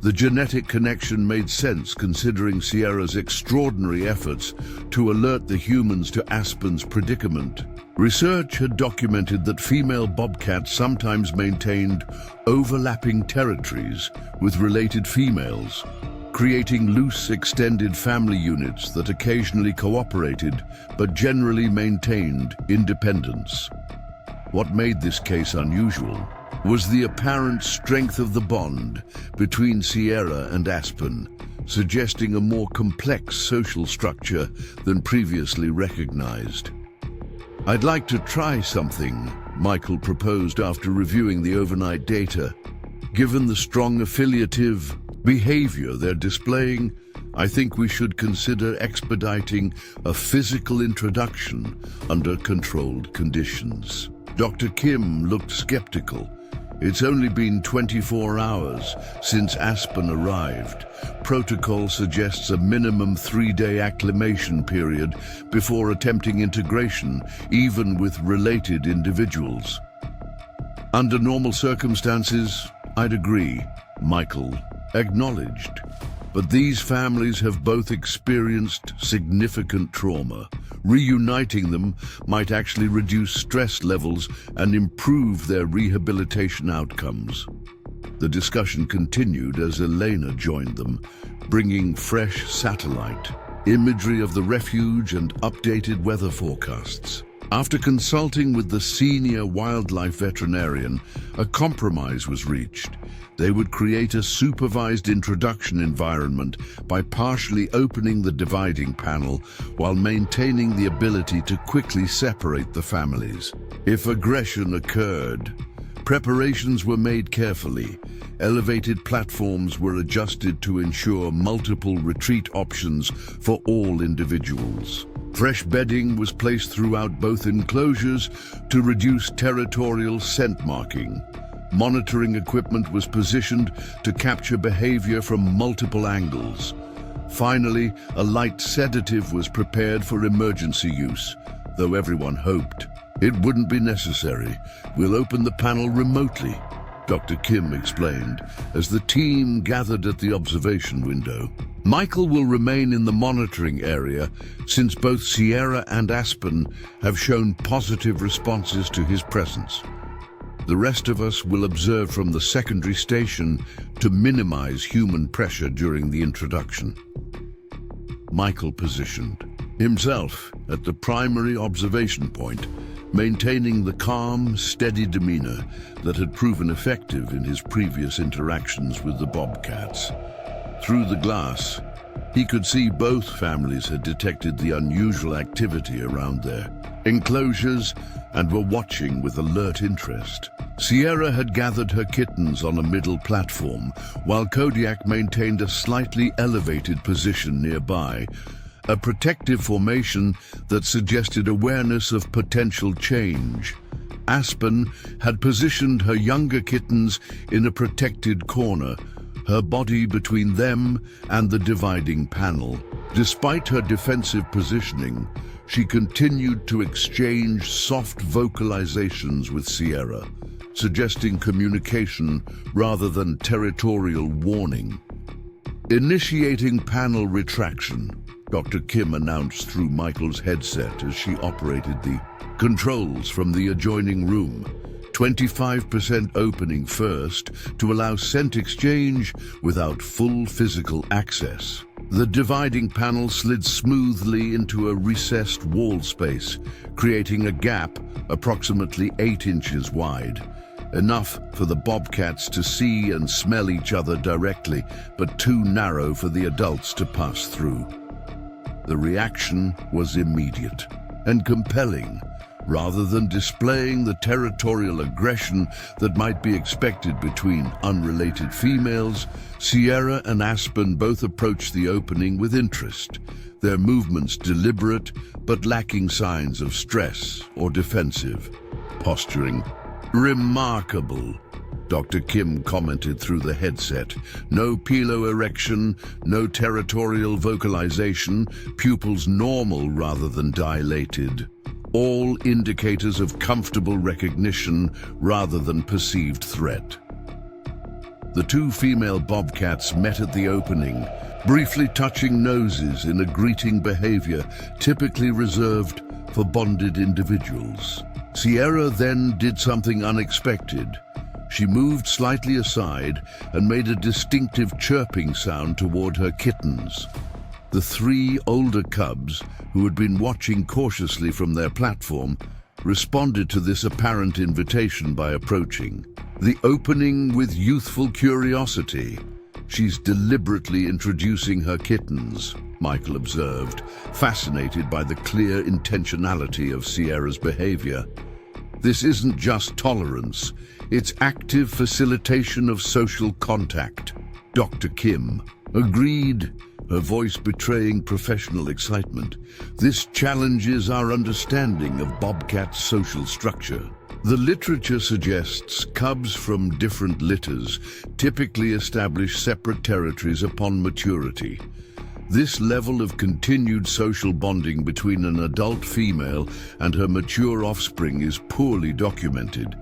Speaker 1: The genetic connection made sense considering Sierra's extraordinary efforts to alert the humans to Aspen's predicament. Research had documented that female bobcats sometimes maintained overlapping territories with related females, creating loose extended family units that occasionally cooperated but generally maintained independence. What made this case unusual was the apparent strength of the bond between Sierra and Aspen, suggesting a more complex social structure than previously recognized. "I'd like to try something," Michael proposed after reviewing the overnight data. "Given the strong affiliative behavior they're displaying, I think we should consider expediting a physical introduction under controlled conditions." Dr. Kim looked skeptical. "It's only been 24 hours since Aspen arrived. Protocol suggests a minimum 3-day acclimation period before attempting integration, even with related individuals." "Under normal circumstances, I'd agree," Michael acknowledged. "But these families have both experienced significant trauma. Reuniting them might actually reduce stress levels and improve their rehabilitation outcomes." The discussion continued as Elena joined them, bringing fresh satellite imagery of the refuge and updated weather forecasts. After consulting with the senior wildlife veterinarian, a compromise was reached. They would create a supervised introduction environment by partially opening the dividing panel while maintaining the ability to quickly separate the families. If aggression occurred, preparations were made carefully. Elevated platforms were adjusted to ensure multiple retreat options for all individuals. Fresh bedding was placed throughout both enclosures to reduce territorial scent marking. Monitoring equipment was positioned to capture behavior from multiple angles. Finally, a light sedative was prepared for emergency use, though everyone hoped it wouldn't be necessary. "We'll open the panel remotely," Dr. Kim explained, as the team gathered at the observation window. "Michael will remain in the monitoring area since both Sierra and Aspen have shown positive responses to his presence. The rest of us will observe from the secondary station to minimize human pressure during the introduction." Michael positioned himself at the primary observation point, maintaining the calm, steady demeanor that had proven effective in his previous interactions with the bobcats. Through the glass, he could see both families had detected the unusual activity around their enclosures and were watching with alert interest. Sierra had gathered her kittens on a middle platform, while Kodiak maintained a slightly elevated position nearby, a protective formation that suggested awareness of potential change. Aspen had positioned her younger kittens in a protected corner, her body between them and the dividing panel. Despite her defensive positioning, she continued to exchange soft vocalizations with Sierra, suggesting communication rather than territorial warning. "Initiating panel retraction," Dr. Kim announced through Michael's headset as she operated the controls from the adjoining room. 25% opening first to allow scent exchange without full physical access. The dividing panel slid smoothly into a recessed wall space, creating a gap approximately 8 inches wide. Enough for the bobcats to see and smell each other directly, but too narrow for the adults to pass through. The reaction was immediate and compelling. Rather than displaying the territorial aggression that might be expected between unrelated females, Sierra and Aspen both approached the opening with interest, their movements deliberate but lacking signs of stress or defensive posturing. "Remarkable," Dr. Kim commented through the headset. "No piloerection, no territorial vocalization, pupils normal rather than dilated. All indicators of comfortable recognition rather than perceived threat." The two female bobcats met at the opening, briefly touching noses in a greeting behavior typically reserved for bonded individuals. Sierra then did something unexpected. She moved slightly aside and made a distinctive chirping sound toward her kittens. The three older cubs, who had been watching cautiously from their platform, responded to this apparent invitation by approaching. The opening with youthful curiosity. "She's deliberately introducing her kittens," Michael observed, fascinated by the clear intentionality of Sierra's behavior. "This isn't just tolerance, it's active facilitation of social contact." Dr. Kim agreed, her voice betraying professional excitement. "This challenges our understanding of bobcat social structure. The literature suggests cubs from different litters typically establish separate territories upon maturity. This level of continued social bonding between an adult female and her mature offspring is poorly documented."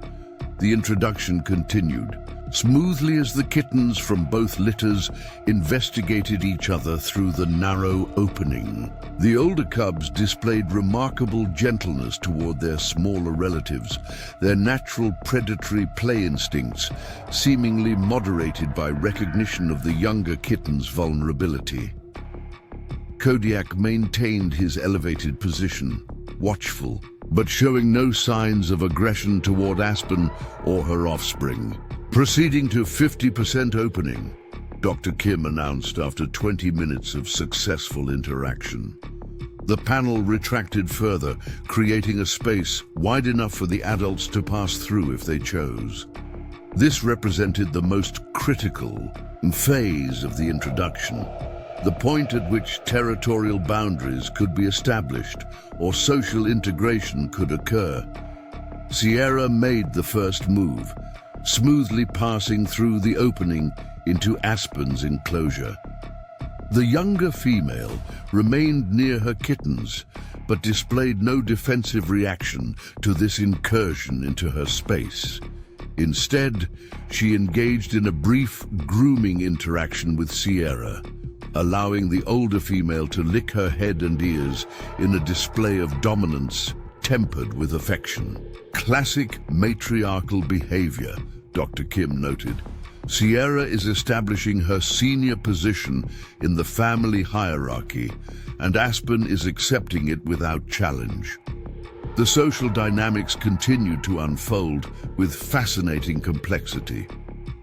Speaker 1: The introduction continued smoothly as the kittens from both litters investigated each other through the narrow opening. The older cubs displayed remarkable gentleness toward their smaller relatives, their natural predatory play instincts seemingly moderated by recognition of the younger kitten's vulnerability. Kodiak maintained his elevated position, watchful, but showing no signs of aggression toward Aspen or her offspring. "Proceeding to 50% opening," Dr. Kim announced after 20 minutes of successful interaction. The panel retracted further, creating a space wide enough for the adults to pass through if they chose. This represented the most critical phase of the introduction, the point at which territorial boundaries could be established or social integration could occur. Sierra made the first move, smoothly passing through the opening into Aspen's enclosure. The younger female remained near her kittens, but displayed no defensive reaction to this incursion into her space. Instead, she engaged in a brief grooming interaction with Sierra, allowing the older female to lick her head and ears in a display of dominance tempered with affection. "Classic matriarchal behavior," Dr. Kim noted. "Sierra is establishing her senior position in the family hierarchy, and Aspen is accepting it without challenge." The social dynamics continued to unfold with fascinating complexity.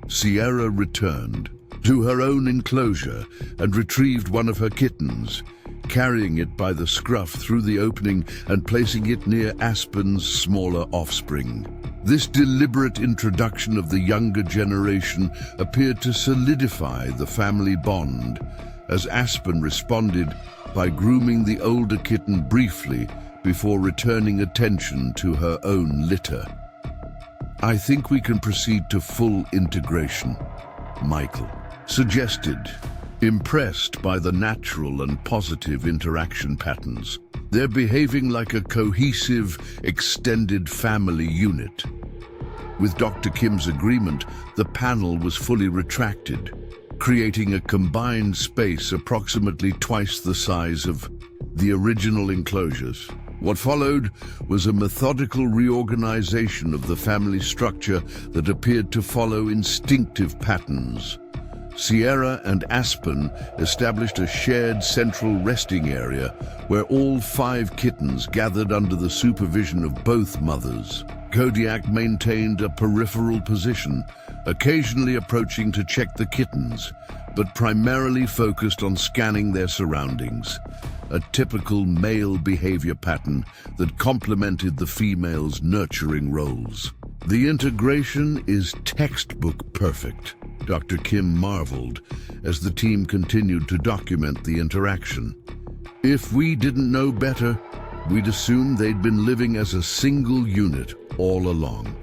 Speaker 1: Sierra returned to her own enclosure and retrieved one of her kittens, carrying it by the scruff through the opening and placing it near Aspen's smaller offspring. This deliberate introduction of the younger generation appeared to solidify the family bond, as Aspen responded by grooming the older kitten briefly before returning attention to her own litter. "I think we can proceed to full integration," Michael suggested, impressed by the natural and positive interaction patterns. "They're behaving like a cohesive, extended family unit." With Dr. Kim's agreement, the panel was fully retracted, creating a combined space approximately twice the size of the original enclosures. What followed was a methodical reorganization of the family structure that appeared to follow instinctive patterns. Sierra and Aspen established a shared central resting area where all 5 kittens gathered under the supervision of both mothers. Kodiak maintained a peripheral position, occasionally approaching to check the kittens, but primarily focused on scanning their surroundings, a typical male behavior pattern that complemented the female's nurturing roles. The integration is textbook perfect, Dr. Kim marveled as the team continued to document the interaction. If we didn't know better, we'd assume they'd been living as a single unit all along.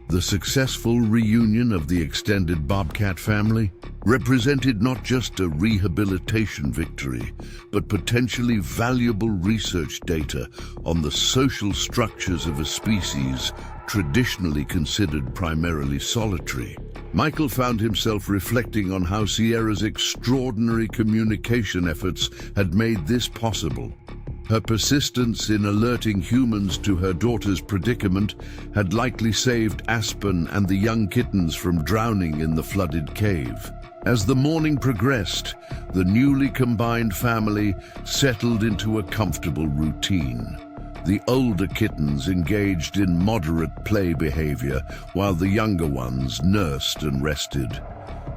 Speaker 1: The successful reunion of the extended bobcat family represented not just a rehabilitation victory, but potentially valuable research data on the social structures of a species traditionally considered primarily solitary. Michael found himself reflecting on how Sierra's extraordinary communication efforts had made this possible. Her persistence in alerting humans to her daughter's predicament had likely saved Aspen and the young kittens from drowning in the flooded cave. As the morning progressed, the newly combined family settled into a comfortable routine. The older kittens engaged in moderate play behavior, while the younger ones nursed and rested.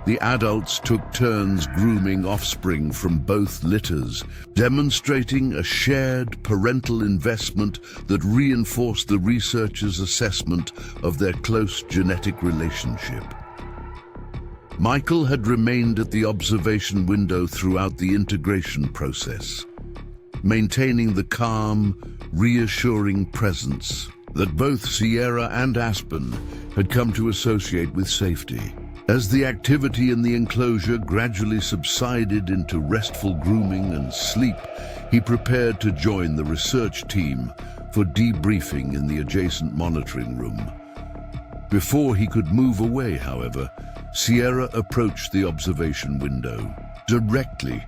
Speaker 1: The adults took turns grooming offspring from both litters, demonstrating a shared parental investment that reinforced the researchers' assessment of their close genetic relationship. Michael had remained at the observation window throughout the integration process, maintaining the calm, reassuring presence that both Sierra and Aspen had come to associate with safety. As the activity in the enclosure gradually subsided into restful grooming and sleep, he prepared to join the research team for debriefing in the adjacent monitoring room. Before he could move away, however, Sierra approached the observation window. Directly,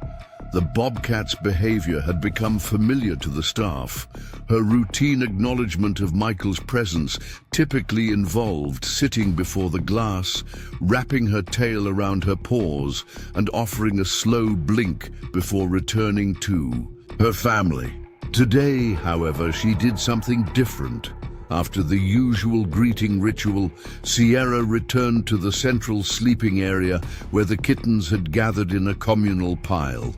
Speaker 1: the bobcat's behavior had become familiar to the staff. Her routine acknowledgement of Michael's presence typically involved sitting before the glass, wrapping her tail around her paws, and offering a slow blink before returning to her family. Today, however, she did something different. After the usual greeting ritual, Sierra returned to the central sleeping area where the kittens had gathered in a communal pile.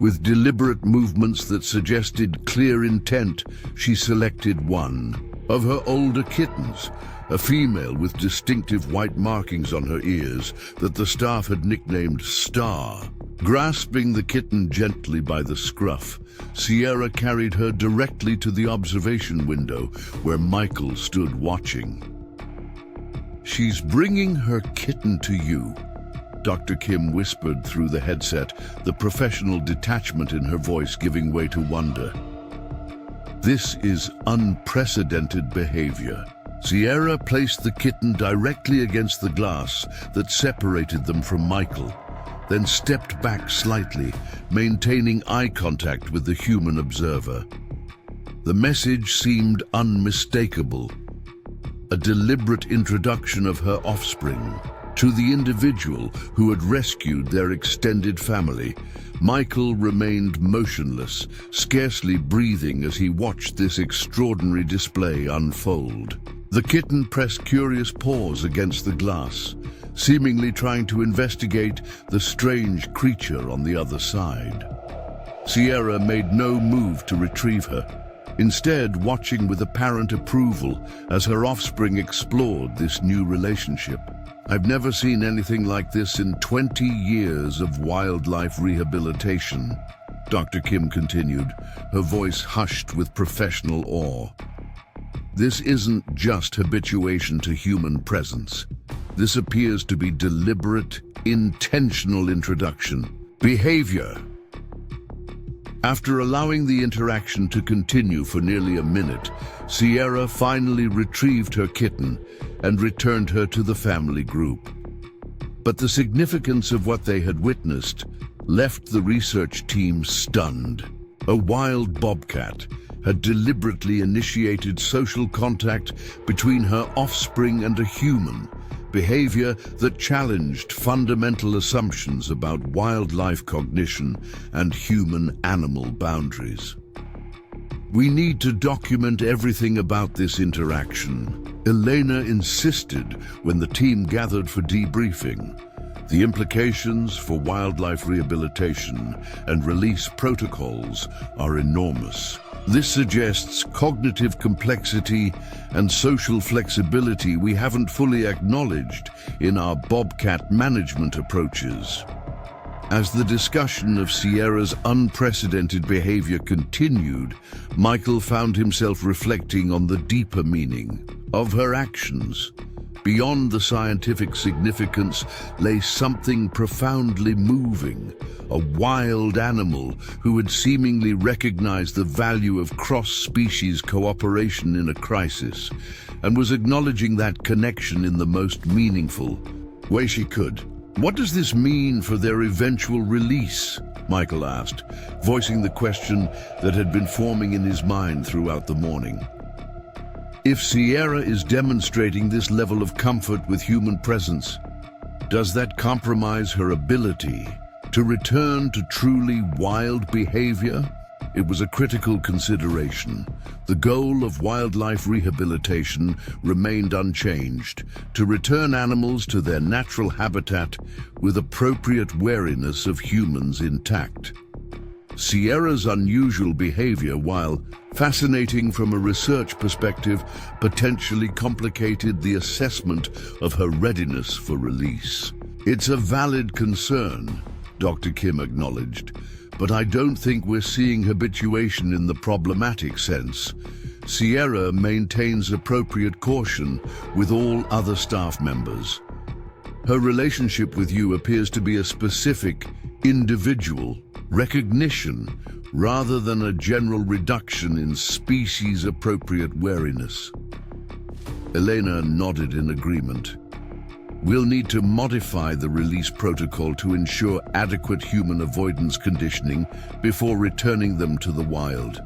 Speaker 1: With deliberate movements that suggested clear intent, she selected one of her older kittens, a female with distinctive white markings on her ears that the staff had nicknamed Star. Grasping the kitten gently by the scruff, Sierra carried her directly to the observation window where Michael stood watching. "She's bringing her kitten to you," Dr. Kim whispered through the headset, the professional detachment in her voice giving way to wonder. "This is unprecedented behavior." Sierra placed the kitten directly against the glass that separated them from Michael, then stepped back slightly, maintaining eye contact with the human observer. The message seemed unmistakable, a deliberate introduction of her offspring. To the individual who had rescued their extended family, Michael remained motionless, scarcely breathing as he watched this extraordinary display unfold. The kitten pressed curious paws against the glass, seemingly trying to investigate the strange creature on the other side. Sierra made no move to retrieve her, instead watching with apparent approval as her offspring explored this new relationship. "I've never seen anything like this in 20 years of wildlife rehabilitation," Dr. Kim continued, her voice hushed with professional awe. "This isn't just habituation to human presence. This appears to be deliberate, intentional introduction. Behavior." After allowing the interaction to continue for nearly a minute, Sierra finally retrieved her kitten and returned her to the family group. But the significance of what they had witnessed left the research team stunned. A wild bobcat had deliberately initiated social contact between her offspring and a human, behavior that challenged fundamental assumptions about wildlife cognition and human-animal boundaries. "We need to document everything about this interaction," Elena insisted when the team gathered for debriefing. The implications for wildlife rehabilitation and release protocols are enormous. This suggests cognitive complexity and social flexibility we haven't fully acknowledged in our bobcat management approaches. As the discussion of Sierra's unprecedented behavior continued, Michael found himself reflecting on the deeper meaning of her actions. Beyond the scientific significance lay something profoundly moving, a wild animal who had seemingly recognized the value of cross-species cooperation in a crisis, and was acknowledging that connection in the most meaningful way she could. "What does this mean for their eventual release?" Michael asked, voicing the question that had been forming in his mind throughout the morning. If Sierra is demonstrating this level of comfort with human presence, does that compromise her ability to return to truly wild behavior? It was a critical consideration. The goal of wildlife rehabilitation remained unchanged: to return animals to their natural habitat with appropriate wariness of humans intact. Sierra's unusual behavior, while fascinating from a research perspective, potentially complicated the assessment of her readiness for release. "It's a valid concern," Dr. Kim acknowledged, "but I don't think we're seeing habituation in the problematic sense. Sierra maintains appropriate caution with all other staff members. Her relationship with you appears to be a specific, individual recognition rather than a general reduction in species-appropriate wariness." Elena nodded in agreement. "We'll need to modify the release protocol to ensure adequate human avoidance conditioning before returning them to the wild.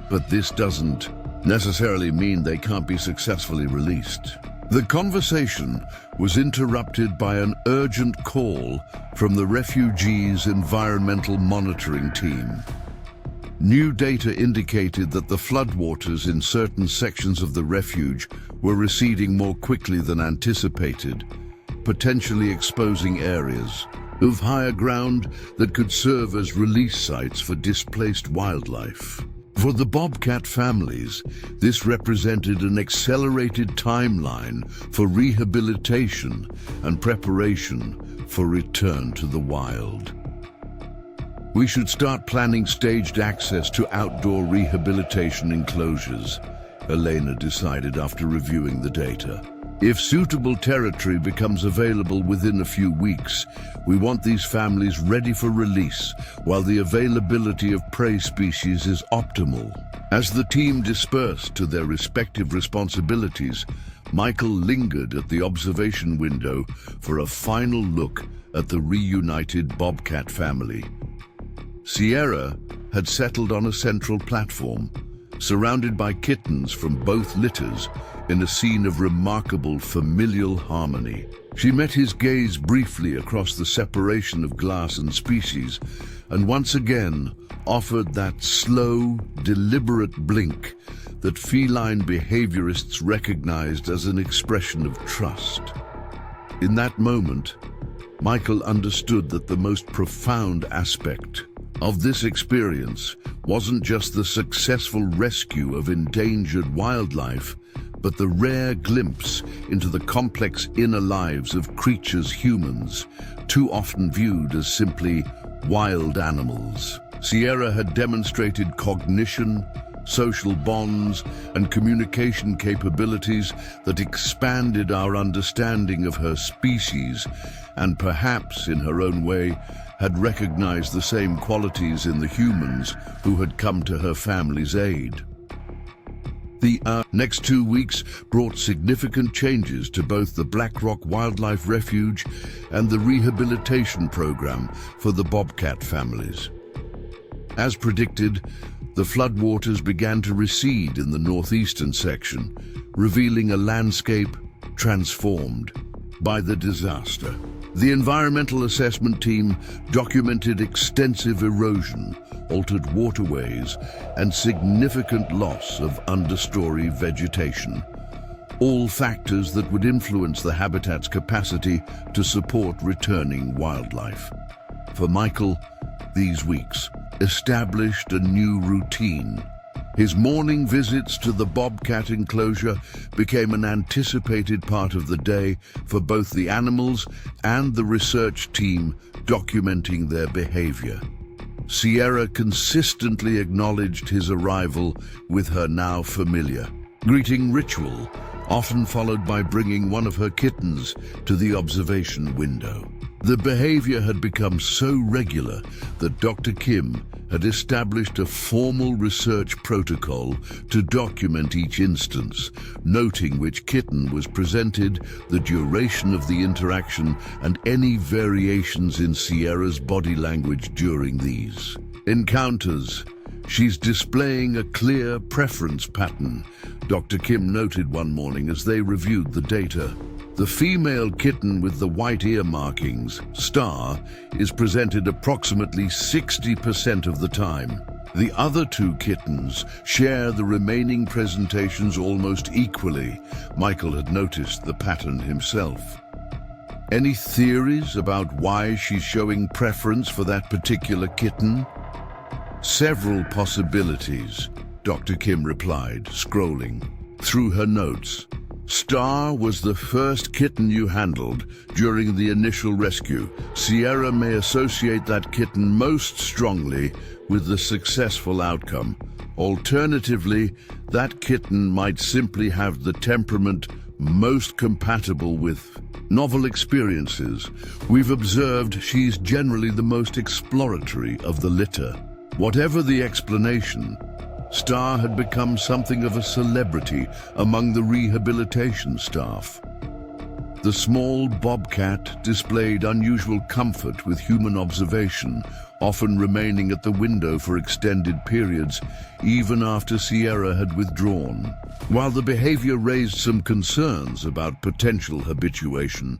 Speaker 1: But this doesn't necessarily mean they can't be successfully released." The conversation was interrupted by an urgent call from the refugees' environmental monitoring team. New data indicated that the floodwaters in certain sections of the refuge were receding more quickly than anticipated, potentially exposing areas of higher ground that could serve as release sites for displaced wildlife. For the bobcat families, this represented an accelerated timeline for rehabilitation and preparation for return to the wild. "We should start planning staged access to outdoor rehabilitation enclosures," Elena decided after reviewing the data. "If suitable territory becomes available within a few weeks, we want these families ready for release while the availability of prey species is optimal." As the team dispersed to their respective responsibilities, Michael lingered at the observation window for a final look at the reunited bobcat family. Sierra had settled on a central platform, surrounded by kittens from both litters in a scene of remarkable familial harmony. She met his gaze briefly across the separation of glass and species, and once again offered that slow, deliberate blink that feline behaviorists recognized as an expression of trust. In that moment, Michael understood that the most profound aspect of this experience wasn't just the successful rescue of endangered wildlife, but the rare glimpse into the complex inner lives of creatures humans, too often viewed as simply wild animals. Sierra had demonstrated cognition, social bonds, and communication capabilities that expanded our understanding of her species, and perhaps, in her own way, had recognized the same qualities in the humans who had come to her family's aid. The next 2 weeks brought significant changes to both the Blackrock Wildlife Refuge and the rehabilitation program for the bobcat families. As predicted, the floodwaters began to recede in the northeastern section, revealing a landscape transformed by the disaster. The environmental assessment team documented extensive erosion, altered waterways, and significant loss of understory vegetation. all factors that would influence the habitat's capacity to support returning wildlife. For Michael, these weeks established a new routine. His morning visits to the bobcat enclosure became an anticipated part of the day for both the animals and the research team documenting their behavior. Sierra consistently acknowledged his arrival with her now familiar greeting ritual, often followed by bringing one of her kittens to the observation window. The behavior had become so regular that Dr. Kim had established a formal research protocol to document each instance, noting which kitten was presented, the duration of the interaction, and any variations in Sierra's body language during these encounters. She's displaying a clear preference pattern, Dr. Kim noted one morning as they reviewed the data. The female kitten with the white ear markings, Star, is presented approximately 60% of the time. The other two kittens share the remaining presentations almost equally. Michael had noticed the pattern himself. Any theories about why she's showing preference for that particular kitten? Several possibilities, Dr. Kim replied, scrolling through her notes. Star was the first kitten you handled during the initial rescue. Sierra may associate that kitten most strongly with the successful outcome. Alternatively, that kitten might simply have the temperament most compatible with novel experiences. We've observed she's generally the most exploratory of the litter. Whatever the explanation, Star had become something of a celebrity among the rehabilitation staff. The small bobcat displayed unusual comfort with human observation, often remaining at the window for extended periods, even after Sierra had withdrawn. While the behavior raised some concerns about potential habituation,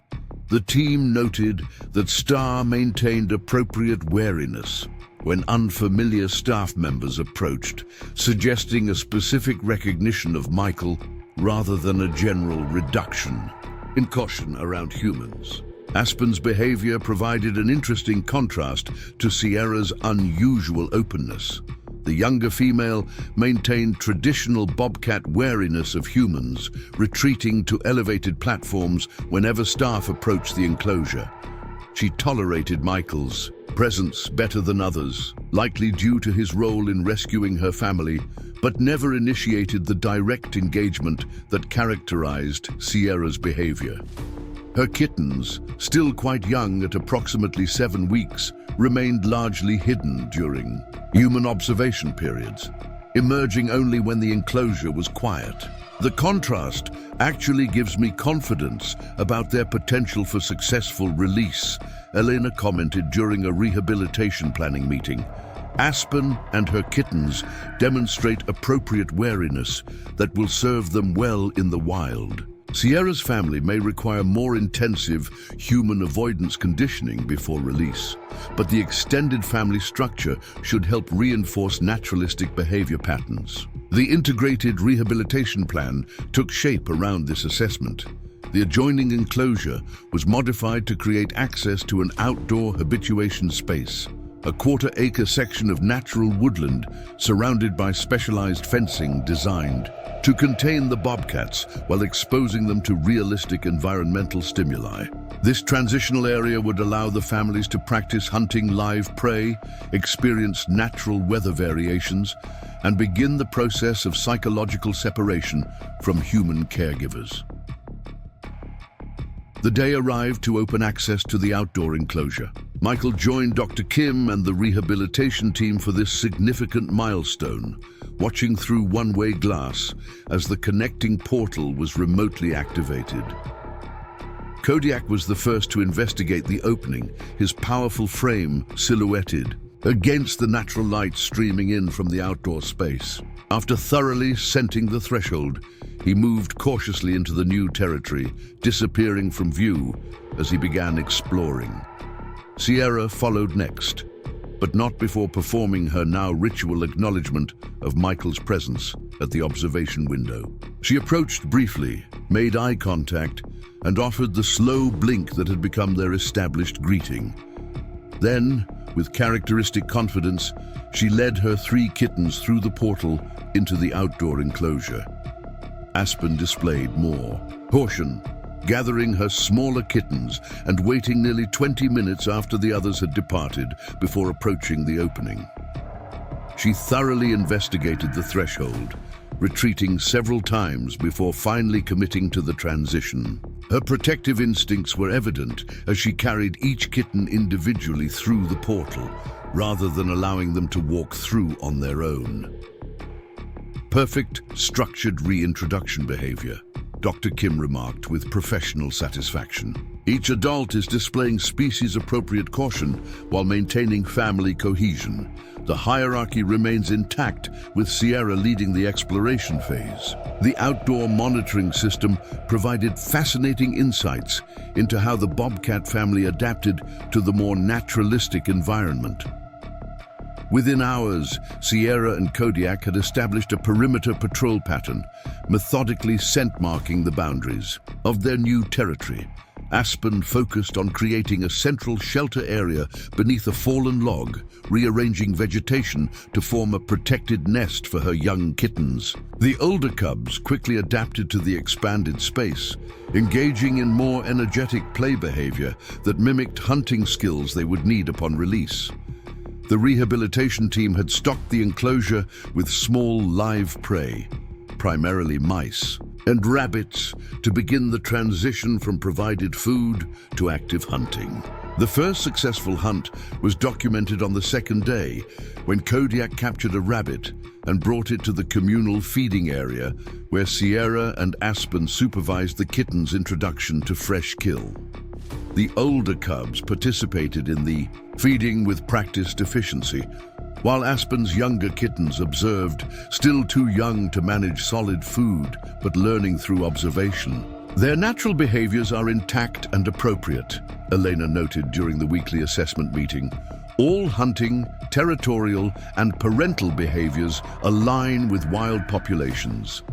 Speaker 1: the team noted that Star maintained appropriate wariness when unfamiliar staff members approached, suggesting a specific recognition of Michael rather than a general reduction in caution around humans. Aspen's behavior provided an interesting contrast to Sierra's unusual openness. The younger female maintained traditional bobcat wariness of humans, retreating to elevated platforms whenever staff approached the enclosure. She tolerated Michael's presence better than others, likely due to his role in rescuing her family, but never initiated the direct engagement that characterized Sierra's behavior. Her kittens, still quite young at approximately 7 weeks, remained largely hidden during human observation periods, emerging only when the enclosure was quiet. The contrast actually gives me confidence about their potential for successful release, Elena commented during a rehabilitation planning meeting. Aspen and her kittens demonstrate appropriate wariness that will serve them well in the wild. Sierra's family may require more intensive human avoidance conditioning before release, but the extended family structure should help reinforce naturalistic behavior patterns. The integrated rehabilitation plan took shape around this assessment. The adjoining enclosure was modified to create access to an outdoor habituation space, a quarter-acre section of natural woodland surrounded by specialized fencing designed to contain the bobcats while exposing them to realistic environmental stimuli. This transitional area would allow the families to practice hunting live prey, experience natural weather variations, and begin the process of psychological separation from human caregivers. The day arrived to open access to the outdoor enclosure. Michael joined Dr. Kim and the rehabilitation team for this significant milestone, watching through one-way glass as the connecting portal was remotely activated. Kodiak was the first to investigate the opening, his powerful frame silhouetted against the natural light streaming in from the outdoor space. After thoroughly scenting the threshold, he moved cautiously into the new territory, disappearing from view as he began exploring. Sierra followed next, but not before performing her now ritual acknowledgement of Michael's presence at the observation window. She approached briefly, made eye contact, and offered the slow blink that had become their established greeting. Then, with characteristic confidence, she led her 3 kittens through the portal into the outdoor enclosure. Aspen displayed more caution, gathering her smaller kittens and waiting nearly 20 minutes after the others had departed before approaching the opening. She thoroughly investigated the threshold, retreating several times before finally committing to the transition. Her protective instincts were evident as she carried each kitten individually through the portal, rather than allowing them to walk through on their own. Perfect, structured reintroduction behavior, Dr. Kim remarked with professional satisfaction. Each adult is displaying species-appropriate caution while maintaining family cohesion. The hierarchy remains intact, with Sierra leading the exploration phase. The outdoor monitoring system provided fascinating insights into how the bobcat family adapted to the more naturalistic environment. Within hours, Sierra and Kodiak had established a perimeter patrol pattern, methodically scent-marking the boundaries of their new territory. Aspen focused on creating a central shelter area beneath a fallen log, rearranging vegetation to form a protected nest for her young kittens. The older cubs quickly adapted to the expanded space, engaging in more energetic play behavior that mimicked hunting skills they would need upon release. The rehabilitation team had stocked the enclosure with small live prey, primarily mice and rabbits, to begin the transition from provided food to active hunting. The first successful hunt was documented on the second day, when Kodiak captured a rabbit and brought it to the communal feeding area, where Sierra and Aspen supervised the kitten's introduction to fresh kill. The older cubs participated in the feeding with practiced efficiency, while Aspen's younger kittens observed, still too young to manage solid food, but learning through observation. Their natural behaviors are intact and appropriate, Elena noted during the weekly assessment meeting. All hunting, territorial, and parental behaviors align with wild populations.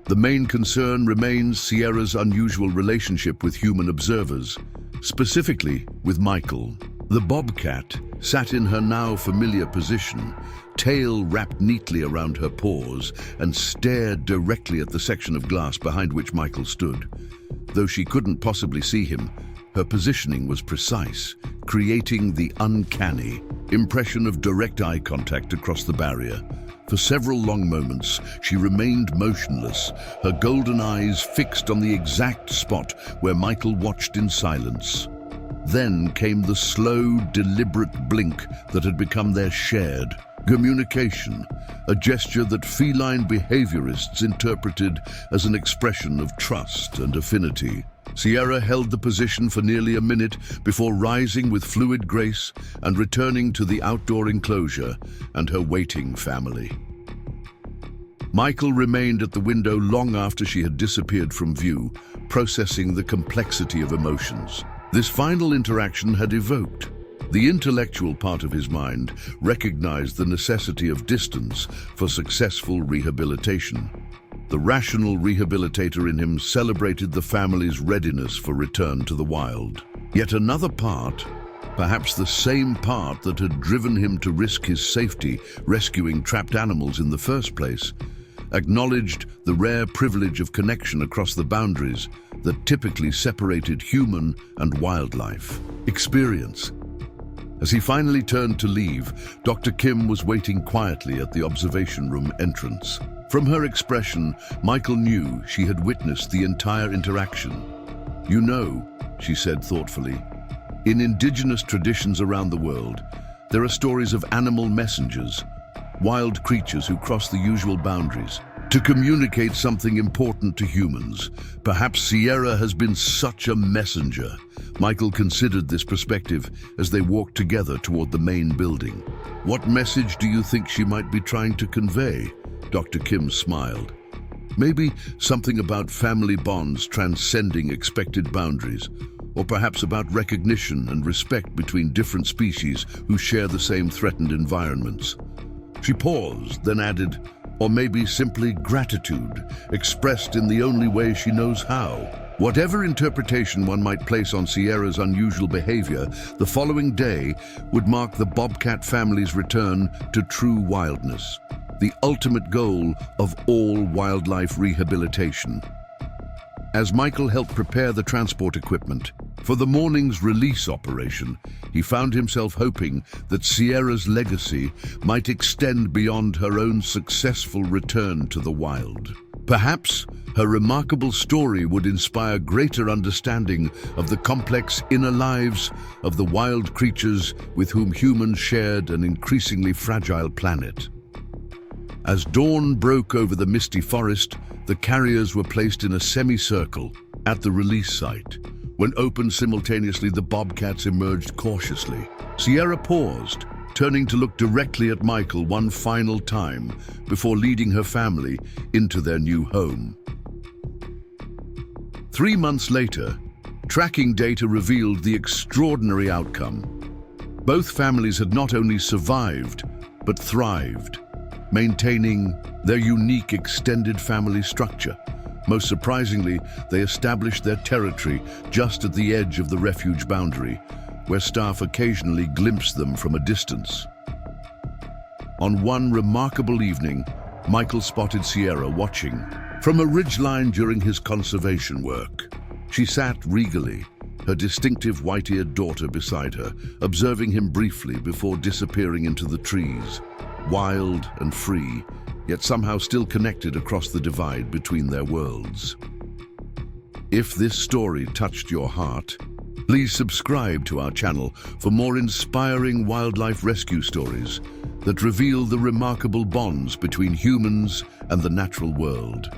Speaker 1: The main concern remains Sierra's unusual relationship with human observers, specifically with Michael. The bobcat sat in her now familiar position, tail wrapped neatly around her paws, and stared directly at the section of glass behind which Michael stood. Though she couldn't possibly see him, her positioning was precise, creating the uncanny impression of direct eye contact across the barrier. For several long moments, she remained motionless, her golden eyes fixed on the exact spot where Michael watched in silence. Then came the slow, deliberate blink that had become their shared communication, a gesture that feline behaviorists interpreted as an expression of trust and affinity. Sierra held the position for nearly a minute before rising with fluid grace and returning to the outdoor enclosure and her waiting family. Michael remained at the window long after she had disappeared from view, processing the complexity of emotions this final interaction had evoked. The intellectual part of his mind recognized the necessity of distance for successful rehabilitation. The rational rehabilitator in him celebrated the family's readiness for return to the wild. Yet another part, perhaps the same part that had driven him to risk his safety rescuing trapped animals in the first place, acknowledged the rare privilege of connection across the boundaries that typically separated human and wildlife experience. As he finally turned to leave, Dr. Kim was waiting quietly at the observation room entrance. From her expression, Michael knew she had witnessed the entire interaction. "You know," she said thoughtfully, "in indigenous traditions around the world, there are stories of animal messengers, wild creatures who cross the usual boundaries to communicate something important to humans. Perhaps Sierra has been such a messenger." Michael considered this perspective as they walked together toward the main building. "What message do you think she might be trying to convey?" Dr. Kim smiled. "Maybe something about family bonds transcending expected boundaries, or perhaps about recognition and respect between different species who share the same threatened environments. She paused, then added, or maybe simply gratitude, expressed in the only way she knows how. Whatever interpretation one might place on Sierra's unusual behavior, the following day would mark the bobcat family's return to true wildness, the ultimate goal of all wildlife rehabilitation. As Michael helped prepare the transport equipment for the morning's release operation, he found himself hoping that Sierra's legacy might extend beyond her own successful return to the wild. Perhaps her remarkable story would inspire greater understanding of the complex inner lives of the wild creatures with whom humans shared an increasingly fragile planet. As dawn broke over the misty forest, the carriers were placed in a semicircle at the release site. When opened simultaneously, the bobcats emerged cautiously. Sierra paused, turning to look directly at Michael one final time before leading her family into their new home. 3 months later, tracking data revealed the extraordinary outcome. Both families had not only survived, but thrived, maintaining their unique extended family structure. Most surprisingly, they established their territory just at the edge of the refuge boundary, where staff occasionally glimpsed them from a distance. On one remarkable evening, Michael spotted Sierra watching from a ridgeline during his conservation work. She sat regally, her distinctive white-eared daughter beside her, observing him briefly before disappearing into the trees, wild and free, yet somehow still connected across the divide between their worlds. If this story touched your heart, please subscribe to our channel for more inspiring wildlife rescue stories that reveal the remarkable bonds between humans and the natural world.